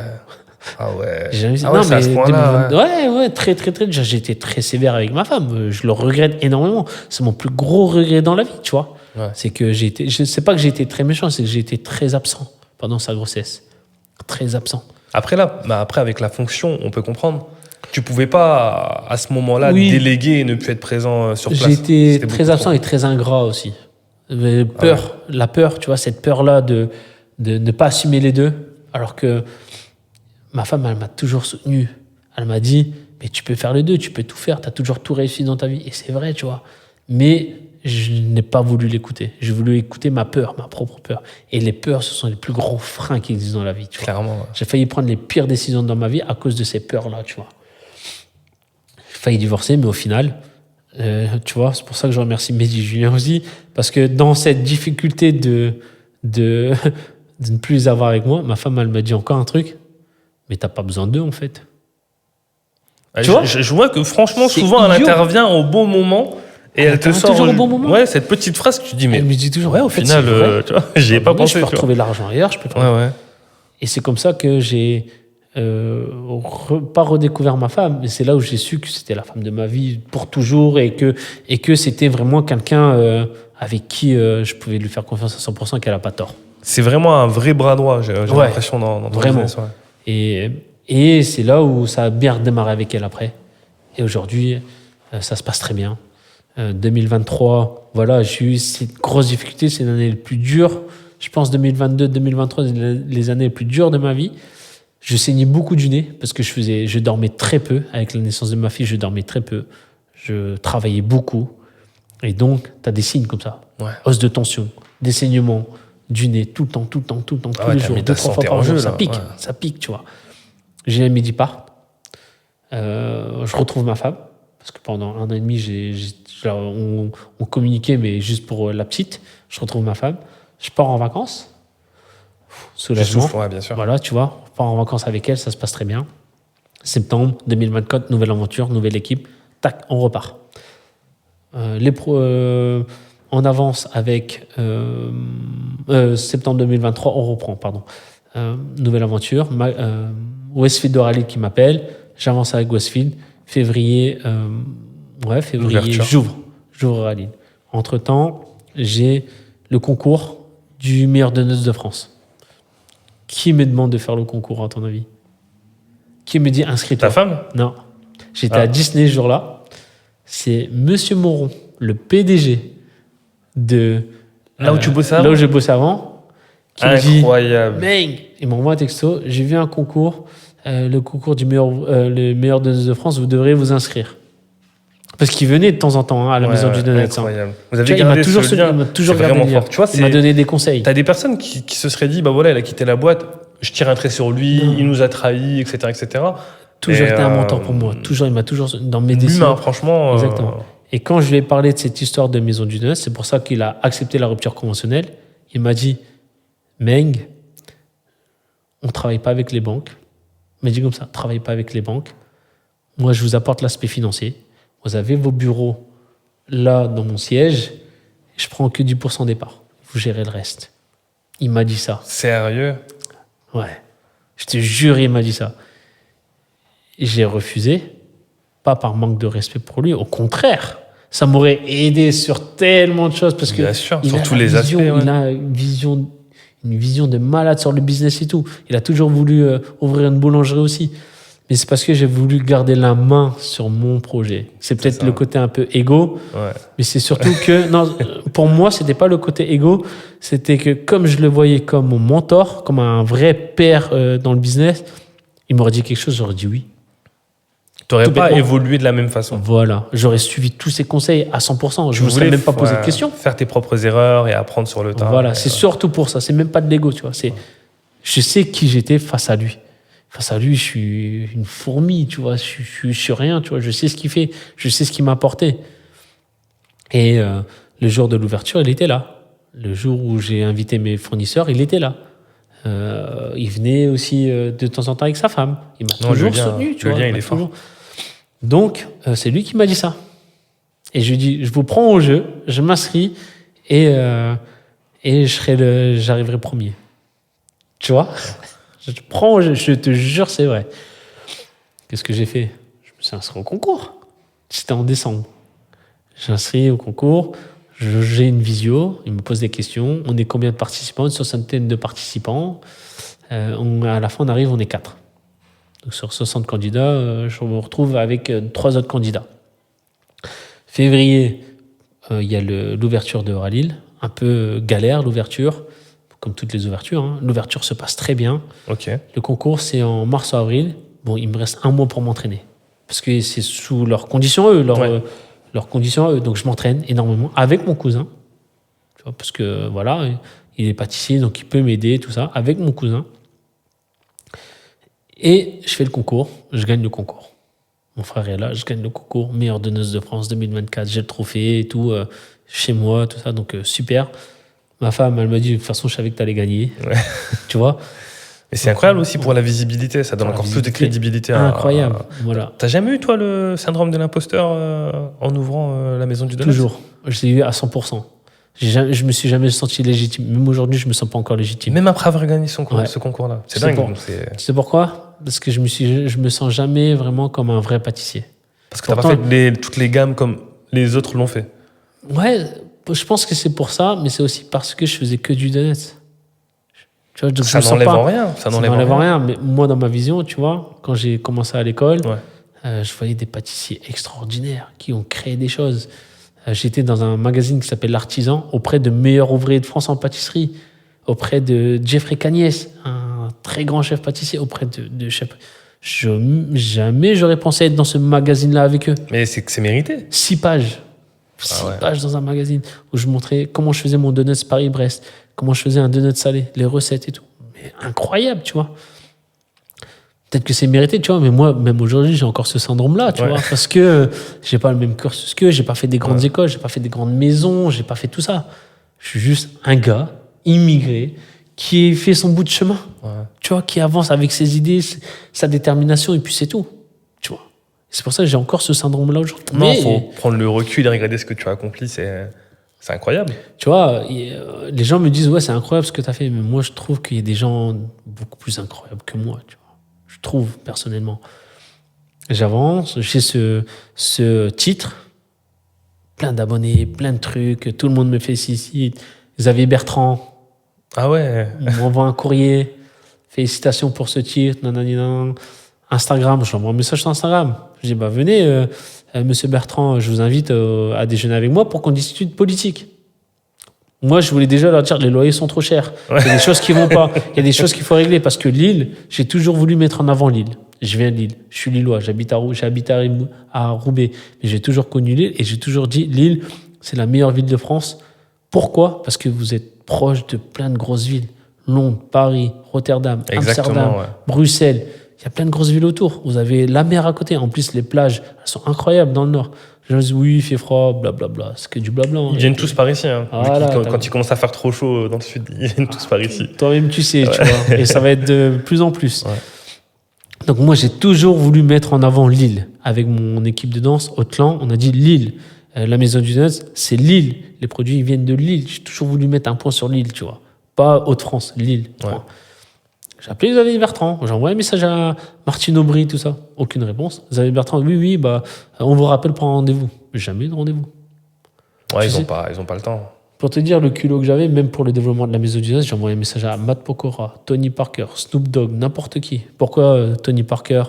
Ah ouais. J'ai jamais... Ah ouais, c'est à ce point-là. 2022 ouais, très, très, très. Déjà, j'ai été très sévère avec ma femme. Je le regrette énormément. C'est mon plus gros regret dans la vie, tu vois. Ouais. C'est que j'ai été. C'est pas que j'ai été très méchant, c'est que j'ai été très absent pendant sa grossesse. Très absent. Après, après, avec la fonction, on peut comprendre. Tu pouvais pas, à ce moment-là, Oui. déléguer et ne plus être présent sur place. J'ai été C'était très beaucoup absent trop. et très ingrat aussi. Peur, la peur, tu vois, cette peur-là de ne pas assumer les deux. Alors que ma femme, elle m'a toujours soutenu. Elle m'a dit, mais tu peux faire les deux, tu peux tout faire, tu as toujours tout réussi dans ta vie. Et c'est vrai, tu vois. Mais je n'ai pas voulu l'écouter. J'ai voulu écouter ma peur, ma propre peur. Et les peurs, ce sont les plus gros freins qui existent dans la vie, tu vois. Clairement. Ouais. J'ai failli prendre les pires décisions dans ma vie à cause de ces peurs-là, tu vois. J'ai failli divorcer, mais au final, tu vois, c'est pour ça que je remercie Mehdi Julien aussi, parce que dans cette difficulté de ne plus les avoir avec moi, ma femme, elle m'a dit encore un truc, mais t'as pas besoin d'eux, en fait. Tu vois Je vois que franchement, C'est souvent, elle idiot. intervient au bon moment et elle te intervient sort toujours au bon moment. Ouais, cette petite phrase que tu dis, mais Elle me dit toujours, ouais, au en fait, final, c'est vrai. tu vois, j'y ai pas Je pensé. peux Tu vois. retrouver l'argent ailleurs, je peux Ouais, ouais. Et c'est comme ça que j'ai pas redécouvert ma femme, mais c'est là où j'ai su que c'était la femme de ma vie pour toujours et que c'était vraiment quelqu'un avec qui je pouvais lui faire confiance à 100%, qu'elle n'a pas tort. C'est vraiment un vrai bras droit, j'ai Ouais. l'impression dans ton Vraiment. business, ouais. Et c'est là où ça a bien redémarré avec elle après. Et aujourd'hui, ça se passe très bien. 2023, voilà, j'ai eu cette grosse difficulté, c'est l'année la plus dure. Je pense 2022, 2023, les années les plus dures de ma vie. Je saignais beaucoup du nez parce que je dormais très peu. Avec la naissance de ma fille, je dormais très peu. Je travaillais beaucoup. Et donc, tu as des signes comme ça. Ouais. Hausse de tension, des saignements, du nez, tout le temps, tous ouais, les t'as jours, mis ta 2-3 fois santé par en jour. jeu, Ça là, pique, ouais. ça pique, tu vois. J'ai un Medipart. Je retrouve ma femme. Parce que pendant 1 an et demi, on communiquait, mais juste pour la petite. Je retrouve ma femme. Je pars en vacances. Je Soulagement. souffle, ouais, bien sûr. Voilà, tu vois, on part en vacances avec elle, ça se passe très bien. Septembre 2024, nouvelle aventure, nouvelle équipe. Tac, on repart. En avance avec septembre 2023, on reprend, pardon. Nouvelle aventure. Westfield Rally qui m'appelle. J'avance avec Westfield. Février, L'ouverture. j'ouvre Rally. Entre-temps, j'ai le concours du meilleur donneuse de France. Qui me demande de faire le concours, à ton avis? Qui me dit inscris-toi? Ta femme? Non. J'étais à Disney ce jour-là. C'est Monsieur Moron, le PDG de... Là où tu bossais avant? Là où je bossais avant. Qui me dit, Incroyable. Meng, il m'envoie un texto, j'ai vu un concours, le concours du le meilleur donneuse de France, vous devrez vous inscrire. Parce qu'il venait de temps en temps à la maison du donneuse. Incroyable. Vous avez Tu vois, gardé il lien. m'a toujours C'est gardé vraiment le lien. fort. Tu vois, Il m'a donné des conseils. T'as des personnes qui se seraient dit, bah voilà, il a quitté la boîte, je tire un trait sur lui, Non. il nous a trahis, etc., etc. Toujours Et, été un mentor pour moi. Toujours, il m'a toujours dans mes décisions. L'humain, franchement. Exactement. Et quand je lui ai parlé de cette histoire de maison du donneuse, c'est pour ça qu'il a accepté la rupture conventionnelle. Il m'a dit, Meng, on ne travaille pas avec les banques. Il m'a dit comme ça, travaille pas avec les banques. Moi, je vous apporte l'aspect financier. Vous avez vos bureaux là dans mon siège. Je prends que 10% départ. Vous gérez le reste. Il m'a dit ça. Sérieux? Ouais. Je te jure, il m'a dit ça. Et j'ai refusé. Pas par manque de respect pour lui. Au contraire. Ça m'aurait aidé sur tellement de choses. Parce que Bien sûr, il sur a tous la les vision, aspects. Ouais. Il a une vision de malade sur le business et tout. Il a toujours voulu ouvrir une boulangerie aussi. Mais c'est parce que j'ai voulu garder la main sur mon projet. C'est peut-être ça. le côté un peu égo, Ouais. mais c'est surtout que, non, pour moi, c'était pas le côté égo, c'était que comme je le voyais comme mon mentor, comme un vrai père dans le business, il m'aurait dit quelque chose, j'aurais dit oui. T'aurais Tout pas bêtement. évolué de la même façon. Voilà, j'aurais suivi tous ses conseils à 100%. Je ne me serais voulais même pas posé de ouais, questions. Faire tes propres erreurs et apprendre sur le tas. Voilà, Et, c'est surtout pour ça. C'est même pas de l'ego, tu vois. C'est, je sais qui j'étais face à lui. Face à lui, je suis une fourmi, tu vois. Je suis rien, tu vois. Je sais ce qu'il fait. Je sais ce qu'il m'a apporté. Et le jour de l'ouverture, il était là. Le jour où j'ai invité mes fournisseurs, il était là. Il venait aussi de temps en temps avec sa femme. Il m'a Non, toujours le lien- soutenu, tu le vois. lien, Il il m'a est fort. toujours- Donc, c'est lui qui m'a dit ça. Et je lui dis, je vous prends au jeu, je m'inscris et j'arriverai premier. Tu vois? Je te jure, c'est vrai. Qu'est-ce que j'ai fait? Je me suis inscrit au concours. C'était en décembre. J'ai inscrit au concours. J'ai une visio. Il me pose des questions. On est combien de participants? Une soixantaine de participants. À la fin, on arrive, on est 4. Donc sur 60 candidats, je me retrouve avec 3 autres candidats. Février, il y a l'ouverture de Euralille. Un peu galère, l'ouverture. Comme toutes les ouvertures. Hein. L'ouverture se passe très bien. Ok. Le concours, c'est en mars-avril. Bon, il me reste 1 mois pour m'entraîner. Parce que c'est sous leurs conditions, eux. Leurs conditions, eux. Donc, je m'entraîne énormément avec mon cousin. Tu vois, parce que, voilà, il est pâtissier, donc il peut m'aider, tout ça, avec mon cousin. Et je fais le concours. Je gagne le concours. Mon frère est là. Je gagne le concours. Meilleure donneuse de France 2024. J'ai le trophée et tout, chez moi, tout ça. Donc, super. Ma femme, elle m'a dit, de toute façon, je savais que tu allais gagner. Ouais. Tu vois? Et c'est incroyable aussi pour la visibilité. Ça donne Pour la encore plus de visibilité. crédibilité. Incroyable. Voilà. T'as jamais eu, toi, le syndrome de l'imposteur en ouvrant la maison du donut? Toujours. Je l'ai eu à 100%. Je me suis jamais senti légitime. Même aujourd'hui, je me sens pas encore légitime. Même après avoir gagné ce Ouais. concours-là. C'est C'est dingue. bon. Donc Tu sais pourquoi? Parce que je me sens jamais vraiment comme un vrai pâtissier. Parce que t'as pas Pourtant- fait toutes les gammes comme les autres l'ont fait. Ouais, je pense que c'est pour ça, mais c'est aussi parce que je faisais que du donut. Tu vois, donc je Ça me sens n'enlève pas. en rien. Ça Ça n'enlève n'enlève en rien. Mais moi, dans ma vision, tu vois, quand j'ai commencé à l'école, Ouais. je voyais des pâtissiers extraordinaires qui ont créé des choses. J'étais dans un magazine qui s'appelle L'Artisan, auprès de meilleurs ouvriers de France en pâtisserie, auprès de Jeffrey Cagnès, un très grand chef pâtissier, auprès de chefs. Jamais j'aurais pensé être dans ce magazine-là avec eux. Mais c'est que c'est mérité. 6 pages. 6 ouais. pages dans un magazine où je montrais comment je faisais mon donut Paris-Brest, comment je faisais un donut salé, les recettes et tout. Mais incroyable, tu vois. Peut-être que c'est mérité, tu vois, mais moi, même aujourd'hui, j'ai encore ce syndrome-là, tu Ouais. vois, parce que j'ai pas le même cursus qu'eux, j'ai pas fait des grandes écoles, j'ai pas fait des grandes maisons, j'ai pas fait tout ça. Je suis juste un gars immigré qui fait son bout de chemin, Ouais. tu vois, qui avance avec ses idées, sa détermination, et puis c'est tout, tu vois. C'est pour ça que j'ai encore ce syndrome-là aujourd'hui. Non, il faut prendre le recul et regarder ce que tu as accompli. C'est incroyable. Tu vois, les gens me disent, ouais, c'est incroyable ce que tu as fait, mais moi, je trouve qu'il y a des gens beaucoup plus incroyables que moi, tu vois. Je trouve, personnellement. J'avance, j'ai ce titre, plein d'abonnés, plein de trucs, tout le monde me félicite. Xavier Bertrand Ah ouais. m'envoie un courrier, félicitations pour ce titre, nanana. Instagram, je lui envoie un message sur Instagram. Je dis, bah venez, monsieur Bertrand, je vous invite à déjeuner avec moi pour qu'on discute politique. Moi, je voulais déjà leur dire, les loyers sont trop chers. Il y a des choses qui vont pas. Il y a des choses qu'il faut régler parce que Lille, j'ai toujours voulu mettre en avant Lille. Je viens de Lille. Je suis lillois. J'habite à Roubaix. Mais j'ai toujours connu Lille et j'ai toujours dit, Lille, c'est la meilleure ville de France. Pourquoi? Parce que vous êtes proche de plein de grosses villes. Londres, Paris, Rotterdam, Exactement, Amsterdam, ouais. Bruxelles. Il y a plein de grosses villes autour. Vous avez la mer à côté. En plus, les plages, elles sont incroyables dans le nord. Les gens disent, oui, il fait froid, blablabla. C'est que du blabla. Hein. Ils viennent tous par ici. Hein. Voilà, Quand il commence à faire trop chaud dans le sud, ils viennent tous par ici. Toi-même, tu sais, tu vois. Et ça va être de plus en plus. Ouais. Donc, moi, j'ai toujours voulu mettre en avant Lille. Avec mon équipe de danse, Haute-Lan, on a dit Lille. La maison du donut, c'est Lille. Les produits, ils viennent de Lille. J'ai toujours voulu mettre un point sur Lille, tu vois. Pas Haute-France, Lille. Ouais. Point. J'ai appelé Xavier Bertrand. J'ai envoyé un message à Martine Aubry, tout ça. Aucune réponse. Xavier Bertrand, oui, bah, on vous rappelle pour un rendez-vous. Jamais de rendez-vous. Ouais, Tu sais- ils ont pas le temps. Pour te dire le culot que j'avais, même pour le développement de la maison du donut, j'ai envoyé un message à Matt Pokora, Tony Parker, Snoop Dogg, n'importe qui. Pourquoi Tony Parker?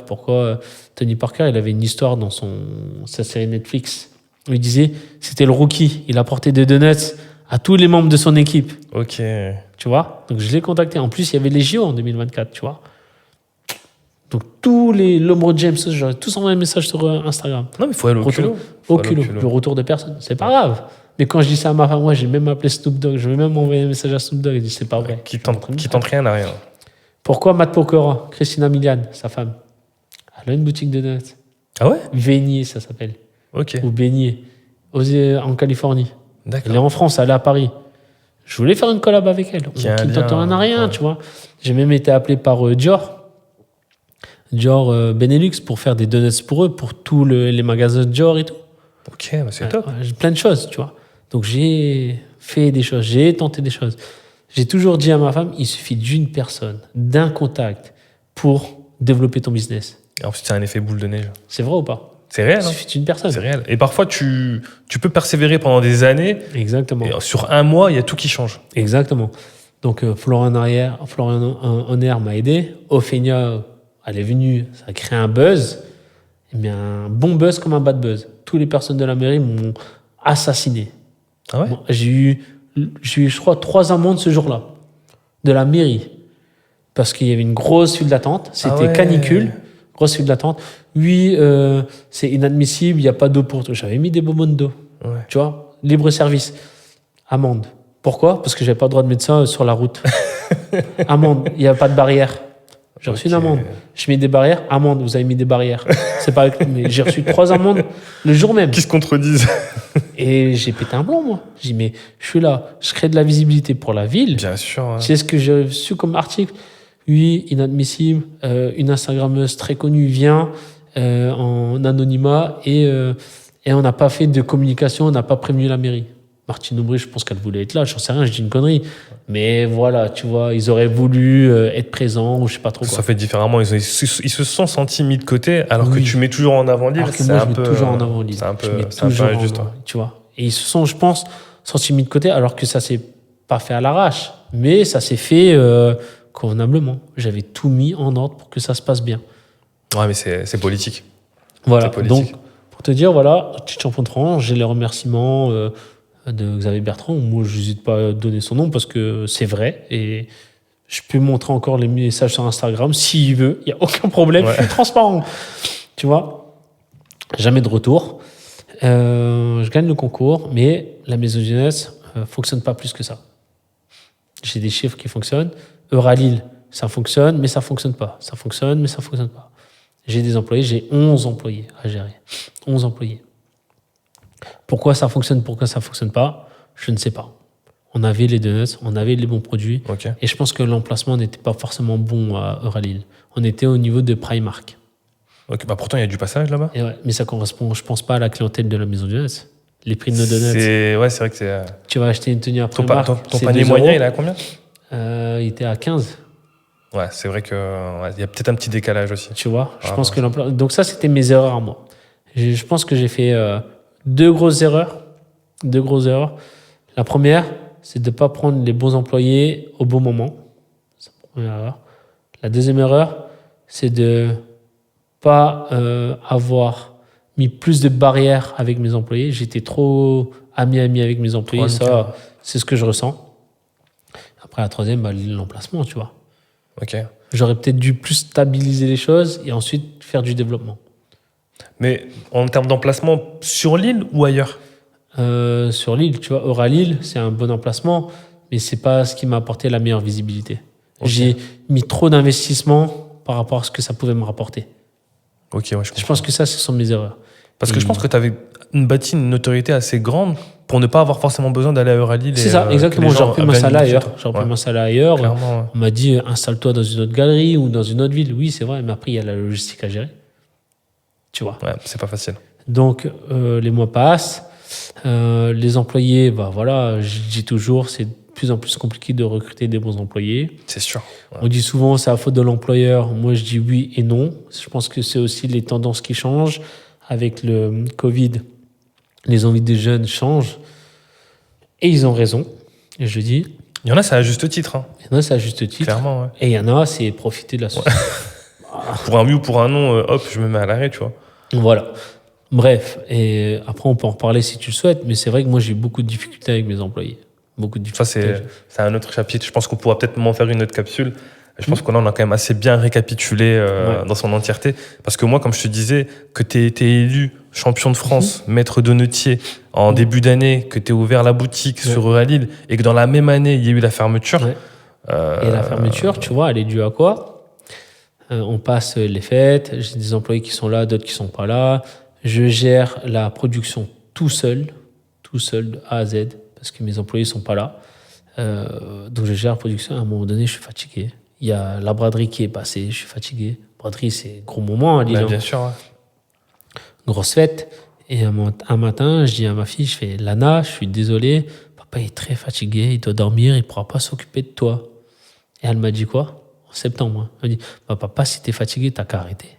Tony Parker, il avait une histoire dans sa série Netflix. Où il disait, c'était le rookie. Il apportait des donuts à tous les membres de son équipe. Ok. Tu vois? Donc je l'ai contacté. En plus, il y avait les JO en 2024, tu vois. Donc tous les LeBron James, j'aurais tous envoyé un message sur Instagram. Non, mais il faut aller au culot. Au culot. Le retour de personne. C'est pas grave. Mais quand je dis ça à ma femme, moi, j'ai même appelé Snoop Dogg. Je vais même envoyer un message à Snoop Dogg. Il dit, c'est pas vrai. Qui tente rien n'a rien. Pourquoi Matt Pokora, Christina Milian, sa femme, elle a une boutique de donuts. Ah ouais? Beignet, ça s'appelle. Ok. Ou Beignet. En Californie. Elle est D'accord. en France, elle est à Paris. Je voulais faire une collab avec elle. Qui a un Qui ne lien, tente rien à rien, ouais. tu vois. J'ai même été appelé par Dior. Dior Benelux pour faire des donuts pour eux, pour tous les magasins Dior et tout. Ok, bah c'est top. Ouais, j'ai plein de choses, tu vois. Donc j'ai fait des choses, j'ai tenté des choses. J'ai toujours dit à ma femme, il suffit d'une personne, d'un contact pour développer ton business. Et ensuite, c'est un effet boule de neige. C'est vrai ou pas? C'est réel. Il Hein. suffit d'une personne. C'est réel. Et parfois, tu peux persévérer pendant des années. Exactement. Et sur un mois, il y a tout qui change. Exactement. Donc, Florian Honner m'a aidé. Ophénia, elle est venue, ça a créé un buzz. Mais un bon buzz comme un bad buzz. Toutes les personnes de la mairie m'ont assassiné. Ah ouais? Bon, j'ai eu, je crois, 3 amendes ce jour-là, de la mairie. Parce qu'il y avait une grosse file d'attente. C'était Ah ouais. canicule, grosse file d'attente. Oui, c'est inadmissible, il n'y a pas d'eau pour tout. J'avais mis des bonbonnes d'eau. Ouais. Tu vois, libre service. Amende. Pourquoi? Parce que j'avais pas le droit de mettre ça sur la route. Amende, il n'y a pas de barrière. J'ai reçu une amende. Je mets des barrières. Amende, vous avez mis des barrières. C'est pas avec... mais j'ai reçu 3 amendes le jour même. Qui se contredisent. Et j'ai pété un plomb, moi. J'ai dit, mais je suis là, je crée de la visibilité pour la ville. Bien sûr. Hein. C'est ce que j'ai reçu comme article. Oui, inadmissible. Une Instagrammeuse très connue vient en anonymat et on n'a pas fait de communication, on n'a pas prévenu la mairie. Martine Aubry, je pense qu'elle voulait être là, j'en sais rien, je dis une connerie. Mais voilà, tu vois, ils auraient voulu être présents ou je sais pas trop quoi. Ça fait différemment. Ils se sont sentis mis de côté alors Oui. que tu mets toujours en avant l'île. Alors que moi, je mets toujours en avant l'île. C'est un peu, Je mets c'est un peu toujours en injuste. avant, tu vois. Et ils se sont, je pense, sentis mis de côté alors que ça s'est pas fait à l'arrache. Mais ça s'est fait convenablement. J'avais tout mis en ordre pour que ça se passe bien. Ouais, mais c'est politique. Voilà, C'est politique. donc pour te dire, voilà, titre champion de France, j'ai les remerciements de Xavier Bertrand. Moi, je n'hésite pas à donner son nom parce que c'est vrai et je peux montrer encore les messages sur Instagram s'il veut, il n'y a aucun problème, Ouais. je suis transparent. Tu vois, jamais de retour. Je gagne le concours, mais la maison de jeunesse fonctionne pas plus que ça. J'ai des chiffres qui fonctionnent. Euralil, ça fonctionne, mais ça fonctionne pas. Ça fonctionne, mais ça fonctionne pas. J'ai des employés, j'ai 11 employés à gérer. 11 employés. Pourquoi ça fonctionne, pourquoi ça fonctionne pas, je ne sais pas. On avait les donuts, on avait les bons produits. Ok. Et je pense que l'emplacement n'était pas forcément bon à Euralil. On était au niveau de Primark. Ok. Bah pourtant, il y a du passage là-bas. Et ouais, mais ça correspond, je pense pas à la clientèle de la maison de jeunesse. Les prix de nos donuts. C'est vrai que c'est. Tu vas acheter une tenue à Ton, Primark. ton c'est panier 2 moyen, euros. il est à combien? Il était à 15. Ouais, c'est vrai que il y a peut-être un petit décalage aussi. Tu vois, je Ah, pense bon. que l'emploi. Donc, ça, c'était mes erreurs à moi. Je pense que j'ai fait 2 grosses erreurs. 2 grosses erreurs. La première, c'est de ne pas prendre les bons employés au bon moment. C'est la première erreur. La deuxième erreur, c'est de pas avoir mis plus de barrières avec mes employés. J'étais trop ami avec mes employés. Trop Ça, amical. c'est ce que je ressens. Après, la troisième, bah, l'emplacement, tu vois. Ok. J'aurais peut-être dû plus stabiliser les choses et ensuite faire du développement. Mais en termes d'emplacement, sur l'île ou ailleurs? Sur l'île, tu vois, Euralil, c'est un bon emplacement, mais c'est pas ce qui m'a apporté la meilleure visibilité. Ok. J'ai mis trop d'investissement par rapport à ce que ça pouvait me rapporter. Ok, ouais, je Je comprends. pense que ça, ce sont mes erreurs. Parce que je pense que tu avais bâti une notoriété assez grande pour ne pas avoir forcément besoin d'aller à Euralil. C'est ça, exactement. J'aurais pu m'installer ailleurs. J'aurais pu Ouais, m'installer ailleurs. clairement, ouais. On m'a dit, installe-toi dans une autre galerie ou dans une autre ville. Oui, c'est vrai, mais après, il y a la logistique à gérer. Tu vois. Ouais, c'est pas facile. Donc, les mois passent. Les employés, bah voilà, je dis toujours, c'est de plus en plus compliqué de recruter des bons employés. C'est sûr. Ouais. On dit souvent c'est la faute de l'employeur. Moi, je dis oui et non. Je pense que c'est aussi les tendances qui changent. Avec le Covid, les envies des jeunes changent. Et ils ont raison. Et je dis, Il y en a, c'est à juste titre. Hein. il y en a, c'est à juste titre. Clairement, ouais. Et il y en a, c'est profiter de la société. Pour un oui ou pour un non, hop, je me mets à l'arrêt, tu vois. Voilà. Bref. Et après, on peut en reparler si tu le souhaites. Mais c'est vrai que moi, j'ai eu beaucoup de difficultés avec mes employés. Beaucoup de Ça, difficultés. c'est un autre chapitre. Je pense qu'on pourra peut-être m'en faire une autre capsule. Je pense qu'on en a quand même assez bien récapitulé Ouais. dans son entièreté. Parce que moi, comme je te disais, que tu été élu champion de France, maître d'honnetier en début d'année, que tu ouvert la boutique Ouais. sur Euralil et que dans la même année, il y a eu la fermeture. Ouais. Et la fermeture, tu vois, elle est due à quoi? On passe les fêtes, j'ai des employés qui sont là, d'autres qui sont pas là. Je gère la production tout seul de A à Z, parce que mes employés sont pas là. Donc je gère la production. À un moment donné, je suis fatigué. Il y a la braderie qui est passée, je suis fatigué. Braderie, c'est gros moment à Lille. Bah, hein. bien sûr. Ouais. Grosse fête. Et un matin, je dis à ma fille, je fais Lana, je suis désolé, papa est très fatigué, il doit dormir, il ne pourra pas s'occuper de toi. Et elle m'a dit quoi? En septembre. Hein. Elle m'a dit, papa, si t'es fatigué, t'as qu'à arrêter.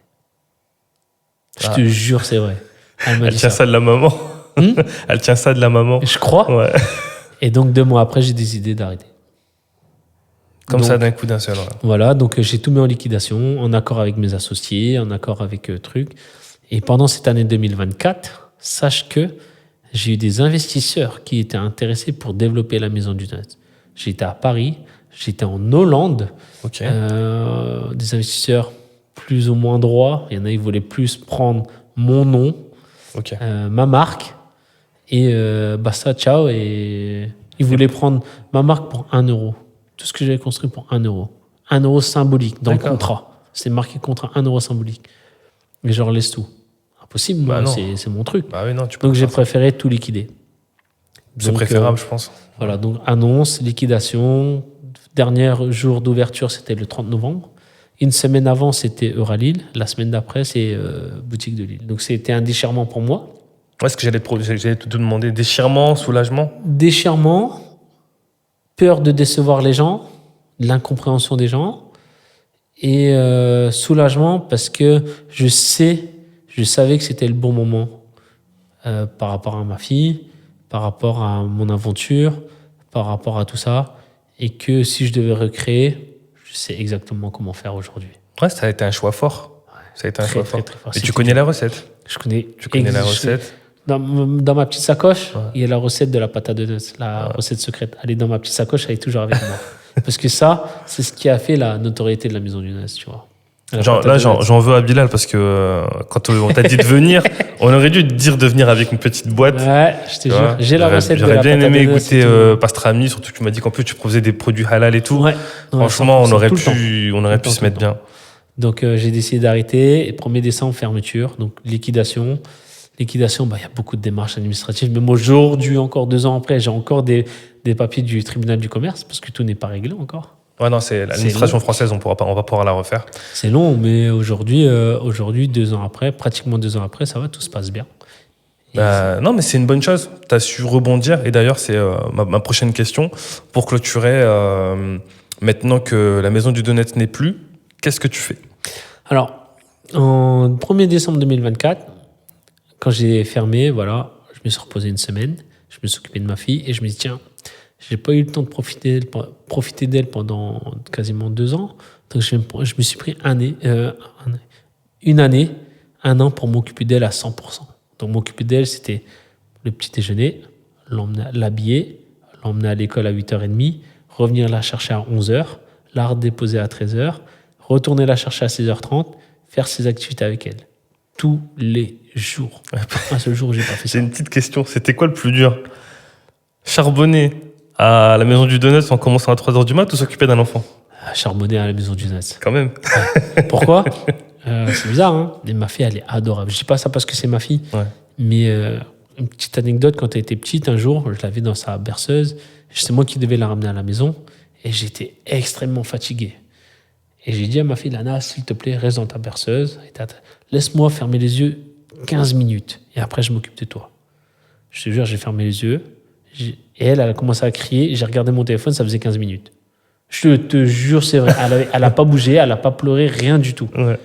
Je te jure, c'est vrai. Elle tient ça de la maman. Elle tient ça de la maman. Je crois. Ouais. Et donc, 2 mois après, j'ai décidé d'arrêter. Comme donc, ça, d'un coup, d'un seul. Ouais. Voilà, donc j'ai tout mis en liquidation, en accord avec mes associés, en accord avec trucs. Et pendant cette année 2024, sache que j'ai eu des investisseurs qui étaient intéressés pour développer la maison du net. J'étais à Paris, j'étais en Hollande. Ok. Des investisseurs plus ou moins droits. Il y en a, ils voulaient plus prendre mon nom, Ok. ma marque, et basta, ciao. Et ils voulaient prendre ma marque pour 1 euro. Tout ce que j'avais construit pour 1 euro. 1 euro symbolique dans le contrat. C'est marqué contrat 1 euro symbolique. Mais je leur laisse tout. Impossible, moi, c'est mon truc. Bah oui, non, tu peux donc j'ai préféré tout liquider. C'est préférable, je pense. Voilà, donc annonce, liquidation. Dernier jour d'ouverture, c'était le 30 novembre. Une semaine avant, c'était Euralil. La semaine d'après, c'est Boutique de Lille. Donc c'était un déchirement pour moi. Ouais, ce que j'allais te demander. Déchirement, soulagement? Déchirement, peur de décevoir les gens, l'incompréhension des gens, et soulagement parce que je savais que c'était le bon moment par rapport à ma fille, par rapport à mon aventure, par rapport à tout ça, et que si je devais recréer, je sais exactement comment faire aujourd'hui. Ouais, ça a été un choix fort. Ça a été un choix fort. Très fort. Et tu connais la recette? Je connais. Tu connais la recette? Dans ma petite sacoche, il y a la recette de la pâte à donuts, la recette secrète. Elle est dans ma petite sacoche, elle est toujours avec moi. Parce que ça, c'est ce qui a fait la notoriété de la maison du Nuts, tu vois. J'en veux à Bilal parce que quand on t'a dit de venir, on aurait dû te dire de venir avec une petite boîte. Ouais, je te jure. J'ai la recette de la pâte à donuts. J'aurais bien aimé goûter pastrami, surtout que tu m'as dit qu'en plus tu proposais des produits halal et tout. Ouais. Franchement, on aurait pu se mettre bien. Donc j'ai décidé d'arrêter. Et 1er décembre, fermeture. Donc liquidation. Liquidation, il y a beaucoup de démarches administratives. Même aujourd'hui, encore 2 ans après, j'ai encore des papiers du tribunal du commerce parce que tout n'est pas réglé encore. Ouais, non, c'est l'administration française, on va pouvoir la refaire. C'est long, mais aujourd'hui, 2 ans après, pratiquement 2 ans après, ça va, tout se passe bien. Non, mais c'est une bonne chose. Tu as su rebondir. Et d'ailleurs, c'est ma prochaine question. Pour clôturer, maintenant que la maison du donut n'est plus, qu'est-ce que tu fais? Alors, en 1er décembre 2024, quand j'ai fermé, voilà, je me suis reposé 1 semaine. Je me suis occupé de ma fille et je me dis, tiens, j'ai pas eu le temps de profiter d'elle pendant quasiment 2 ans. Donc, je me suis pris 1 an pour m'occuper d'elle à 100%. Donc, m'occuper d'elle, c'était le petit déjeuner, l'habiller, l'emmener à l'école à 8h30, revenir la chercher à 11h, la redéposer à 13h, retourner la chercher à 16h30, faire ses activités avec elle. Tous les jours. Un seul jour où j'ai pas fait ça. C'est une petite question. C'était quoi le plus dur? Charbonner à la maison du donut en commençant à 3h du mat ou s'occuper d'un enfant? Charbonner à la maison du donut. Quand même. Pourquoi? C'est bizarre, hein? Mais ma fille, elle est adorable. Je dis pas ça parce que c'est ma fille. Ouais. Mais une petite anecdote, quand elle était petite, un jour, je l'avais dans sa berceuse. C'est moi qui devais la ramener à la maison. Et j'étais extrêmement fatigué. Et j'ai dit à ma fille, Lana, s'il te plaît, reste dans ta berceuse. Laisse-moi fermer les yeux 15 minutes. Et après, je m'occupe de toi. Je te jure, j'ai fermé les yeux. Et elle a commencé à crier. J'ai regardé mon téléphone, ça faisait 15 minutes. Je te jure, c'est vrai. Elle n'a pas bougé, elle n'a pas pleuré, rien du tout. Ouais.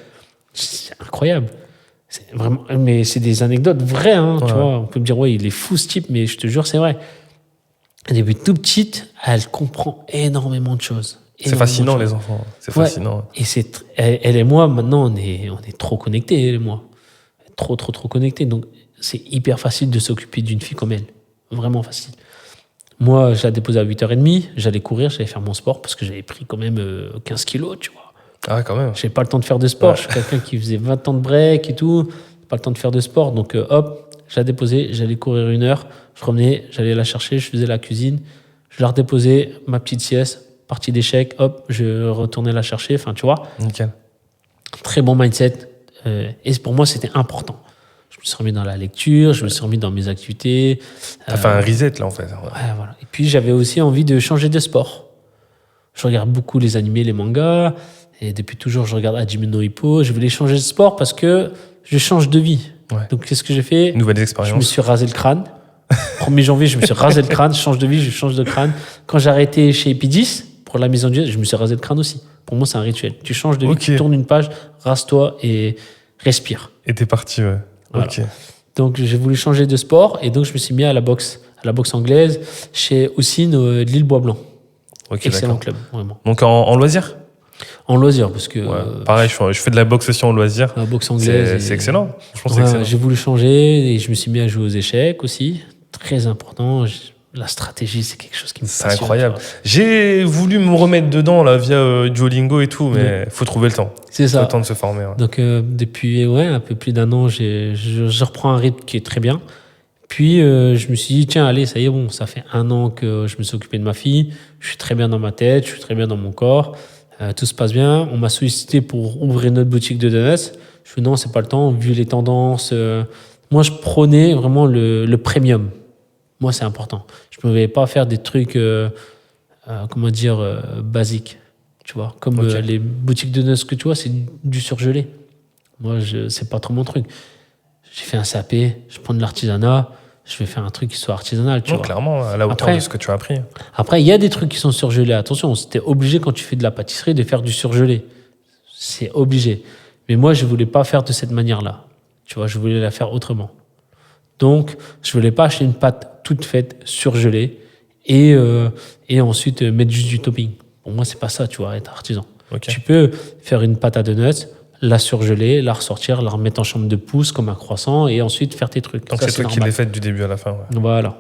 C'est incroyable. C'est vraiment, mais c'est des anecdotes vraies. Hein, tu vois, on peut me dire, ouais, il est fou ce type, mais je te jure, c'est vrai. Depuis tout petite, elle comprend énormément de choses. C'est fascinant, les enfants. C'est fascinant. Et elle et moi, maintenant, on est trop connectés, elle et moi. Trop connectés. Donc, c'est hyper facile de s'occuper d'une fille comme elle. Vraiment facile. Moi, je la déposais à 8h30, j'allais courir, j'allais faire mon sport parce que j'avais pris quand même 15 kilos, tu vois. Ah ouais, quand même. J'avais pas le temps de faire de sport. Ouais. Je suis quelqu'un qui faisait 20 ans de break et tout. Pas le temps de faire de sport. Donc, hop, je la déposais, j'allais courir 1 heure. Je revenais, j'allais la chercher, je faisais la cuisine. Je la redéposais, ma petite sieste, partie d'échec, hop, je retournais la chercher. Enfin, tu vois. Nickel. Très bon mindset. Et pour moi, c'était important. Je me suis remis dans la lecture, je me suis remis dans mes activités. T'as fait un reset, là, en fait. Ouais, voilà. Et puis, j'avais aussi envie de changer de sport. Je regarde beaucoup les animés, les mangas. Et depuis toujours, je regarde Hajime no Ippo. Je voulais changer de sport parce que je change de vie. Ouais. Donc, qu'est-ce que j'ai fait? Nouvelles expériences. Je me suis rasé le crâne. 1er janvier, je me suis rasé le crâne, je change de vie, je change de crâne. Quand j'ai arrêté chez Epidis, pour la maison du je me suis rasé le crâne aussi. Pour moi, c'est un rituel. Tu changes de vie, tu tournes une page, rase-toi et respire. Et t'es parti, ouais. Voilà. Ok. Donc, j'ai voulu changer de sport et donc je me suis mis à la boxe anglaise chez Houssine de l'île Bois-Blanc. Ok, Excellent d'accord. club, vraiment. Donc en loisir? En loisir, parce que Pareil, je fais de la boxe aussi en loisir. la boxe anglaise. C'est excellent. Franchement, c'est Ouais, excellent. j'ai voulu changer et je me suis mis à jouer aux échecs aussi. Très important. La stratégie, c'est quelque chose qui me passionne. C'est incroyable. tu vois. J'ai voulu me remettre dedans là via Duolingo et tout, mais faut trouver le temps. C'est Faut ça. le temps de se former. Ouais. Donc, depuis un peu plus d'un an, je reprends un rythme qui est très bien. Puis, je me suis dit, tiens, allez, ça y est, bon, ça fait 1 an que je me suis occupé de ma fille. Je suis très bien dans ma tête, je suis très bien dans mon corps. Tout se passe bien. On m'a sollicité pour ouvrir notre boutique de donuts. Je me suis dit, non, c'est pas le temps, vu les tendances. Moi, je prônais vraiment le premium. Moi, c'est important. Je ne pouvais pas faire des trucs, basiques. Tu vois, comme Ok. les boutiques de donuts que tu vois, c'est du surgelé. Moi, c'est pas trop mon truc. J'ai fait un CAP, je prends de l'artisanat, je vais faire un truc qui soit artisanal, tu Non, vois. clairement, à la hauteur Après- de ce que tu as appris. Après, il y a des trucs qui sont surgelés. Attention, c'était obligé quand tu fais de la pâtisserie de faire du surgelé. C'est obligé. Mais moi, je voulais pas faire de cette manière-là. Tu vois, je voulais la faire autrement. Donc, je voulais pas acheter une pâte toute faite, surgelée, et ensuite mettre juste du topping. Pour moi, c'est pas ça, tu vois, être artisan. Ok. Tu peux faire une pâte à donuts, la surgeler, la ressortir, la remettre en chambre de pouce comme un croissant, et ensuite faire tes trucs. Donc Ça, c'est toi qui normal. l'as fait du début à la fin. Ouais. Voilà.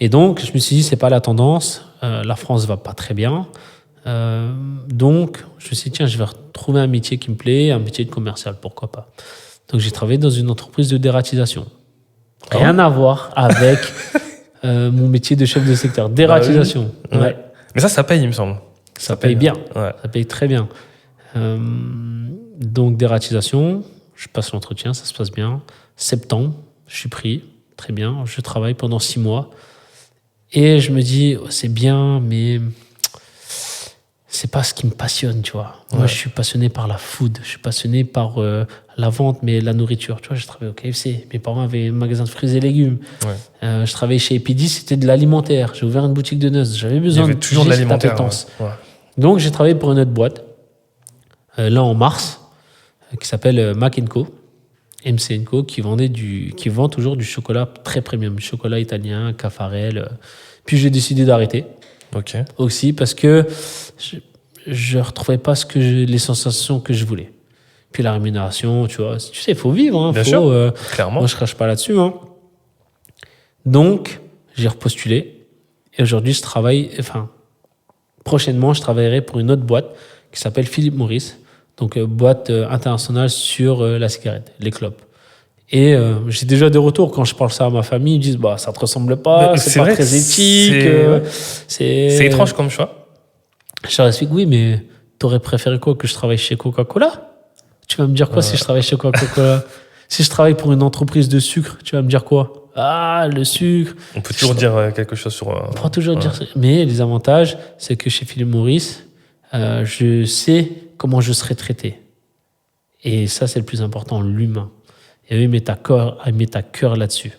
Et donc, je me suis dit, c'est pas la tendance. La France va pas très bien. Donc, je me suis dit, tiens, je vais retrouver un métier qui me plaît, un métier de commercial, pourquoi pas. Donc, j'ai travaillé dans une entreprise de dératisation. Rien à voir avec mon métier de chef de secteur. Dératisation. oui. Ouais. Mais ça paye, il me semble. Ça paye bien. Ouais. Ça paye très bien. Donc, dératisation, je passe l'entretien, ça se passe bien. Septembre, je suis pris, très bien. Je travaille pendant 6 mois. Et je me dis, oh, c'est bien, mais c'est pas ce qui me passionne, tu vois. Moi, Ouais. je suis passionné par la food, je suis passionné par la vente, mais la nourriture. Tu vois, j'ai travaillé au KFC. Mes parents avaient un magasin de fruits et légumes. Ouais. Je travaillais chez Epidis, c'était de l'alimentaire. J'ai ouvert une boutique de noces. J'avais Il y besoin avait toujours de piger cette l'alimentaire. appétence. Ouais. Ouais. Donc, j'ai travaillé pour une autre boîte, là en mars, qui s'appelle Mac Co, MC Co, qui vend toujours du chocolat très premium, du chocolat italien, Caffarel. Puis j'ai décidé d'arrêter Ok. aussi parce que je ne retrouvais pas les sensations que je voulais. Puis la rémunération, tu vois, tu sais, il faut vivre. Hein, Bien faut, sûr. Clairement. moi, je ne crache pas là-dessus. Hein. Donc, j'ai repostulé. Et aujourd'hui, prochainement, je travaillerai pour une autre boîte qui s'appelle Philippe Maurice. Donc, boîte internationale sur la cigarette, les clopes. Et j'ai déjà des retours quand je parle ça à ma famille. Ils me disent, bah, ça te ressemble pas, Mais c'est c'est pas vrai très que éthique. c'est étrange comme choix. Je leur explique, oui, mais t'aurais préféré quoi, que je travaille chez Coca-Cola? Tu vas me dire quoi si je travaille chez Coca-Cola? Si je travaille pour une entreprise de sucre, tu vas me dire quoi? Ah, le sucre. On peut toujours dire quelque chose sur. On pourra toujours dire ça. Mais les avantages, c'est que chez Philippe Maurice, je sais comment je serai traité. Et ça, c'est le plus important, l'humain. Et eux, ils mettent à cœur là-dessus.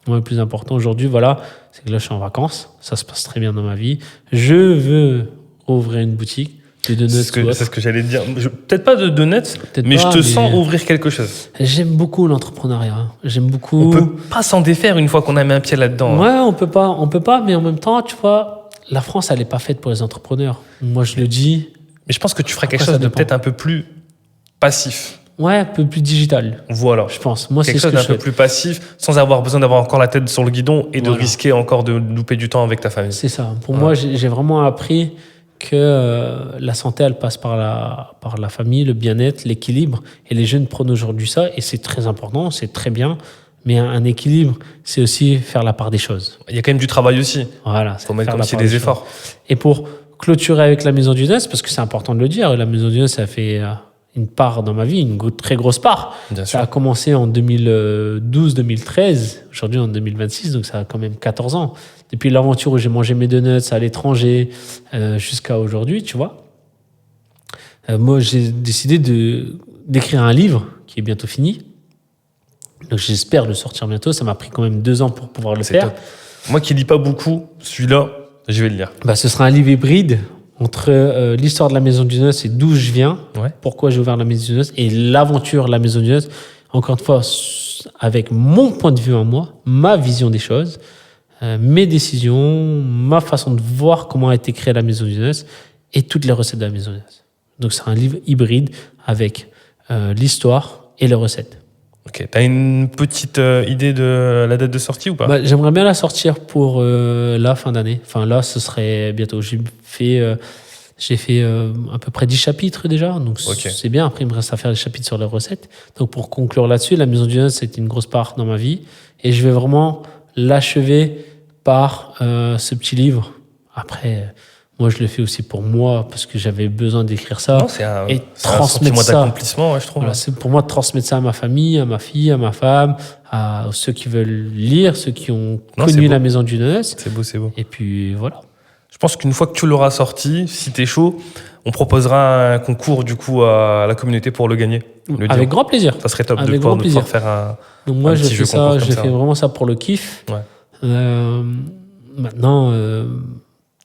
Moi, le plus important aujourd'hui, voilà, c'est que là, je suis en vacances. Ça se passe très bien dans ma vie. Je veux ouvrir une boutique de donuts. C'est ce que j'allais te dire. Peut-être pas de donuts, mais je te sens ouvrir quelque chose. J'aime beaucoup l'entrepreneuriat. Hein. J'aime beaucoup. On peut pas s'en défaire une fois qu'on a mis un pied là-dedans. Ouais, on peut pas, mais en même temps, tu vois, la France, elle n'est pas faite pour les entrepreneurs. Moi, je le dis. Mais je pense que tu feras quelque Après, chose ça de dépend. peut-être un peu plus passif. Ouais, un peu plus digital, Voilà. je pense. Moi, c'est Quelque ce chose que d'un je peu fais. plus passif, sans avoir besoin d'avoir encore la tête sur le guidon et de Voilà. risquer encore de louper du temps avec ta famille. C'est ça. Pour moi, j'ai vraiment appris que la santé, elle passe par la famille, le bien-être, l'équilibre. Et les jeunes prennent aujourd'hui ça, et c'est très important, c'est très bien. Mais un équilibre, c'est aussi faire la part des choses. Il y a quand même du travail aussi. Voilà. Il faut mettre aussi des efforts. Et pour clôturer avec la Maison du Nest, parce que c'est important de le dire, la Maison du Nest, ça fait une part dans ma vie, une très grosse part. Bien Ça sûr. a commencé en 2012-2013, aujourd'hui en 2026, donc ça a quand même 14 ans. Depuis l'aventure où j'ai mangé mes donuts à l'étranger jusqu'à aujourd'hui, tu vois. Moi, j'ai décidé d'écrire un livre qui est bientôt fini, Donc j'espère le sortir bientôt. Ça m'a pris quand même 2 ans pour pouvoir le C'est faire. top. Moi qui lis pas beaucoup, celui-là, je vais le lire. Bah, ce sera un livre hybride entre l'histoire de la Maison du Noce et d'où je viens, Ouais. pourquoi j'ai ouvert la Maison du Noce, et l'aventure de la Maison du Noce. Encore une fois, avec mon point de vue à moi, ma vision des choses, mes décisions, ma façon de voir comment a été créée la Maison du Noce et toutes les recettes de la Maison du Noce. Donc c'est un livre hybride avec l'histoire et les recettes. Ok. T'as une petite idée de la date de sortie ou pas? Bah, j'aimerais bien la sortir pour la fin d'année. Enfin là, ce serait bientôt. J'ai fait à peu près 10 chapitres déjà, donc Ok. c'est bien. Après, il me reste à faire des chapitres sur les recettes. Donc pour conclure là-dessus, la Maison du Noce, c'est une grosse part dans ma vie. Et je vais vraiment l'achever par ce petit livre. Après, moi, je le fais aussi pour moi, parce que j'avais besoin d'écrire ça. Non, et c'est un transmettre sentiment ça. d'accomplissement, ouais, je trouve. Voilà, c'est pour moi de transmettre ça à ma famille, à ma fille, à ma femme, à ceux qui veulent lire, ceux qui ont Non, c'est connu beau. la Maison du Noce. C'est beau, c'est beau. Et puis voilà. Je pense qu'une fois que tu l'auras sorti, si t'es chaud, on proposera un concours du coup à la communauté pour le gagner. Le Avec dire. grand plaisir. Ça serait top de Avec pouvoir, grand de pouvoir plaisir. faire un. Donc moi, Un je petit fais jeu ça, concours je comme fais ça. vraiment ça pour le kiff. Ouais. Maintenant,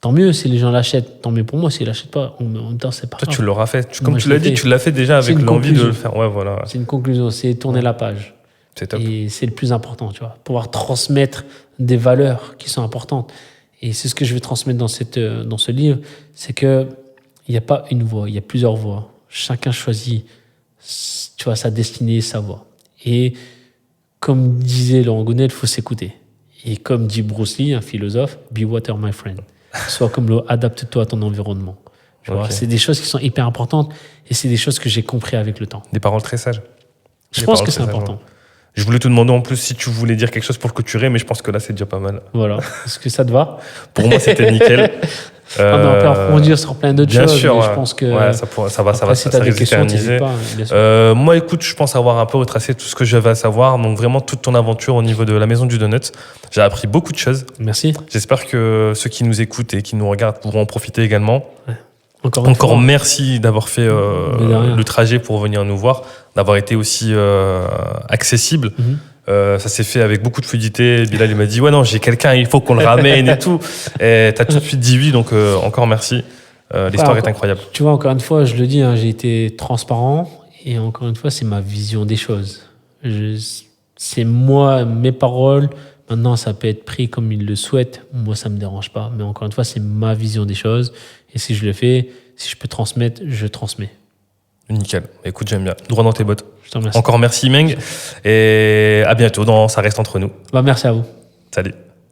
tant mieux si les gens l'achètent. Tant mieux pour moi s'ils l'achètent pas. En même temps, c'est pas Toi, grave. tu l'auras fait. Comme Moi, tu je l'as l'ai dit, fait. tu l'as fait déjà C'est avec une l'envie de conclusion. le faire. Ouais, voilà. C'est une conclusion, c'est tourner la page. C'est top. Et c'est le plus important, tu vois. Pouvoir transmettre des valeurs qui sont importantes. Et c'est ce que je vais transmettre dans ce livre, c'est que il n'y a pas une voie, il y a plusieurs voies. Chacun choisit, tu vois, sa destinée, sa voie. Et comme disait Laurent Gounel, il faut s'écouter. Et comme dit Bruce Lee, un philosophe, be water, my friend. Sois comme l'eau, adapte-toi à ton environnement. Tu vois, Ok. c'est des choses qui sont hyper importantes et c'est des choses que j'ai compris avec le temps. Des paroles très sages. Je Des pense paroles que c'est très sages, important. ouais. Je voulais te demander en plus si tu voulais dire quelque chose pour le clôturer, mais je pense que là, c'est déjà pas mal. Voilà. Est-ce que ça te va? Pour moi, c'était nickel. Ah, mais on peut approfondir sur plein d'autres bien choses. sûr, mais ouais. je pense que. Ouais, ça va Après, si tu as des risque questions, d'éterniser. n'hésite pas. Hein, bien sûr. Moi, écoute, je pense avoir un peu retracé tout ce que j'avais à savoir. Donc, vraiment, toute ton aventure au niveau de la Maison du Donut. J'ai appris beaucoup de choses. Merci. J'espère que ceux qui nous écoutent et qui nous regardent pourront en profiter également. Encore une Encore fois. merci d'avoir fait Mais de rien. le trajet pour venir nous voir, d'avoir été aussi accessible. Mhm. Ça s'est fait avec beaucoup de fluidité. Bilal, il m'a dit, ouais, non, j'ai quelqu'un, il faut qu'on le ramène et tout. Et t'as tout de suite dit oui, donc encore merci. L'histoire est encore- incroyable. Tu vois, encore une fois, je le dis, hein, j'ai été transparent. Et encore une fois, c'est ma vision des choses. C'est moi, mes paroles. Maintenant, ça peut être pris comme il le souhaite. Moi, ça me dérange pas. Mais encore une fois, c'est ma vision des choses. Et si je le fais, si je peux transmettre, je transmets. Nickel. Écoute, j'aime bien. Droit dans tes bottes. Je te remercie. Encore merci, Meng. Et à bientôt dans Ça reste entre nous. Bah, merci à vous. Salut.